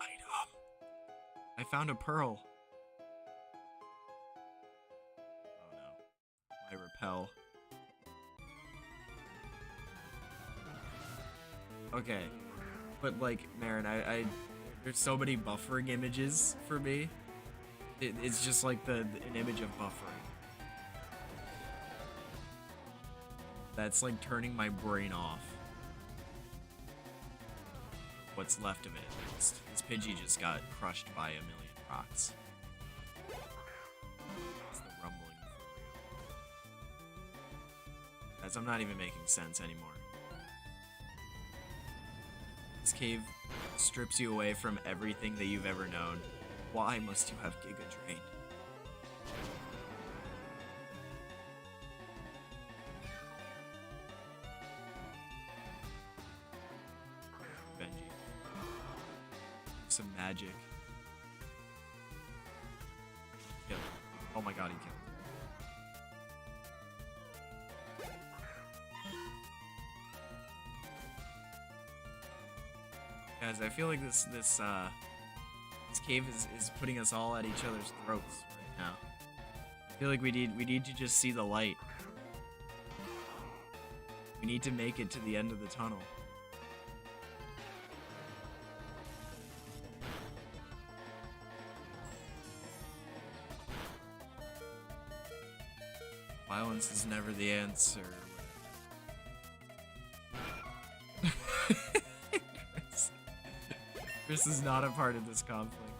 Item. I found a pearl. repel. Okay. But like, Marin, there's so many buffering images for me. It's just like an image of buffering. That's like turning my brain off. What's left of it, at least. This Pidgey just got crushed by a million rocks. It's the rumbling for real. As I'm not even making sense anymore. This cave strips you away from everything that you've ever known. Why must you have Giga Drain? Benji. Some magic. Kill. Oh my god, he killed. Guys, I feel like this cave is putting us all at each other's throats right now. I feel like we need to just see the light. We need to make it to the end of the tunnel. Violence is never the answer. Chris is not a part of this conflict.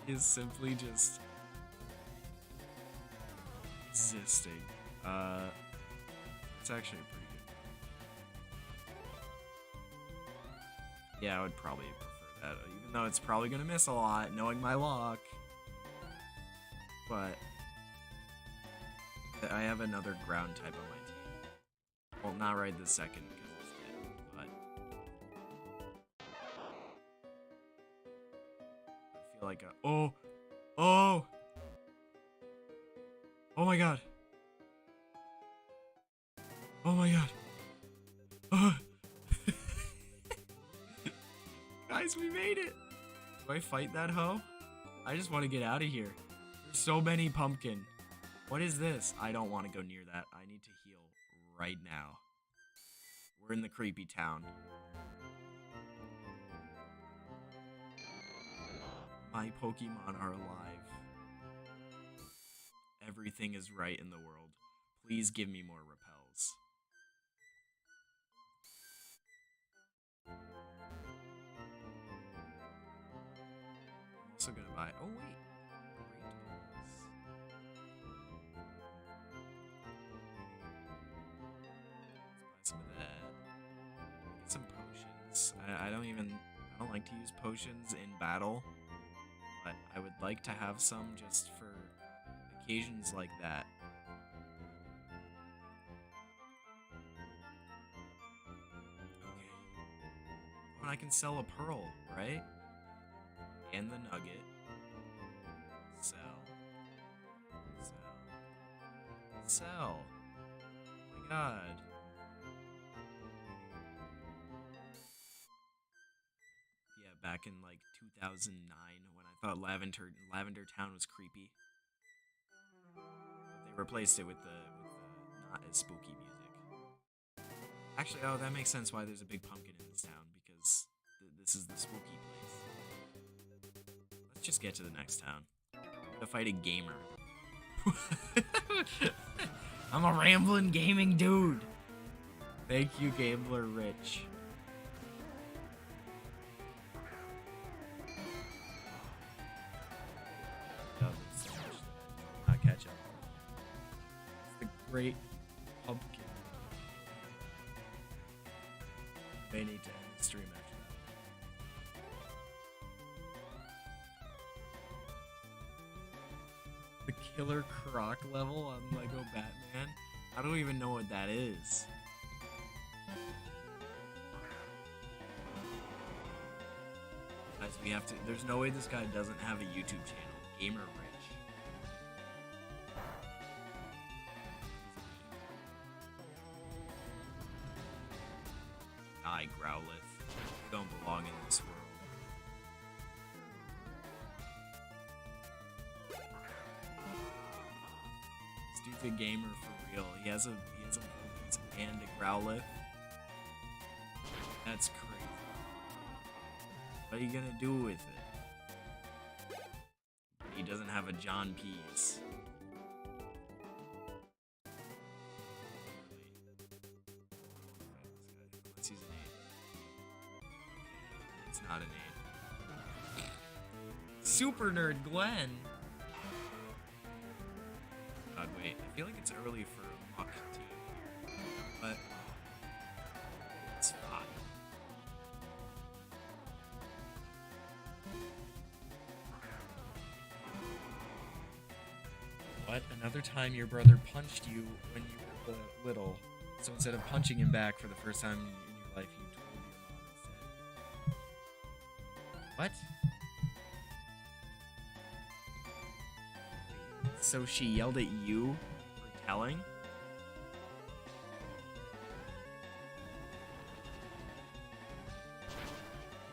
He is simply just existing. It's actually pretty good. Yeah, I would probably prefer that, even though it's probably gonna miss a lot, knowing my luck. But I have another ground type on my team. Well, not right this second. Like a oh my god, guys, we made it. Do I fight that hoe? I just want to get out of here. There's so many pumpkin. What is this? I don't want to go near that. I need to heal right now. We're in the creepy town. My Pokemon are alive. Everything is right in the world. Please give me more repels. I'm also gonna buy... Oh, wait. Let's buy some of that. Get some potions. I don't like to use potions in battle. But I would like to have some just for occasions like that. Okay. Oh, and I can sell a pearl, right? And the nugget. Sell. Oh my god. Yeah, back in like 2009 when I thought Lavender Town was creepy. But they replaced it with the not as spooky music. Actually, oh, that makes sense why there's a big pumpkin in this town, because this is the spooky place. Let's just get to the next town. I'm gonna fight a gamer. I'm a rambling gaming dude. Thank you, Gambler Rich. Catch up. It's the great pumpkin. May need to end the stream after that. The Killer Croc level on Lego Batman? I don't even know what that is. Guys, we have to. There's no way this guy doesn't have a YouTube channel. Gamer Rich. Die, Growlithe. You don't belong in this world. This dude's a gamer for real. real. He has a Vulpix and a Growlithe. That's crazy. What are you gonna do with it? He doesn't have a John Pease. Let's use an 8. It's not an 8. Super Nerd Glenn! God, wait. I feel like it's early for a Muck team here. But it's fine. What? Another time your brother punched you when you were little. So instead of punching him back for the first time in your life, you told your mom instead. What? So she yelled at you for telling?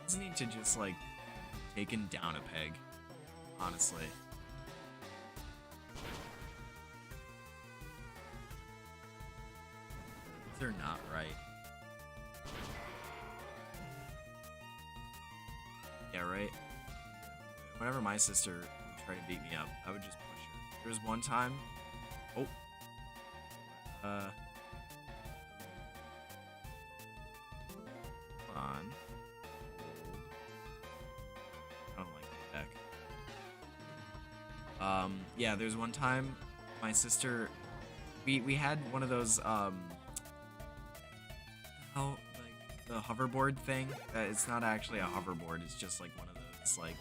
Doesn't need to just, like, taken down a peg, honestly. They're not right. Yeah, right? Whenever my sister would try to beat me up, I would just push her. There was one time... Oh. Hold on. I don't like that deck. Yeah, there's one time my sister... We had one of those, like the hoverboard thing. It's not actually a hoverboard. It's just like one of those like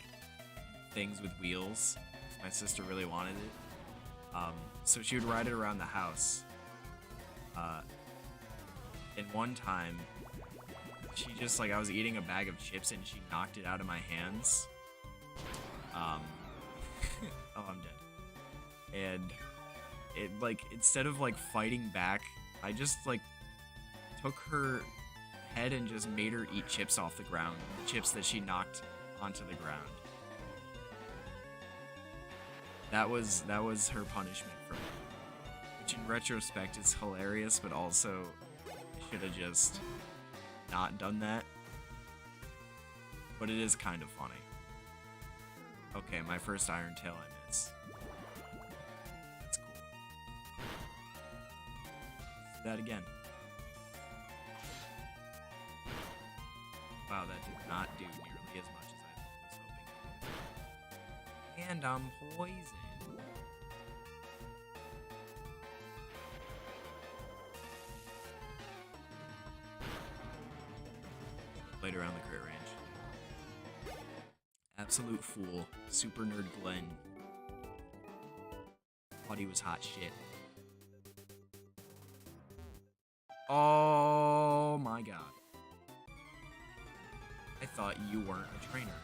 things with wheels. My sister really wanted it. So she would ride it around the house. And one time, she just like I was eating a bag of chips and she knocked it out of my hands. Oh, I'm dead. And it like instead of like fighting back, I just like took her head and just made her eat chips off the ground. The chips that she knocked onto the ground. That was her punishment for me. Which in retrospect is hilarious, but also I should have just not done that. But it is kind of funny. Okay, my first Iron Tail I miss. That's cool. Let's do that again. Wow, that did not do nearly as much as I was hoping. And I'm poisoned. Played around the crit range. Absolute fool. Super Nerd Glenn. Thought he was hot shit. Oh my god. I thought you weren't a trainer.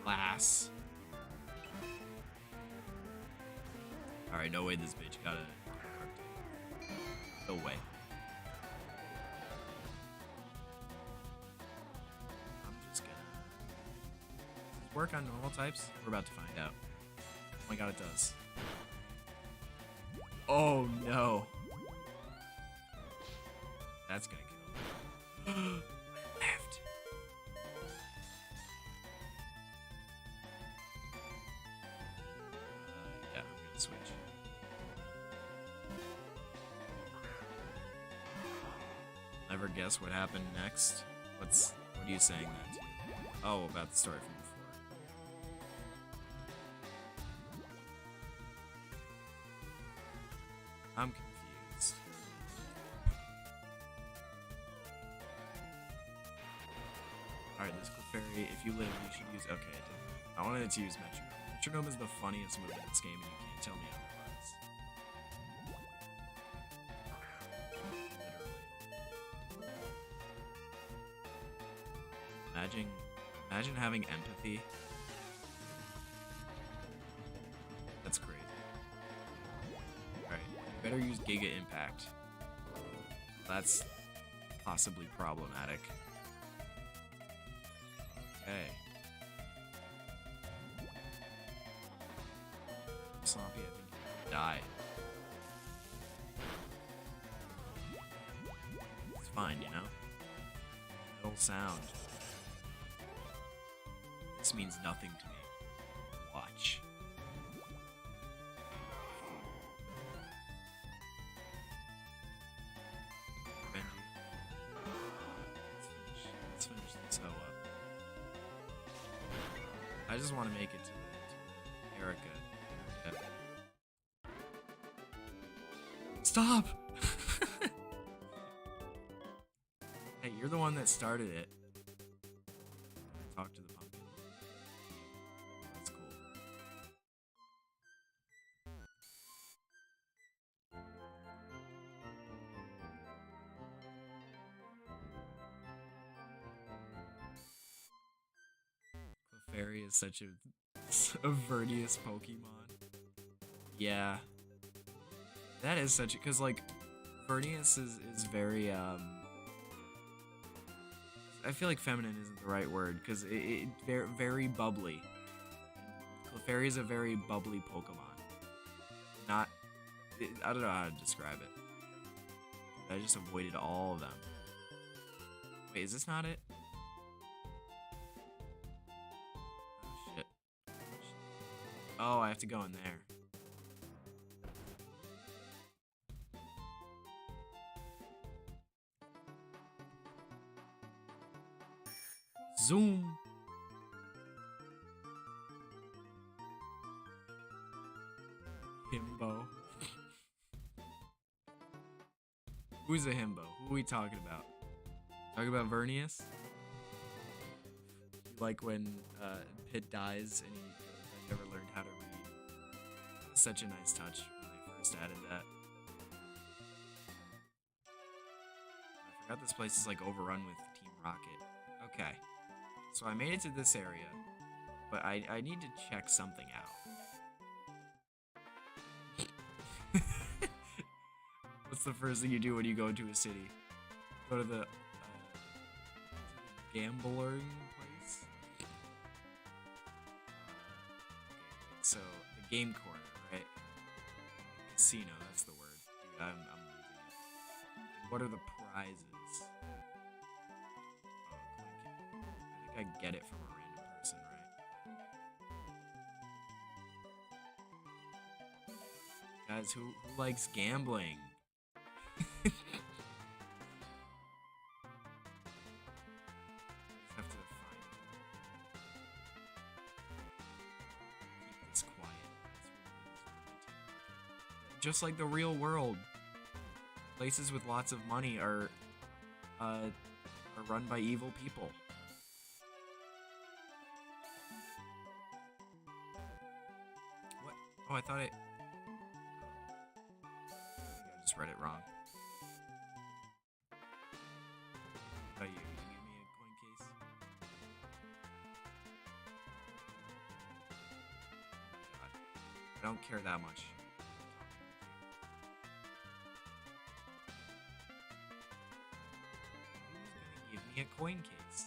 Lass. Alright, no way this bitch got a... No way. I'm just gonna... Does this work on normal types? We're about to find out. Oh my god, it does. Oh no. That's gonna kill him. Left. Yeah, I'm gonna switch. Never guess what happened next. What are you saying that to? Oh, about the story from before. I'm confused. Alright, this Clefairy, if you live, you should use... Okay, it didn't. I wanted it to use Metronome. Metronome is the funniest move in this game, and you can't tell me otherwise. Literally. Imagine having empathy. That's crazy. Alright, you better use Giga Impact. That's possibly problematic. Okay. Sloppy, I think you die. fine, you know? Metal sound. This means nothing to me. Watch. Benji. Let's finish this hoe up. I just want to make it to the Erica. Yeah. Stop! Hey, you're the one that started it. Talk to the pumpkin. That's cool. Clefairy is such a Vernius Pokemon. Yeah. That is such a, cause like Vernius is very I feel like feminine isn't the right word because it very, very bubbly. Clefairy is a very bubbly Pokemon. Not, I don't know how to describe it. I just avoided all of them. Wait, is this not it? Oh shit. Oh, I have to go in there. Zoom. Himbo. Who's a himbo? Who are we talking about? Talking about Vernius? Like when Pit dies and he goes, I never learned how to read. That was such a nice touch when they first added that. I forgot this place is like overrun with Team Rocket. Okay. So I made it to this area, but I need to check something out. What's the first thing you do when you go into a city? Go to the gambling place? Okay, so the game corner, right? Casino, that's the word. Dude, I'm losing it. And what are the prizes? I get it from a random person, right? Guys, who likes gambling? Just have to find it. Keep this quiet. Just like the real world, places with lots of money are run by evil people. Oh, I thought I think I just read it wrong. Oh, you give me a coin case? Oh my god. I don't care that much. Who's gonna give me a coin case?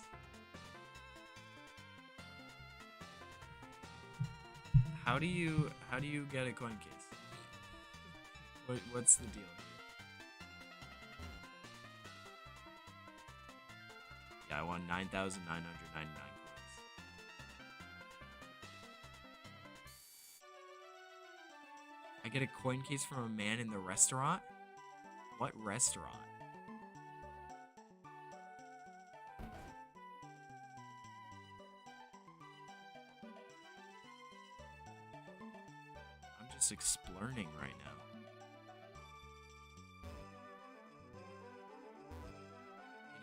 How do you get a coin case? What's the deal here? Yeah, I won 9,999 coins. I get a coin case from a man in the restaurant? What restaurant? Just exploring right now.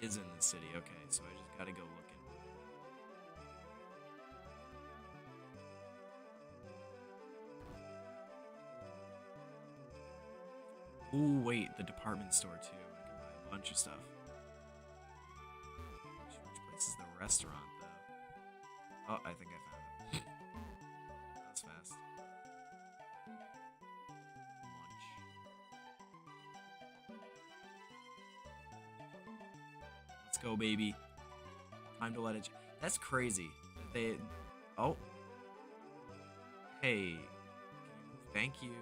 It is in the city, okay, so I just gotta go looking. Ooh, wait, the department store too. I can buy a bunch of stuff. Which place is the restaurant though? Oh, I think I found it. That was fast. Let's go, baby. Time to let it. That's crazy. They. Oh. Hey. Thank you.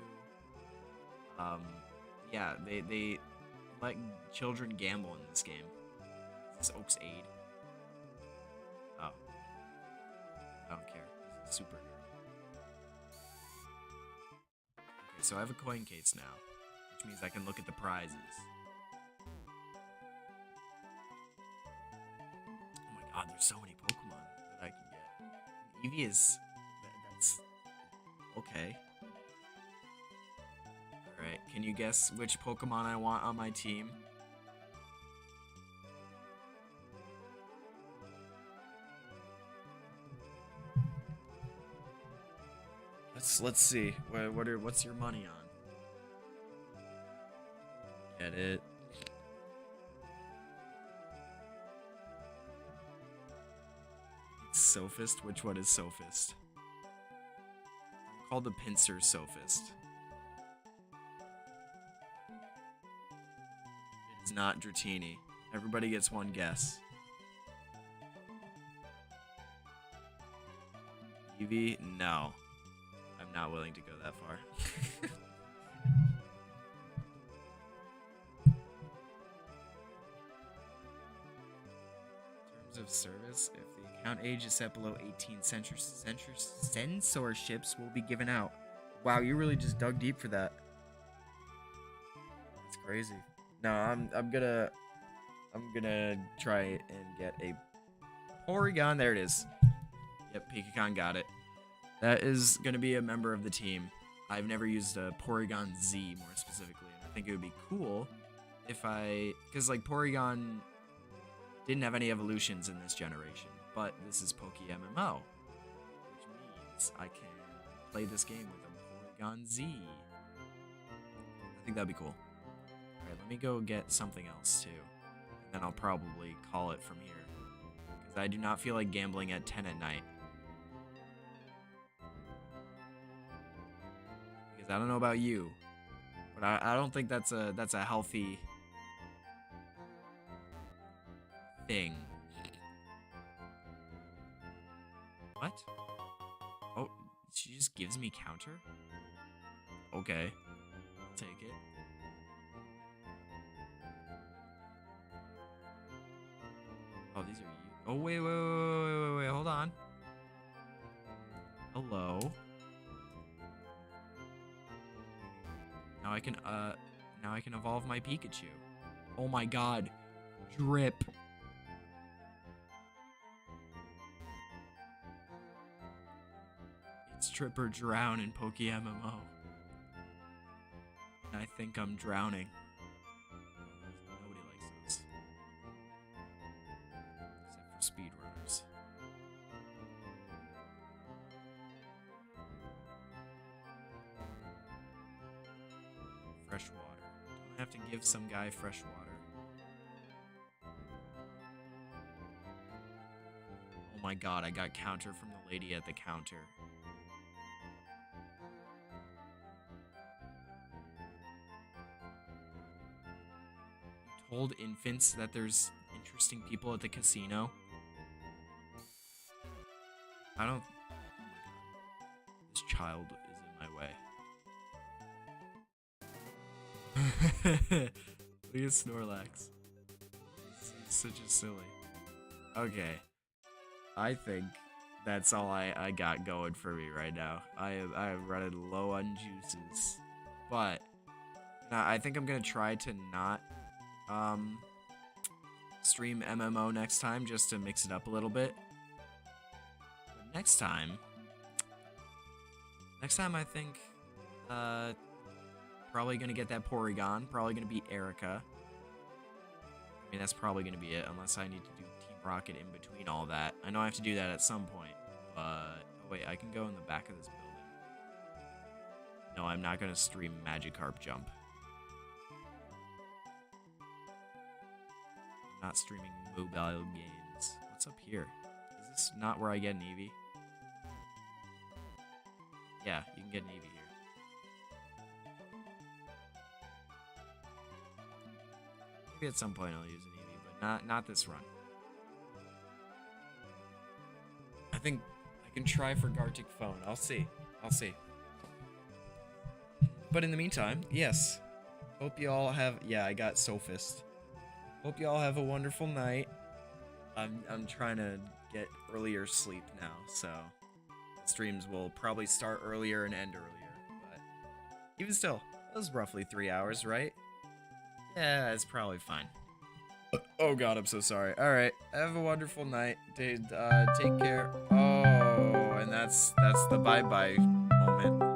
Yeah. They let children gamble in this game. Is this Oak's Aid? Oh. I don't care. This is super nerd. Okay, so I have a coin case now, which means I can look at the prizes. Oh my god, there's so many Pokemon that I can get. Eevee is... that's... okay. Alright, can you guess which Pokemon I want on my team? Let's see. What's your money on? Get it. It's Sophist? Which one is Sophist? I'm called the Pinsir Sophist. It is not Dratini. Everybody gets one guess. Eevee? No. I'm not willing to go that far. In terms of service, if the account age is set below 18, censorships will be given out. Wow, you really just dug deep for that. That's crazy. No, I'm gonna try and get a Porygon. There it is. Yep, Pikagon got it. That is going to be a member of the team. I've never used a Porygon Z more specifically, and I think it would be cool if because like Porygon didn't have any evolutions in this generation, but this is Poke MMO, which means I can play this game with a Porygon Z. I think that'd be cool. Alright, let me go get something else too, and then I'll probably call it from here, because I do not feel like gambling at 10 at night. I don't know about you, but I don't think that's a healthy thing. What? Oh, she just gives me counter? Okay, I'll take it. Oh, these are you. Oh, wait, hold on. Hello. Now I can evolve my Pikachu. Oh my god. Drip. It's Trip or Drown in Poke MMO. And I think I'm drowning. Nobody likes those. Except for speedrunners. Fresh water. Don't have to give some guy fresh water. Oh my god, I got counter from the lady at the counter. You told infants that there's interesting people at the casino? I don't... oh my god. This child is in my way. Look at Snorlax. He's such a silly. Okay. I think that's all I got going for me right now. I am running low on juices. But I think I'm gonna try to not stream MMO next time just to mix it up a little bit. But next time I think probably gonna get that Porygon. Probably gonna beat Erica. I mean, that's probably gonna be it, unless I need to do Team Rocket in between all that. I know I have to do that at some point, but oh wait, I can go in the back of this building. No, I'm not gonna stream Magikarp Jump. I'm not streaming mobile games. What's up here? Is this not where I get an Eevee? Yeah, you can get an Eevee here. Maybe at some point I'll use an Eevee, but not this run. I think I can try for Gartic Phone. I'll see. But in the meantime, yes. Hope you all have, yeah, I got sophist. Hope you all have a wonderful night. I'm trying to get earlier sleep now, so streams will probably start earlier and end earlier, but even still, it was roughly 3 hours, right? Yeah, it's probably fine. Oh god, I'm so sorry. Alright, have a wonderful night. Take care. Oh, and that's the bye-bye moment.